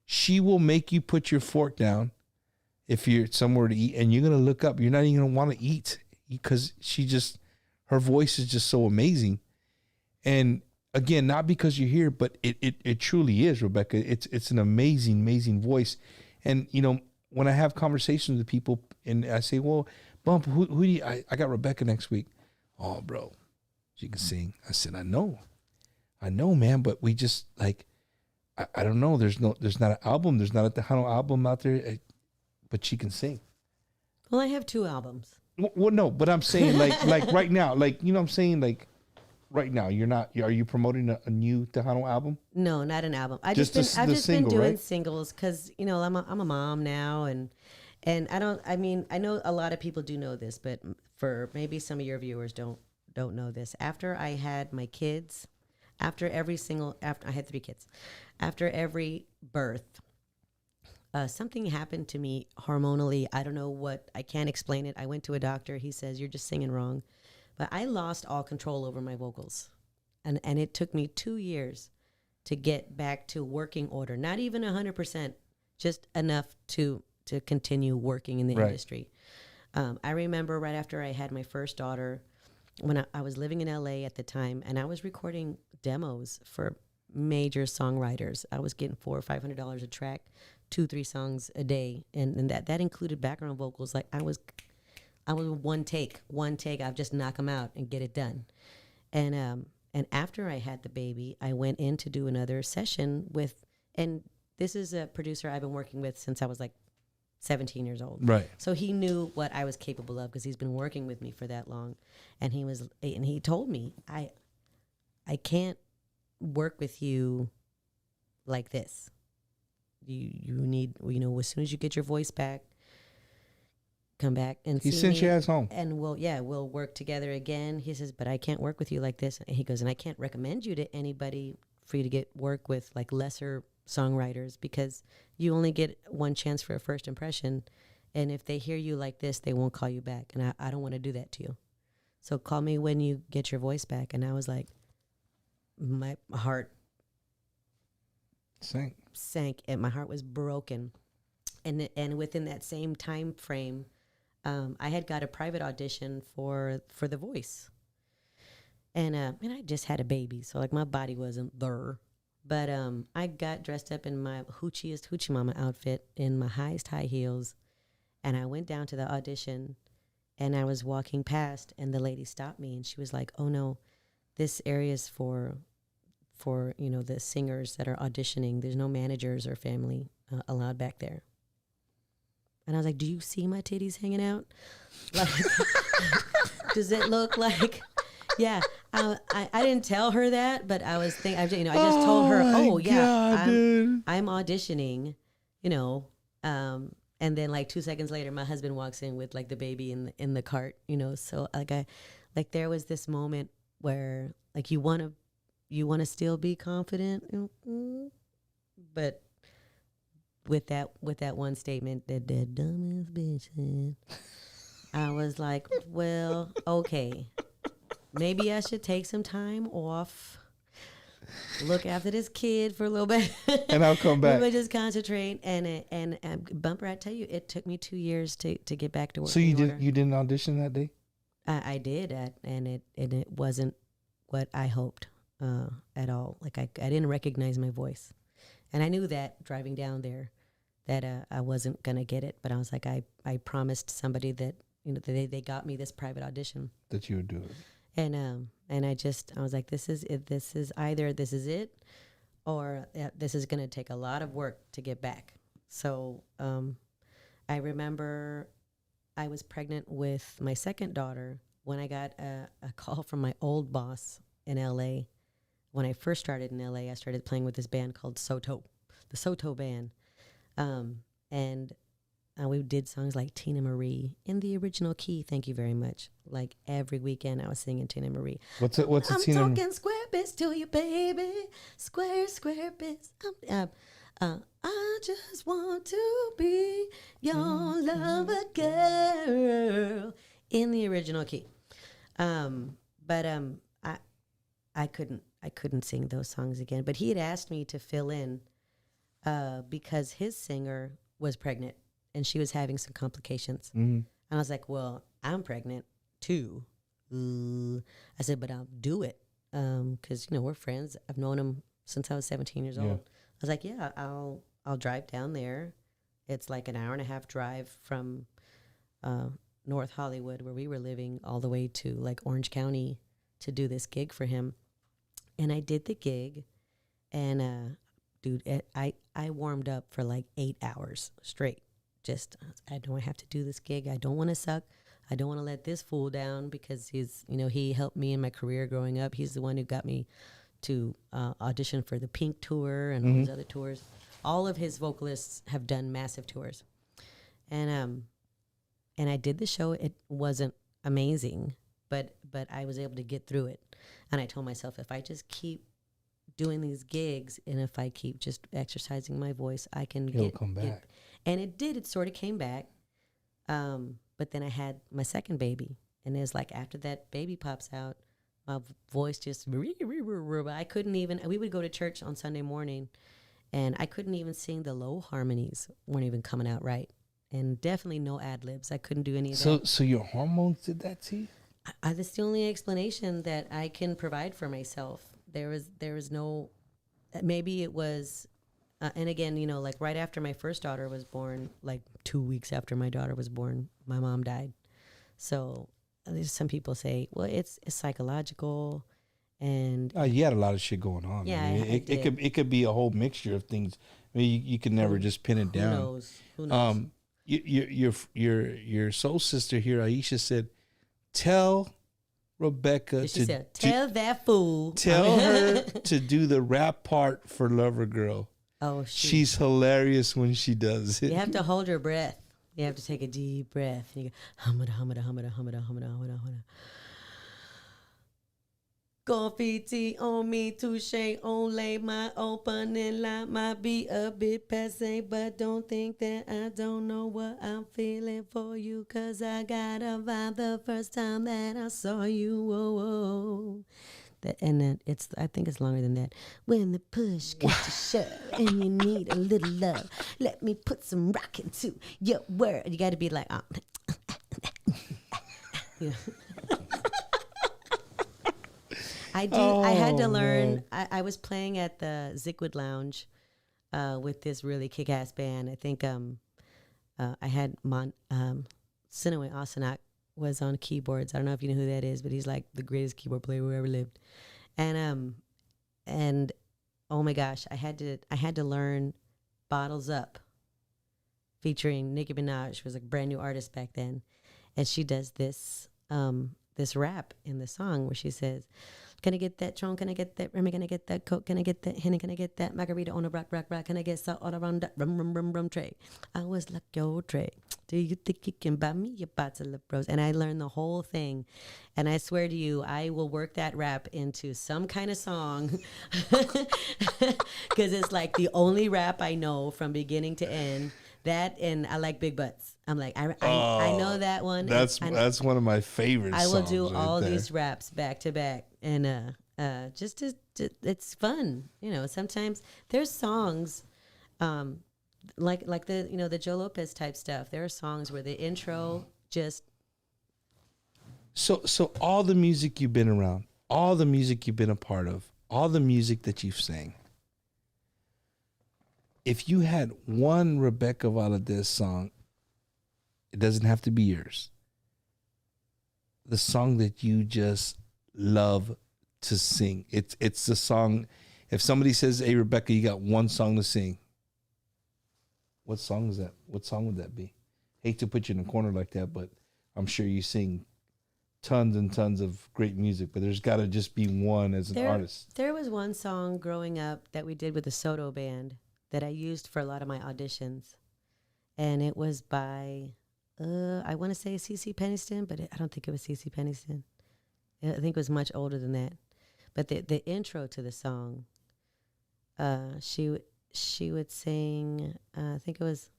she will make you put your fork down if you're somewhere to eat, and you're going to look up. You're not even going to want to eat because her voice is just so amazing. And again, not because you're here, but it truly is, Rebecca. It's an amazing, amazing voice. And, when I have conversations with people and I say, well, Bump, who do you, I got Rebecca next week. Oh, bro, she can sing. I said, I know, man, but we just like, I don't know. There's not an album. There's not a Tejano album out there, but she can sing. Well, I have 2 albums. Well, no, but I'm saying like right now, like, what I'm saying, like, right now, are you promoting a new Tejano album? No, not an album. I've Just just the been single, doing right? singles because I'm a mom now, and I know a lot of people do know this, but for maybe some of your viewers don't know this. After I had my kids, after I had 3 kids, after every birth, something happened to me hormonally. I don't know what. I can't explain it. I went to a doctor. He says, you're just singing wrong. But I lost all control over my vocals. And it took me 2 years to get back to working order. Not even 100%, just enough to continue working in the industry. I remember right after I had my first daughter, when I was living in LA at the time, and I was recording demos for major songwriters. I was getting $400 or $500 a track, 2-3 songs a day, and that included background vocals. Like I was one take. I'll just knock them out and get it done. And after I had the baby, I went in to do another session with, and this is a producer I've been working with since I was like 17 years old. Right. So he knew what I was capable of because he's been working with me for that long. And he told me, I can't work with you like this. You need, as soon as you get your voice back, come back and see me. He sent your ass home. And we'll work together again. He says, but I can't work with you like this. And he goes, and I can't recommend you to anybody for you to get work with like lesser songwriters because you only get one chance for a first impression. And if they hear you like this, they won't call you back. And I don't want to do that to you. So call me when you get your voice back. And I was like, my heart sank and my heart was broken. And within that same time frame, I had got a private audition for The Voice. And I just had a baby, so like my body wasn't there. But I got dressed up in my hoochiest hoochie mama outfit in my highest high heels. And I went down to the audition and I was walking past and the lady stopped me and she was like, oh no, this area is for the singers that are auditioning. There's no managers or family allowed back there. And I was like, do you see my titties hanging out? Like, does it look like, yeah. I didn't tell her that, but I was thinking, I just told her, I'm auditioning, and then like 2 seconds later, my husband walks in with like the baby in the cart, so like there was this moment where like you want to still be confident, but with that one statement that dumbass bitch said, I was like, well, okay, maybe I should take some time off, look after this kid for a little bit, and I'll come back. But just concentrate. And Bumper, I tell you, it took me 2 years to get back to work. So you didn't audition that day? I did, and it wasn't what I hoped at all. Like I didn't recognize my voice, and I knew that driving down there that I wasn't gonna get it. But I was like, I promised somebody that they got me this private audition that you would do it. And I was like, this is it. This is either this is it, or this is gonna take a lot of work to get back. So I remember I was pregnant with my second daughter when I got a call from my old boss in LA. When I first started in LA, I started playing with this band called Soto, the Soto Band. And we did songs like Tina Marie in the original key. Thank you very much. Like every weekend I was singing Tina Marie. What's it? I'm Tina talking square bits to you, baby. Square bits. I just want to be your lover girl in the original key. But I couldn't sing those songs again. But he had asked me to fill in because his singer was pregnant and she was having some complications. Mm-hmm. And I was like, well, I'm pregnant too. I said, but I'll do it because we're friends. I've known him since I was 17 years old. I was like, yeah, I'll drive down there. It's like an hour and a half drive from North Hollywood, where we were living, all the way to like Orange County to do this gig for him. And I did the gig, and dude, I warmed up for like 8 hours straight. Just, I know I have to do this gig. I don't want to suck. I don't want to let this fool down because he helped me in my career growing up. He's the one who got me to audition for the Pink tour and all those other tours. All of his vocalists have done massive tours. And I did the show. It wasn't amazing, but I was able to get through it. And I told myself, if I just keep doing these gigs and if I keep just exercising my voice, I can come back. And it did. It sort of came back. But then I had my second baby. And it's like after that baby pops out, my voice just, I couldn't even, we would go to church on Sunday morning and I couldn't even sing the low harmonies, weren't even coming out right. And definitely no ad libs. I couldn't do any of that. So your hormones did that to you? That's the only explanation that I can provide for myself. There was no, maybe it was, and again, you know, like right after my first daughter was born, like 2 weeks after my daughter was born, my mom died. So some people say, well, it's psychological, and You had a lot of shit going on. Yeah, I mean, it could be a whole mixture of things. I mean, you can never just pin it down. Who knows? Your soul sister here, Aisha, said, "Tell Rebecca She said, tell that fool. tell her to do the rap part for Lover Girl. Oh, She's hilarious when she does it." You have to hold your breath. You have to take a deep breath. And you go, humada, humada, humada, humada, humada, humada, humada. Confetti on me, touche, only my opening line might be a bit passe, but don't think that I don't know what I'm feeling for you, 'cause I got a vibe the first time that I saw you. Whoa, whoa. And then I think it's longer than that. When the push gets to shove and you need a little love, let me put some rock into your word. You got to be like, yeah. I had to learn. I was playing at the Zickwood Lounge with this really kick-ass band. I think I had Sinaway Asanak was on keyboards. I don't know if you know who that is, but he's like the greatest keyboard player who ever lived. And oh my gosh, I had to learn "Bottles Up," featuring Nicki Minaj, who was a brand new artist back then, and she does this rap in the song where she says, "Can I get that Tron? Can I get that Remy? Can I get that Coke? Can I get that Henny? Can I get that Margarita on a rock? Can I get salt all around that rum tray? I was like your tray. Do you think you can buy me a bottle of bros?" And I learned the whole thing. And I swear to you, I will work that rap into some kind of song because it's like the only rap I know from beginning to end. That and I like big butts. I'm like, I know that one. That's one of my favorites. I will songs do right all there. these raps back to back, and just to it's fun. You know, sometimes there's songs, like the the Joe Lopez type stuff. There are songs where the intro just. So all the music you've been around, all the music you've been a part of, all the music that you've sang. If you had one Rebecca Valadez song, it doesn't have to be yours. The song that you just love to sing. It's the song. If somebody says, "Hey Rebecca, you got one song to sing," what song is that? What song would that be? Hate to put you in a corner like that, but I'm sure you sing tons and tons of great music, but there's got to just be one as an artist. There was one song growing up that we did with the Soto band that I used for a lot of my auditions. And it was by, I want to say CeCe Peniston, but I don't think it was CeCe Peniston. I think it was much older than that. But the intro to the song, she would sing, I think it was,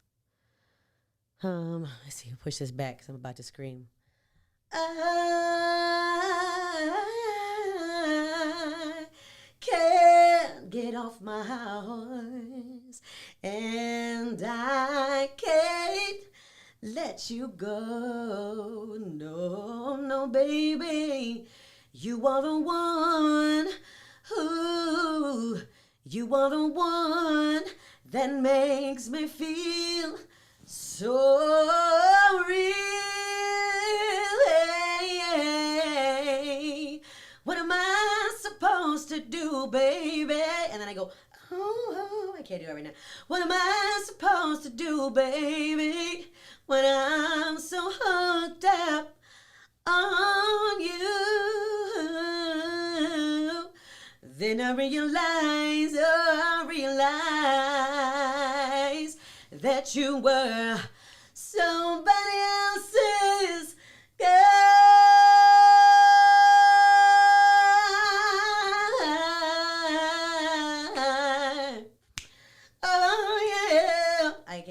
let's see, push this back because I'm about to scream. I can't get off my horse, and I can't let you go. No, no, baby, you are the one. Ooh, you are the one that makes me feel so real. What am I supposed to do, baby? And then I go, oh, I can't do it right now. What am I supposed to do, baby, when I'm so hooked up on you? Then I realize that you were somebody else's girl.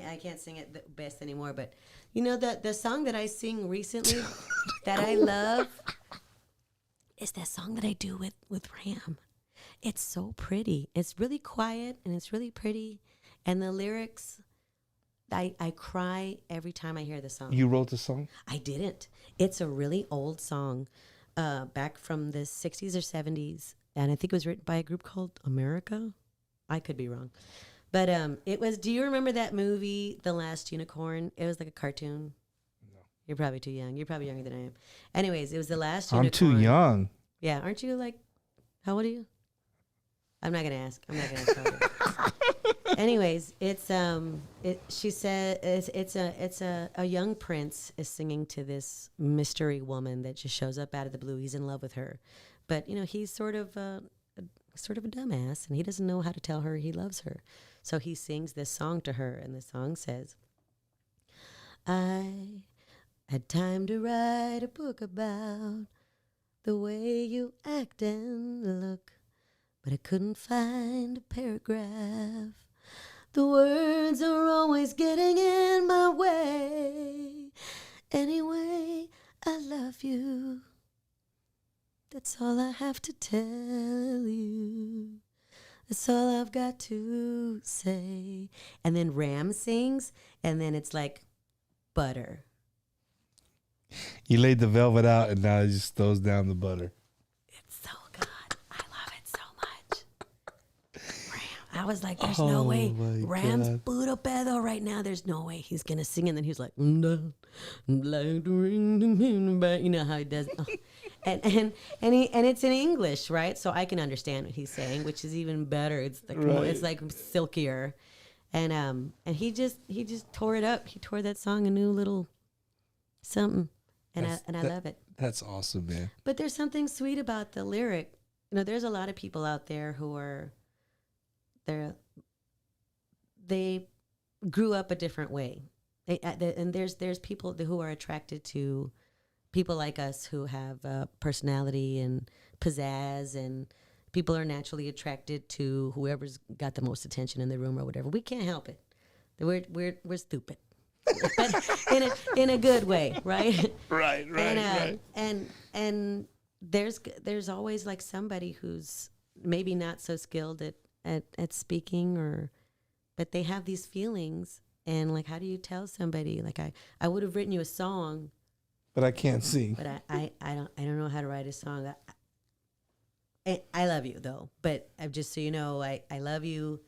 I can't sing it the best anymore, but you know the song that I sing recently that I love is that song that I do with Ram. It's so pretty. It's really quiet and it's really pretty. And the lyrics, I cry every time I hear the song. You wrote the song? I didn't. It's a really old song back from the 60s or 70s. And I think it was written by a group called America. I could be wrong. But it was, do you remember that movie, The Last Unicorn? It was like a cartoon. No. You're probably too young. You're probably younger than I am. Anyways, it was The Last Unicorn. I'm too young. Yeah. Aren't you like, how old are you? I'm not going to ask. How old are you? Anyways, it's she said it's a young prince is singing to this mystery woman that just shows up out of the blue. He's in love with her. But, he's sort of a dumbass, and he doesn't know how to tell her he loves her. So he sings this song to her, and the song says, I had time to write a book about the way you act and look, but I couldn't find a paragraph. The words are always getting in my way. Anyway, I love you. That's all I have to tell you. That's all I've got to say. And then Ram sings, and then it's like butter. You laid the velvet out, and now it just throws down the butter. It's so good. I love it so much. Ram. I was like, there's no way. Ram's Budo pedo right now. There's no way he's going to sing. And then he's like, you know how he does. Oh. And it's in English, right? So I can understand what he's saying, which is even better. It's like it's like silkier, and he just tore it up. He tore that song a new little something, and I love it. That's awesome, man. But there's something sweet about the lyric. There's a lot of people out there who are they grew up a different way, and there's people who are attracted to people like us who have personality and pizzazz, and people are naturally attracted to whoever's got the most attention in the room or whatever. We can't help it. We're stupid, but in a good way, right? Right. And there's always like somebody who's maybe not so skilled at speaking, but they have these feelings, and like, how do you tell somebody? Like I would have written you a song, but I can't sing. But I don't know how to write a song. I love you though. But I'm just so you know, I love you.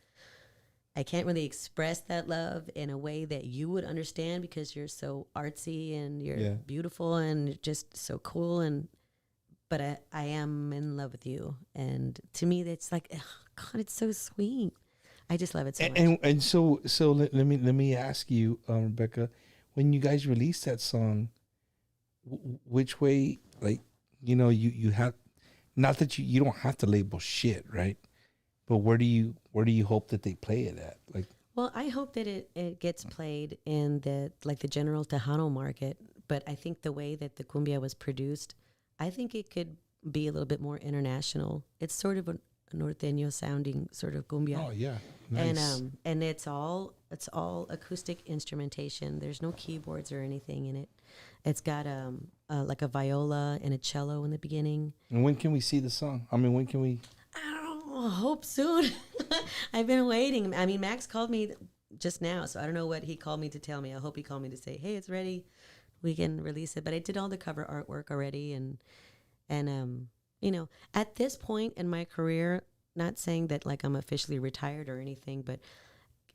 I can't really express that love in a way that you would understand because you're so artsy and you're beautiful and just so cool. But I am in love with you. And to me, that's like, oh God, it's so sweet. I just love it so much. And so let me ask you, Rebecca, when you guys released that song, which way, like, you have, not that you don't have to label shit, right? But where do you hope that they play it at? Like, well, I hope that it gets played in the general Tejano market. But I think the way that the cumbia was produced, I think it could be a little bit more international. It's sort of a norteño sounding sort of cumbia. Oh yeah, nice. And it's all acoustic instrumentation. There's no keyboards or anything in it. It's got like a viola and a cello in the beginning. And when can we see the song? I mean, when can we? I don't know. I hope soon. I've been waiting. I mean, Max called me just now, so I don't know what he called me to tell me. I hope he called me to say, hey, it's ready. We can release it. But I did all the cover artwork already. And at this point in my career, not saying that like I'm officially retired or anything, but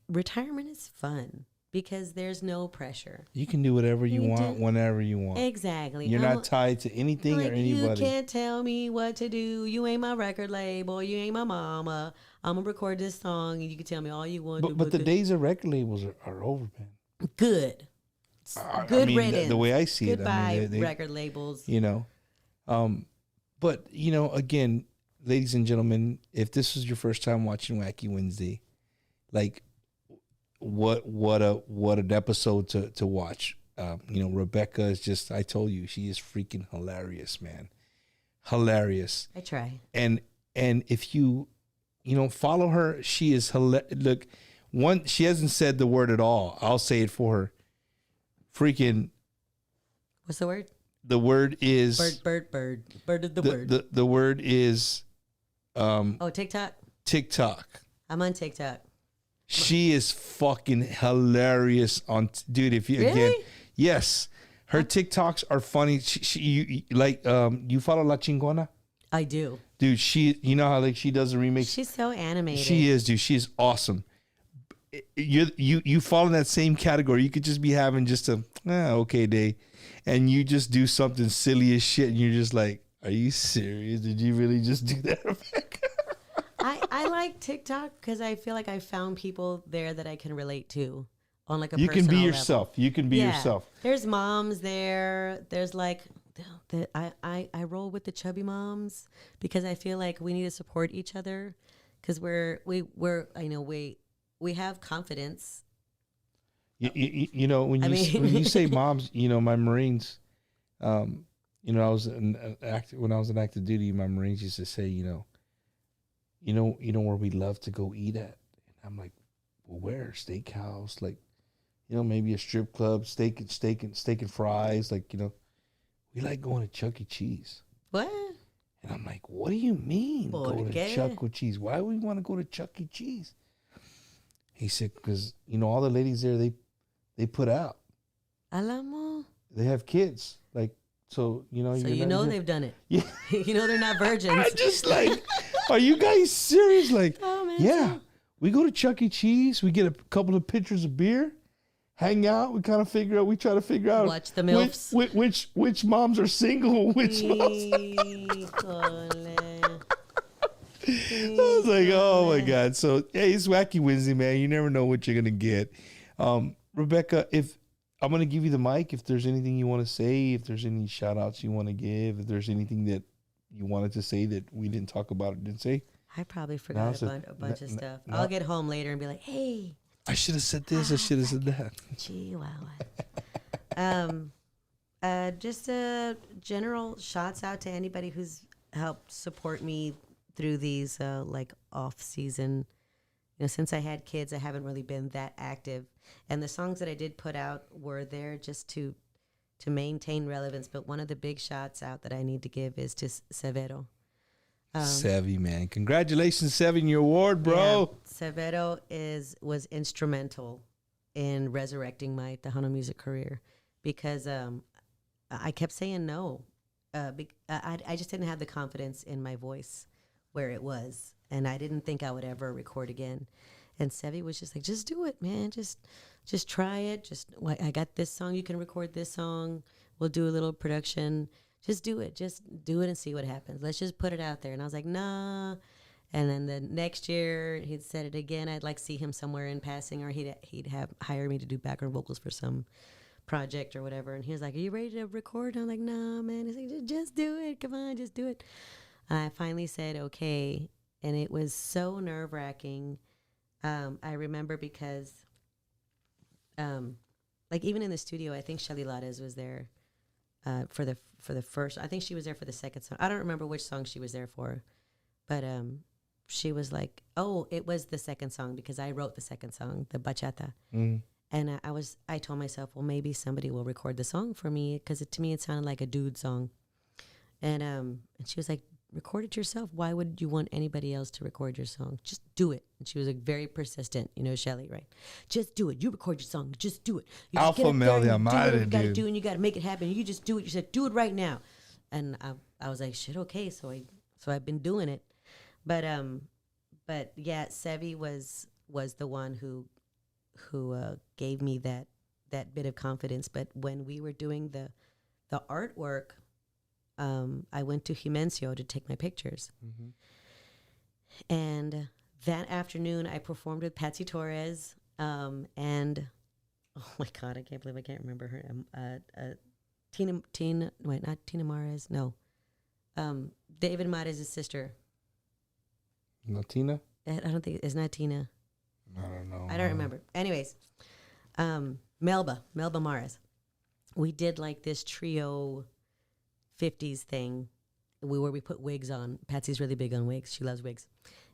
retirement is fun. Because there's no pressure. You can do whatever you want, whenever you want. Exactly. You're not tied to anything or anybody. You can't tell me what to do. You ain't my record label. You ain't my mama. I'm going to record this song, and you can tell me all you want. But the days of record labels are over, man. Good. Good riddance. The way I see it. Goodbye, record labels. But, again, ladies and gentlemen, if this is your first time watching Wacky Wednesday, like, what an episode to watch. Rebecca is just, I told you, she is freaking hilarious, man. Hilarious. I try. And if you follow her, she is look, she hasn't said the word at all. I'll say it for her. Freaking. What's the word? the word is Bird of the word. The word is TikTok. TikTok. I'm on TikTok. She is fucking hilarious on dude. If you Really? again, yes, her TikToks are funny. You follow La Chingona? I do. Dude, you know how like she does a remix. She's so animated. She is, dude. She's awesome. You fall in that same category. You could just be having just a okay day, and you just do something silly as shit, and you're just like, "Are you serious? Did you really just do that?" I like TikTok because I feel like I found people there that I can relate to on like a you can be personal yourself. level. You can be yourself. There's moms there. There's like I roll with the chubby moms because I feel like we need to support each other because we have confidence. You know when you say moms, you know my Marines. You know I was when I was in active duty. My Marines used to say, you know where we love to go eat at. And I'm like, well, where? Steakhouse, like, maybe a strip club, steak and fries, like, we like going to Chuck E. Cheese. What? And I'm like, what do you mean go to Chuck E. Cheese? Why would we want to go to Chuck E. Cheese? He said, because, all the ladies there, they put out. Alamo? They have kids. Like, so, they've done it. Yeah. They're not virgins. I just like, are you guys serious? Like, oh, man, yeah. We go to Chuck E. Cheese. We get a couple of pitchers of beer. Hang out. We try to figure out. Watch the MILFs. Which moms are single. Which moms. I was like, oh my God. So, hey, it's Wacky Wednesday, man. You never know what you're going to get. Rebecca, if I'm going to give you the mic, if there's anything you want to say, if there's any shout outs you want to give, if there's anything that you wanted to say that we didn't talk about or didn't say. I probably forgot a bunch of stuff. I'll get home later and be like, hey. I should have said this. I should have said that. Gee, just a general shouts out to anybody who's helped support me through these off season. Since I had kids, I haven't really been that active, and the songs that I did put out were there just to maintain relevance. But one of the big shouts out that I need to give is to Severo. Sevy, man. Congratulations, Sevy, on your award, bro. Yeah, Severo was instrumental in resurrecting my Tejano music career because I kept saying no. I just didn't have the confidence in my voice where it was, and I didn't think I would ever record again. And Sevy was just like, just do it, man. Just try it. I got this song. You can record this song. We'll do a little production. Just do it and see what happens. Let's just put it out there. And I was like, nah. And then the next year he'd said it again. I'd like see him somewhere in passing, or he'd hire me to do background vocals for some project or whatever. And he was like, are you ready to record? And I'm like, nah, man. He's like, just do it. Come on, just do it. And I finally said, okay. And it was so nerve wracking. I remember because, even in the studio, I think Shelly Valadez was there. For the first, I think she was there for the second song. I don't remember which song she was there for, but she was like, oh, it was the second song because I wrote the second song, the bachata. Mm. And I told myself, well, maybe somebody will record the song for me because to me it sounded like a dude song. And she was like, record it yourself. Why would you want anybody else to record your song? Just do it. And she was like very persistent, Shelly, right? Just do it. You record your song. Just do it. You just Alpha male, yeah, you got to do, and you got to make it happen. You just do it. You said, do it right now. And I was like, shit, okay. So I've been doing it, but yeah, Sevy was the one who gave me that bit of confidence. But when we were doing the artwork, I went to Jimencio to take my pictures. Mm-hmm. And that afternoon, I performed with Patsy Torres. And, oh my God, I can't believe I can't remember her. Not Tina Mares, no. David Mares' sister. Not Tina? I don't think, it's not Tina. I don't know. I don't remember. Anyways, Melba Mares. We did like this trio 50s thing where we put wigs on. Patsy's really big on wigs. She loves wigs.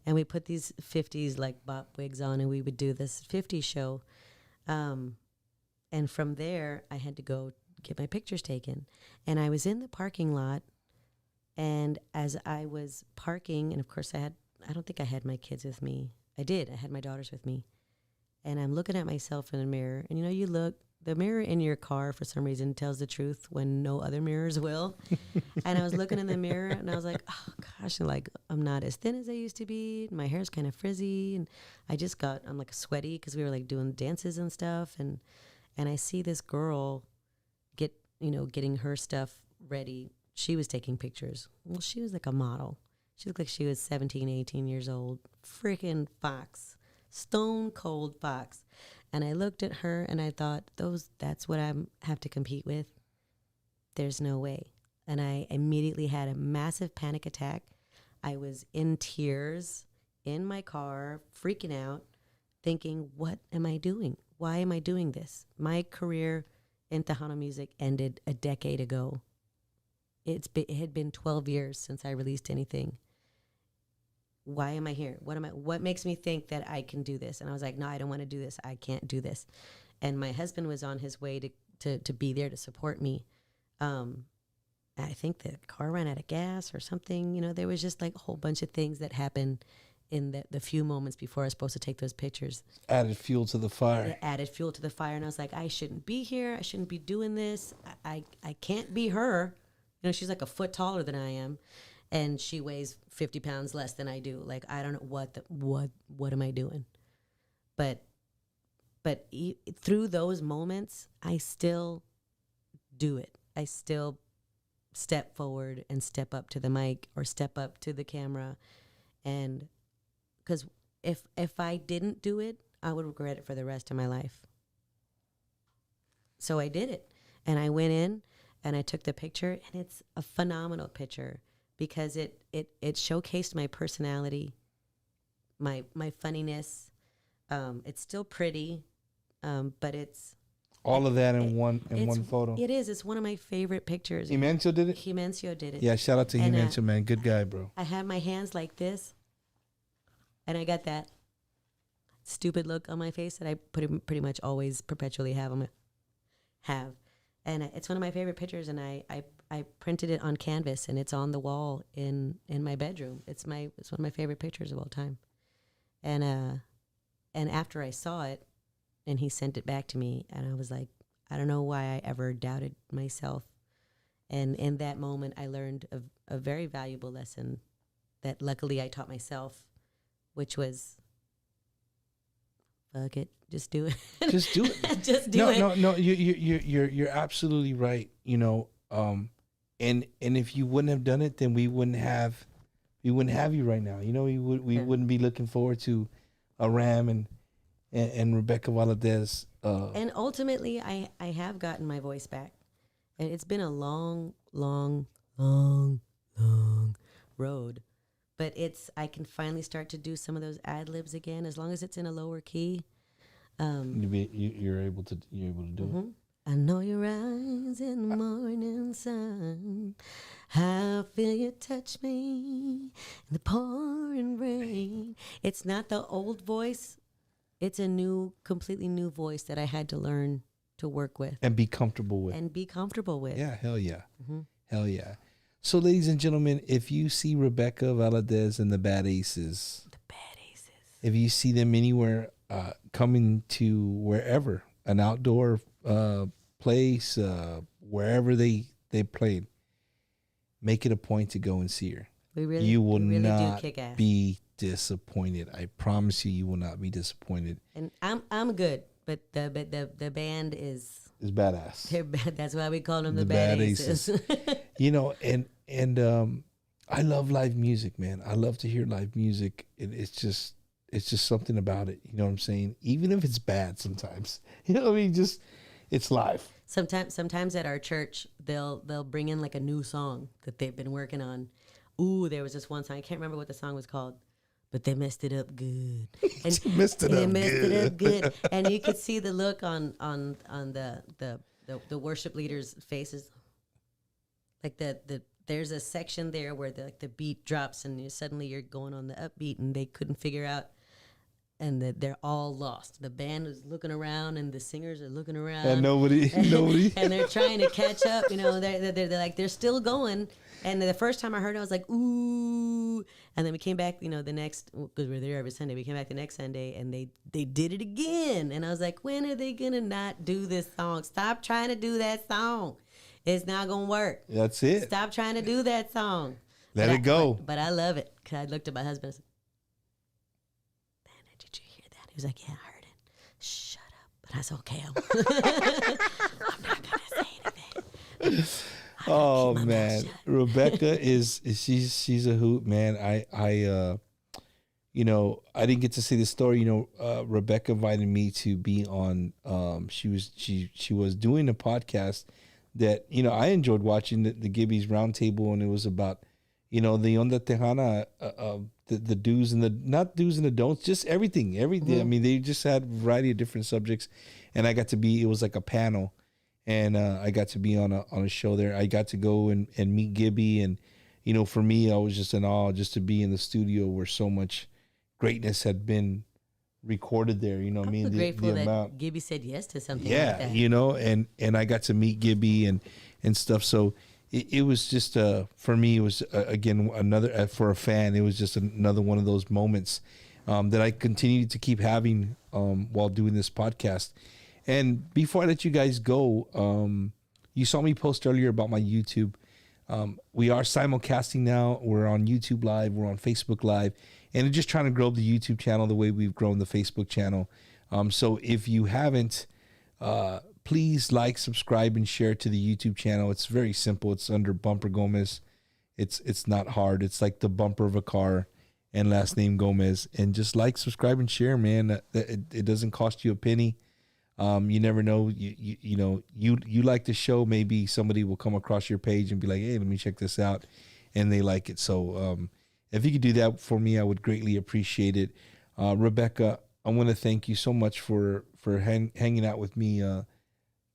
And we put these 50s like bop wigs on, and we would do this 50s show. And from there, I had to go get my pictures taken. And I was in the parking lot, and as I was parking, and of course I don't think I had my kids with me. I did. I had my daughters with me. And I'm looking at myself in the mirror. And, you look, the mirror in your car, for some reason, tells the truth when no other mirrors will. And I was looking in the mirror, and I was like, oh, gosh, I'm not as thin as I used to be. My hair's kind of frizzy. And I'm like sweaty because we were like doing dances and stuff. And I see this girl getting her stuff ready. She was taking pictures. Well, she was like a model. She looked like she was 17, 18 years old. Freaking fox. Stone cold fox. And I looked at her and I thought, that's what I have to compete with. There's no way. And I immediately had a massive panic attack. I was in tears in my car, freaking out, thinking, what am I doing? Why am I doing this? My career in Tejano music ended a decade ago. It had been 12 years since I released anything. Why am I here? What makes me think that I can do this? And I was like, no, I don't want to do this. I can't do this. And my husband was on his way to be there to support me. I think the car ran out of gas or something. There was just like a whole bunch of things that happened in the few moments before I was supposed to take those pictures. Added fuel to the fire. It added fuel to the fire. And I was like, I shouldn't be here. I shouldn't be doing this. I can't be her. She's like a foot taller than I am. And she weighs 50 pounds less than I do. Like, I don't know what am I doing? But through those moments, I still do it. I still step forward and step up to the mic or step up to the camera. And because if I didn't do it, I would regret it for the rest of my life. So I did it. And I went in and I took the picture, and it's a phenomenal picture because it showcased my personality, my funniness. It's still pretty, but it's all of that in one photo. It is. It's one of my favorite pictures. Himencio did it? Himencio did it. Yeah, shout out to Himencio, man. Good guy, bro. I have my hands like this, and I got that stupid look on my face that I pretty much always perpetually have. And it's one of my favorite pictures, and I printed it on canvas, and it's on the wall in my bedroom. It's one of my favorite pictures of all time. And after I saw it, and he sent it back to me, and I was like, I don't know why I ever doubted myself. And in that moment, I learned a very valuable lesson that luckily I taught myself, which was, fuck it, just do it. Just do it. Just do it. No. You're absolutely right. And if you wouldn't have done it, then we wouldn't have you right now. We wouldn't be looking forward to a Ram and Rebecca Valadez. And ultimately, I have gotten my voice back. And it's been a long, long, long, long road. But I can finally start to do some of those ad-libs again, as long as it's in a lower key. You're able to do it. I know your eyes in the morning sun. I feel you touch me in the pouring rain. It's not the old voice. It's a completely new voice that I had to learn to work with. And be comfortable with. Yeah, hell yeah. Hell yeah. So, ladies and gentlemen, if you see Rebecca Valadez and the Bad Aces. If you see them anywhere coming to wherever, an outdoor place, wherever they played, make it a point to go and see her. You will not be disappointed. I promise you will not be disappointed. And I'm good, but the band is badass. They're bad. That's why we call them the Bad Aces. And I love live music, man. I love to hear live music. It's just something about it. You know what I'm saying? Even if it's bad sometimes. It's live. Sometimes at our church, they'll bring in like a new song that they've been working on. Ooh, there was this one song. I can't remember what the song was called, but they messed it up good. And they messed it up good. And you could see the look on the worship leaders' faces. Like there's a section there where the beat drops and suddenly you're going on the upbeat, and they couldn't figure out and that they're all lost. The band is looking around, and the singers are looking around, and nobody, and they're trying to catch up. You know, they're like they're still going. And the first time I heard it, I was like, ooh. And then we came back, you know, the next, because we're there every Sunday. We came back the next Sunday, and they did it again. And I was like, when are they going to not do this song? Stop trying to do that song. It's not going to work. That's it. Stop trying to do that song. Let it go. But I love it. Because I looked at my husband and said, did you hear that? He was like, yeah, I heard it. Shut up. But I said, okay, I'm not going to say anything. Oh man, Rebecca she's a hoot, man. I you know, I didn't get to say the story. You know, Rebecca invited me to be on. She was doing a podcast that, you know, I enjoyed watching the Gibby's Roundtable, and it was about, you know, the Onda Tejana, the do's and the not do's and the don'ts, just everything. I mean, they just had a variety of different subjects, and I got to be. It was like a panel. And I got to be on a show there. I got to go and meet Gibby. And, you know, for me, I was just in awe just to be in the studio where so much greatness had been recorded there. You know what I mean? I'm grateful that Gibby said yes to something like that. Yeah, you know, and I got to meet Gibby and stuff. So it was just, for me, it was, again, another, for a fan, it was just another one of those moments that I continued to keep having while doing this podcast. And before I let you guys go, you saw me post earlier about my YouTube. We are simulcasting now. We're on YouTube Live. We're on Facebook Live. And we're just trying to grow the YouTube channel the way we've grown the Facebook channel. So if you haven't, please like, subscribe, and share to the YouTube channel. It's very simple. It's under Bumper Gomez. It's not hard. It's like the bumper of a car and last name Gomez. And just like, subscribe, and share, man. It doesn't cost you a penny. You never know. You know, you like the show. Maybe somebody will come across your page and be like, hey, let me check this out, and they like it. So if you could do that for me, I would greatly appreciate it. Rebecca, I want to thank you so much for hanging out with me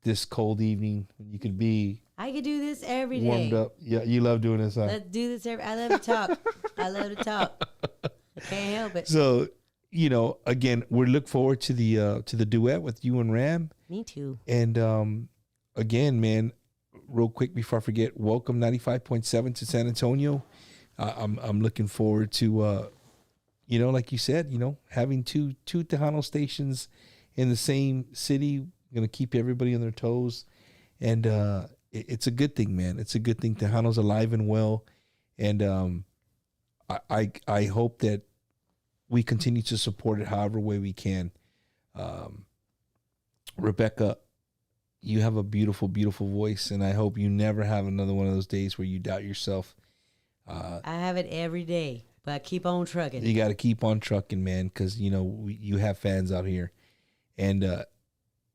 this cold evening. You could be. I could do this every day. Warmed up. Yeah, you love doing this, huh? Let's do this I love to talk. I love to talk. I can't help it. So, you know, again, we look forward to the duet with you and Ram. Me too. And again, man, real quick before I forget, welcome 95.7 to San Antonio. I'm looking forward to, you know, like you said, you know, having two Tejano stations in the same city. Going to keep everybody on their toes, and it's a good thing, man. It's a good thing. Tejano's alive and well, and I hope that we continue to support it however way we can. Rebecca, you have a beautiful, beautiful voice, and I hope you never have another one of those days where you doubt yourself. I have it every day, but I keep on trucking. You got to keep on trucking, man, because, you know, you have fans out here. And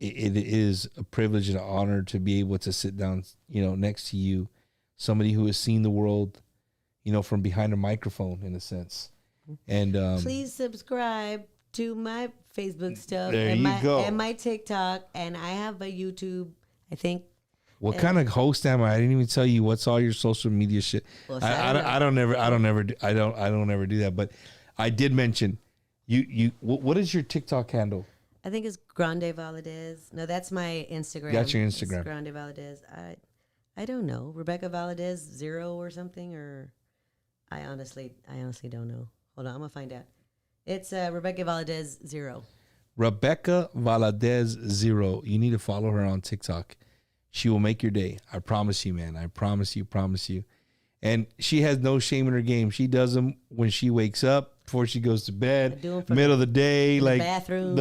it is a privilege and an honor to be able to sit down, you know, next to you, somebody who has seen the world, you know, from behind a microphone, in a sense. And please subscribe to my Facebook stuff there and you go. And my TikTok, and I have a YouTube. I think. What kind of host am I? I didn't even tell you what's all your social media shit. Well, I don't ever do that. But I did mention you. What is your TikTok handle? I think it's Grande Valadez. No, that's my Instagram. That's your Instagram. It's Grande Valadez. I don't know. Rebecca Valadez 0 or something, or I honestly don't know. Hold on, I'm gonna find out. It's Rebecca Valadez 0. Rebecca Valadez 0. You need to follow her on TikTok. She will make your day. I promise you, man. I promise you. And she has no shame in her game. She does them when she wakes up, before she goes to bed, middle of the day, like bathroom.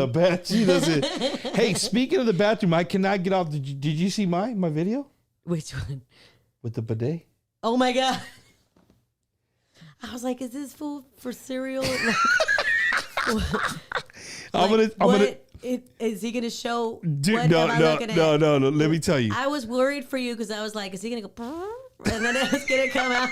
She does it. Hey, speaking of the bathroom, I cannot get off. Did you see my video? Which one? With the bidet? Oh my God. I was like, is this food for cereal? Is he gonna show? Dude, no. Let me tell you. I was worried for you because I was like, is he gonna go? And then it's gonna come out.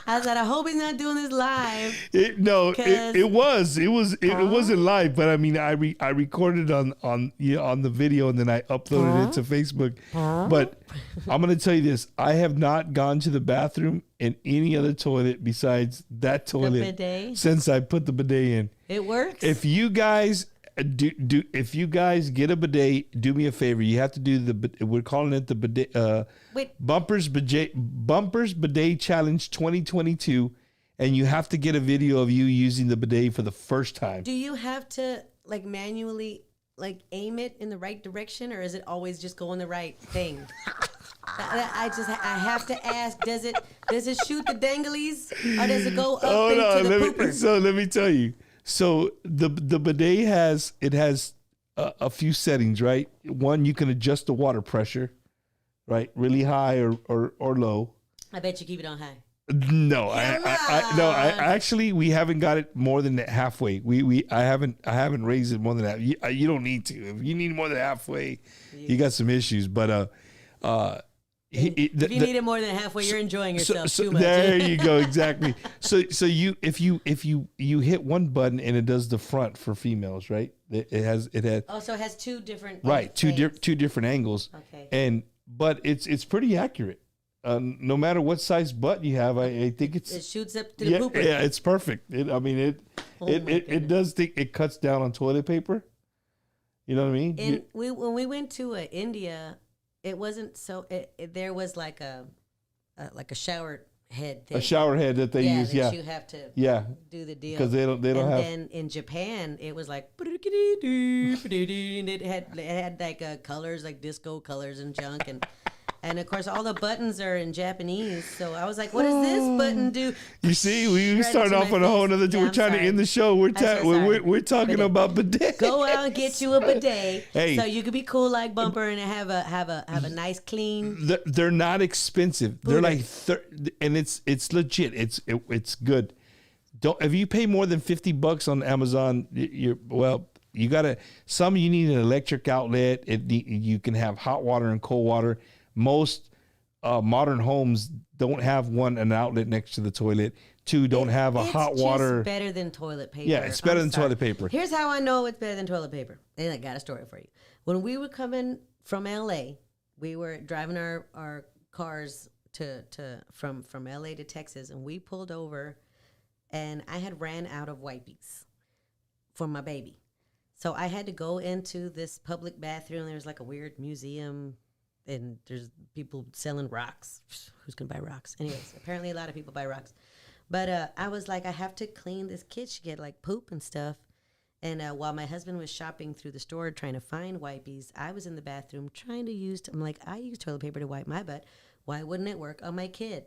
I said, I hope he's not doing this live. It wasn't live, but I mean, I recorded on the video and then I uploaded it to Facebook. But I'm gonna tell you this: I have not gone to the bathroom in any other toilet besides that toilet since I put the bidet in. It works. If you guys if you guys get a bidet, do me a favor. You have to do we're calling it the bidet Bumpers Bidet Challenge 2022, and you have to get a video of you using the bidet for the first time. Do you have to like manually like aim it in the right direction, or is it always just going the right thing? I have to ask, does it shoot the danglies, or does it go up into the pooper? So let me tell you. So the bidet has a few settings, right? One, you can adjust the water pressure, right? Really high or low. I bet you keep it on high. No, I actually we haven't got it more than halfway. I haven't raised it more than that. You don't need to. If you need more than halfway, you got some issues. But if you need it more than halfway, you're enjoying yourself too much. There you go, exactly. So if you hit one button and it does the front for females, right? It has. Oh, so it has two different. Right, two different angles. Okay. But it's pretty accurate. No matter what size butt you have, I think it shoots up to the pooper. Yeah, it's perfect. It does think it cuts down on toilet paper. You know what I mean? And when we went to India, it wasn't so. There was like a shower head thing. A shower head that they use. That yeah, you have to. Yeah. Do the deal because they don't have. And then in Japan, it was like, and it had like colors, like disco colors and junk and of course, all the buttons are in Japanese. So I was like, what does this button do? You see, we started off on a whole other thing. We're trying to end the show. We're talking about bidet. Go out and get you a bidet so you could be cool like Bumper and have a nice clean. They're not expensive. They're like and it's legit. It's good. If you pay more than $50 on Amazon, you gotta. Some you need an electric outlet. You can have hot water and cold water. Most modern homes don't have an outlet next to the toilet. Two, don't have a hot water. It's better than toilet paper. Yeah, it's better than toilet paper. Here's how I know it's better than toilet paper. And I got a story for you. When we were coming from LA, we were driving our cars from LA to Texas, and we pulled over, and I had ran out of wipes for my baby. So I had to go into this public bathroom. There's like a weird museum, and there's people selling rocks. Who's gonna buy rocks? Anyways, apparently a lot of people buy rocks. But I was like, I have to clean this kid. She get like poop and stuff. And while my husband was shopping through the store trying to find wipies, I was in the bathroom trying to I'm like, I use toilet paper to wipe my butt. Why wouldn't it work on my kid?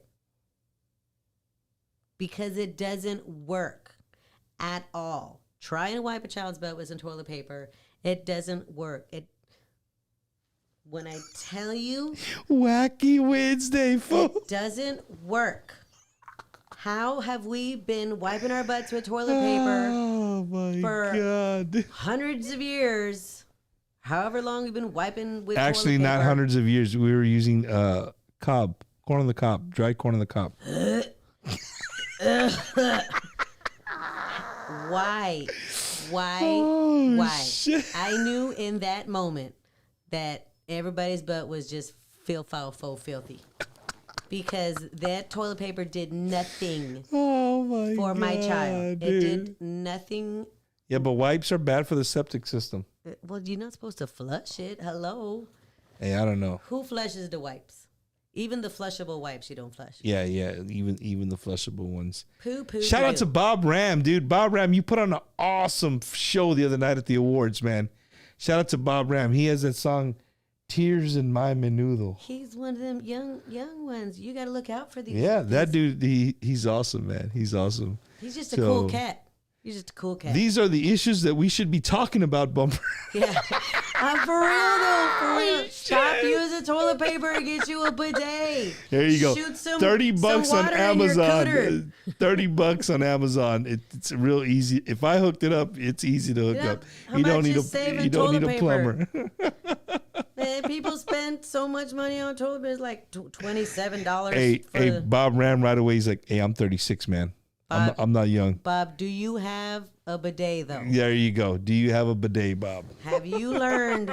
Because it doesn't work at all. Trying to wipe a child's butt with some toilet paper, it doesn't work. When I tell you, Wacky Wednesday, folks. It doesn't work. How have we been wiping our butts with toilet paper for hundreds of years? However long we've been wiping with Actually, toilet paper. not hundreds of years. We were using corn on the cob, dried corn on the cob. Why? Oh, Why? shit. I knew in that moment that everybody's butt was just filthy. Because that toilet paper did nothing for my child. Dude. It did nothing. Yeah, but wipes are bad for the septic system. Well, you're not supposed to flush it. Hello. Hey, I don't know. Who flushes the wipes? Even the flushable wipes you don't flush. Yeah, even the flushable ones. Poo. Shout out to Bob Ram, dude. Bob Ram, you put on an awesome show the other night at the awards, man. Shout out to Bob Ram. He has that song, Tears in My Menudo. He's one of them young ones. You got to look out for these. Yeah, that dude, he's awesome, man. He's awesome. He's just a cool cat. He's just a cool cat. These are the issues that we should be talking about, Bumper. Yeah. For real, though. For real. Stop using toilet paper and get you a bidet. There you go. Shoot some $30 on Amazon. $30 on Amazon. It's real easy. If I hooked it up, it's easy to hook up. You don't need a plumber. Man, people spend so much money on toilet paper. It's like $27. Hey, Bob ran right away. He's like, hey, I'm 36, man. I'm not young. Bob, do you have a bidet though? There you go. Do you have a bidet, Bob? Have you learned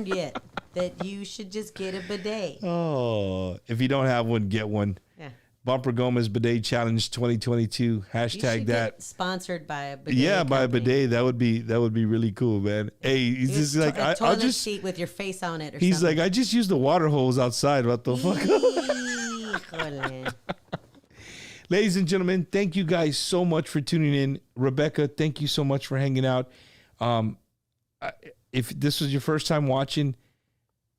yet that you should just get a bidet? Oh, if you don't have one, get one. Yeah. Bumper Gomez Bidet Challenge 2022. Hashtag that. Sponsored by a bidet. Yeah, by a company. bidet. That would be really cool, man. Hey, he's just like a I'll toilet just. seat with your face on it. Or He's something. like, I just used the water hose outside. What the fuck? Híjole. Ladies and gentlemen, thank you guys so much for tuning in. Rebecca, thank you so much for hanging out. If this was your first time watching,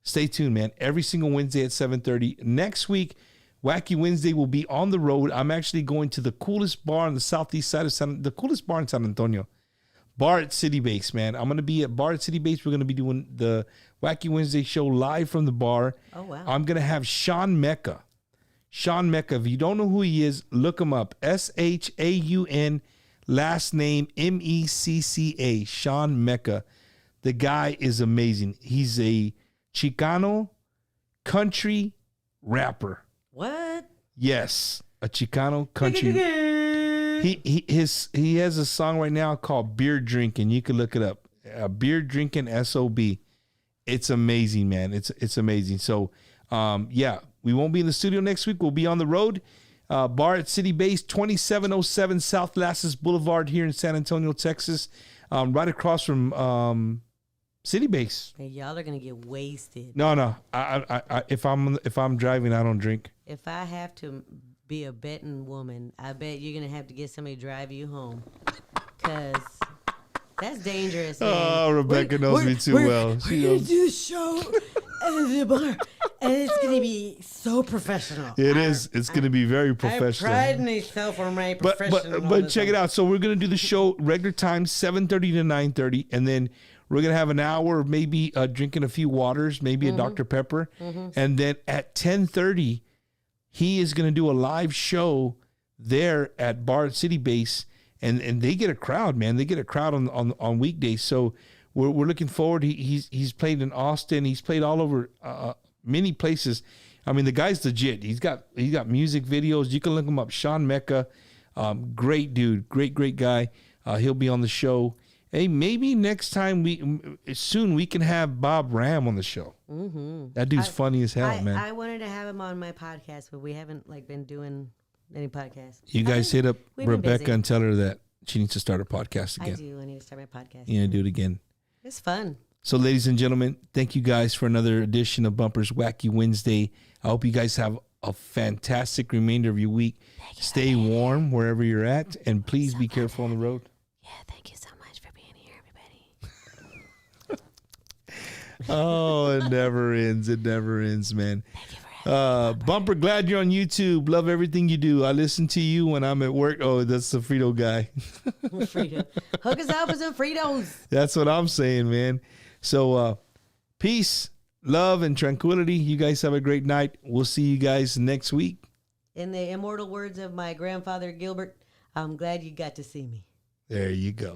stay tuned, man. Every single Wednesday at 7:30. Next week, Wacky Wednesday will be on the road. I'm actually going to the coolest bar on the southeast side of the coolest bar in San Antonio. Bar at City Base, man. I'm going to be at Bar at City Base. We're going to be doing the Wacky Wednesday show live from the bar. Oh, wow. I'm going to have Sean Mecca. Sean Mecca, if you don't know who he is, look him up. Shaun, last name Mecca. Sean Mecca. The guy is amazing. He's a Chicano country rapper. What? Yes, a Chicano country. He has a song right now called Beer Drinking. You can look it up. Beer Drinking SOB. It's amazing, man. It's amazing. So, yeah. We won't be in the studio next week. We'll be on the road. Bar at City Base, 2707 South Lasses Boulevard here in San Antonio, Texas. Right across from City Base. Hey, y'all are gonna get wasted. No. I if I'm driving, I don't drink. If I have to be a betting woman, I bet you're gonna have to get somebody to drive you home, cause that's dangerous. Man. Oh, Rebecca knows me too well. She We're gonna knows. do the show at the bar, and it's gonna be so professional. It is. It's going to be very professional. I pride myself on my But professionalism. check it out. So we're gonna do the show regular time 7:30 to 9:30, and then we're gonna have an hour of maybe drinking a few waters, maybe a Dr. Pepper, and then at 10:30 he is gonna do a live show there at Bar City Base, and they get a crowd, man. They get a crowd on weekdays. So we're looking forward. He's played in Austin. He's played all over many places. I mean, the guy's legit. He's got music videos. You can look him up. Sean Mecca, great dude, great guy. He'll be on the show. Hey, maybe next time we can have Bob Ram on the show. Mm-hmm. That dude's funny as hell, man. I wanted to have him on my podcast, but we haven't been doing any podcasts. You guys hit up we've been Rebecca busy. and tell her that she needs to start a podcast I again. do. I need to start my podcast. You know, do it again. It's fun. So, ladies and gentlemen, thank you guys for another edition of Bumper's Wacky Wednesday. I hope you guys have a fantastic remainder of your week. Stay warm wherever you're at, and please be careful on the road. Yeah, thank you so much for being here, everybody. Oh, it never ends. It never ends, man. Thank you for having Bumper, glad you're on YouTube. Love everything you do. I listen to you when I'm at work. Oh, that's the Frito guy. me. Frito. Hook us up with some Fritos. That's what I'm saying, man. So, peace, love, and tranquility. You guys have a great night. We'll see you guys next week. In the immortal words of my grandfather Gilbert, I'm glad you got to see me. There you go.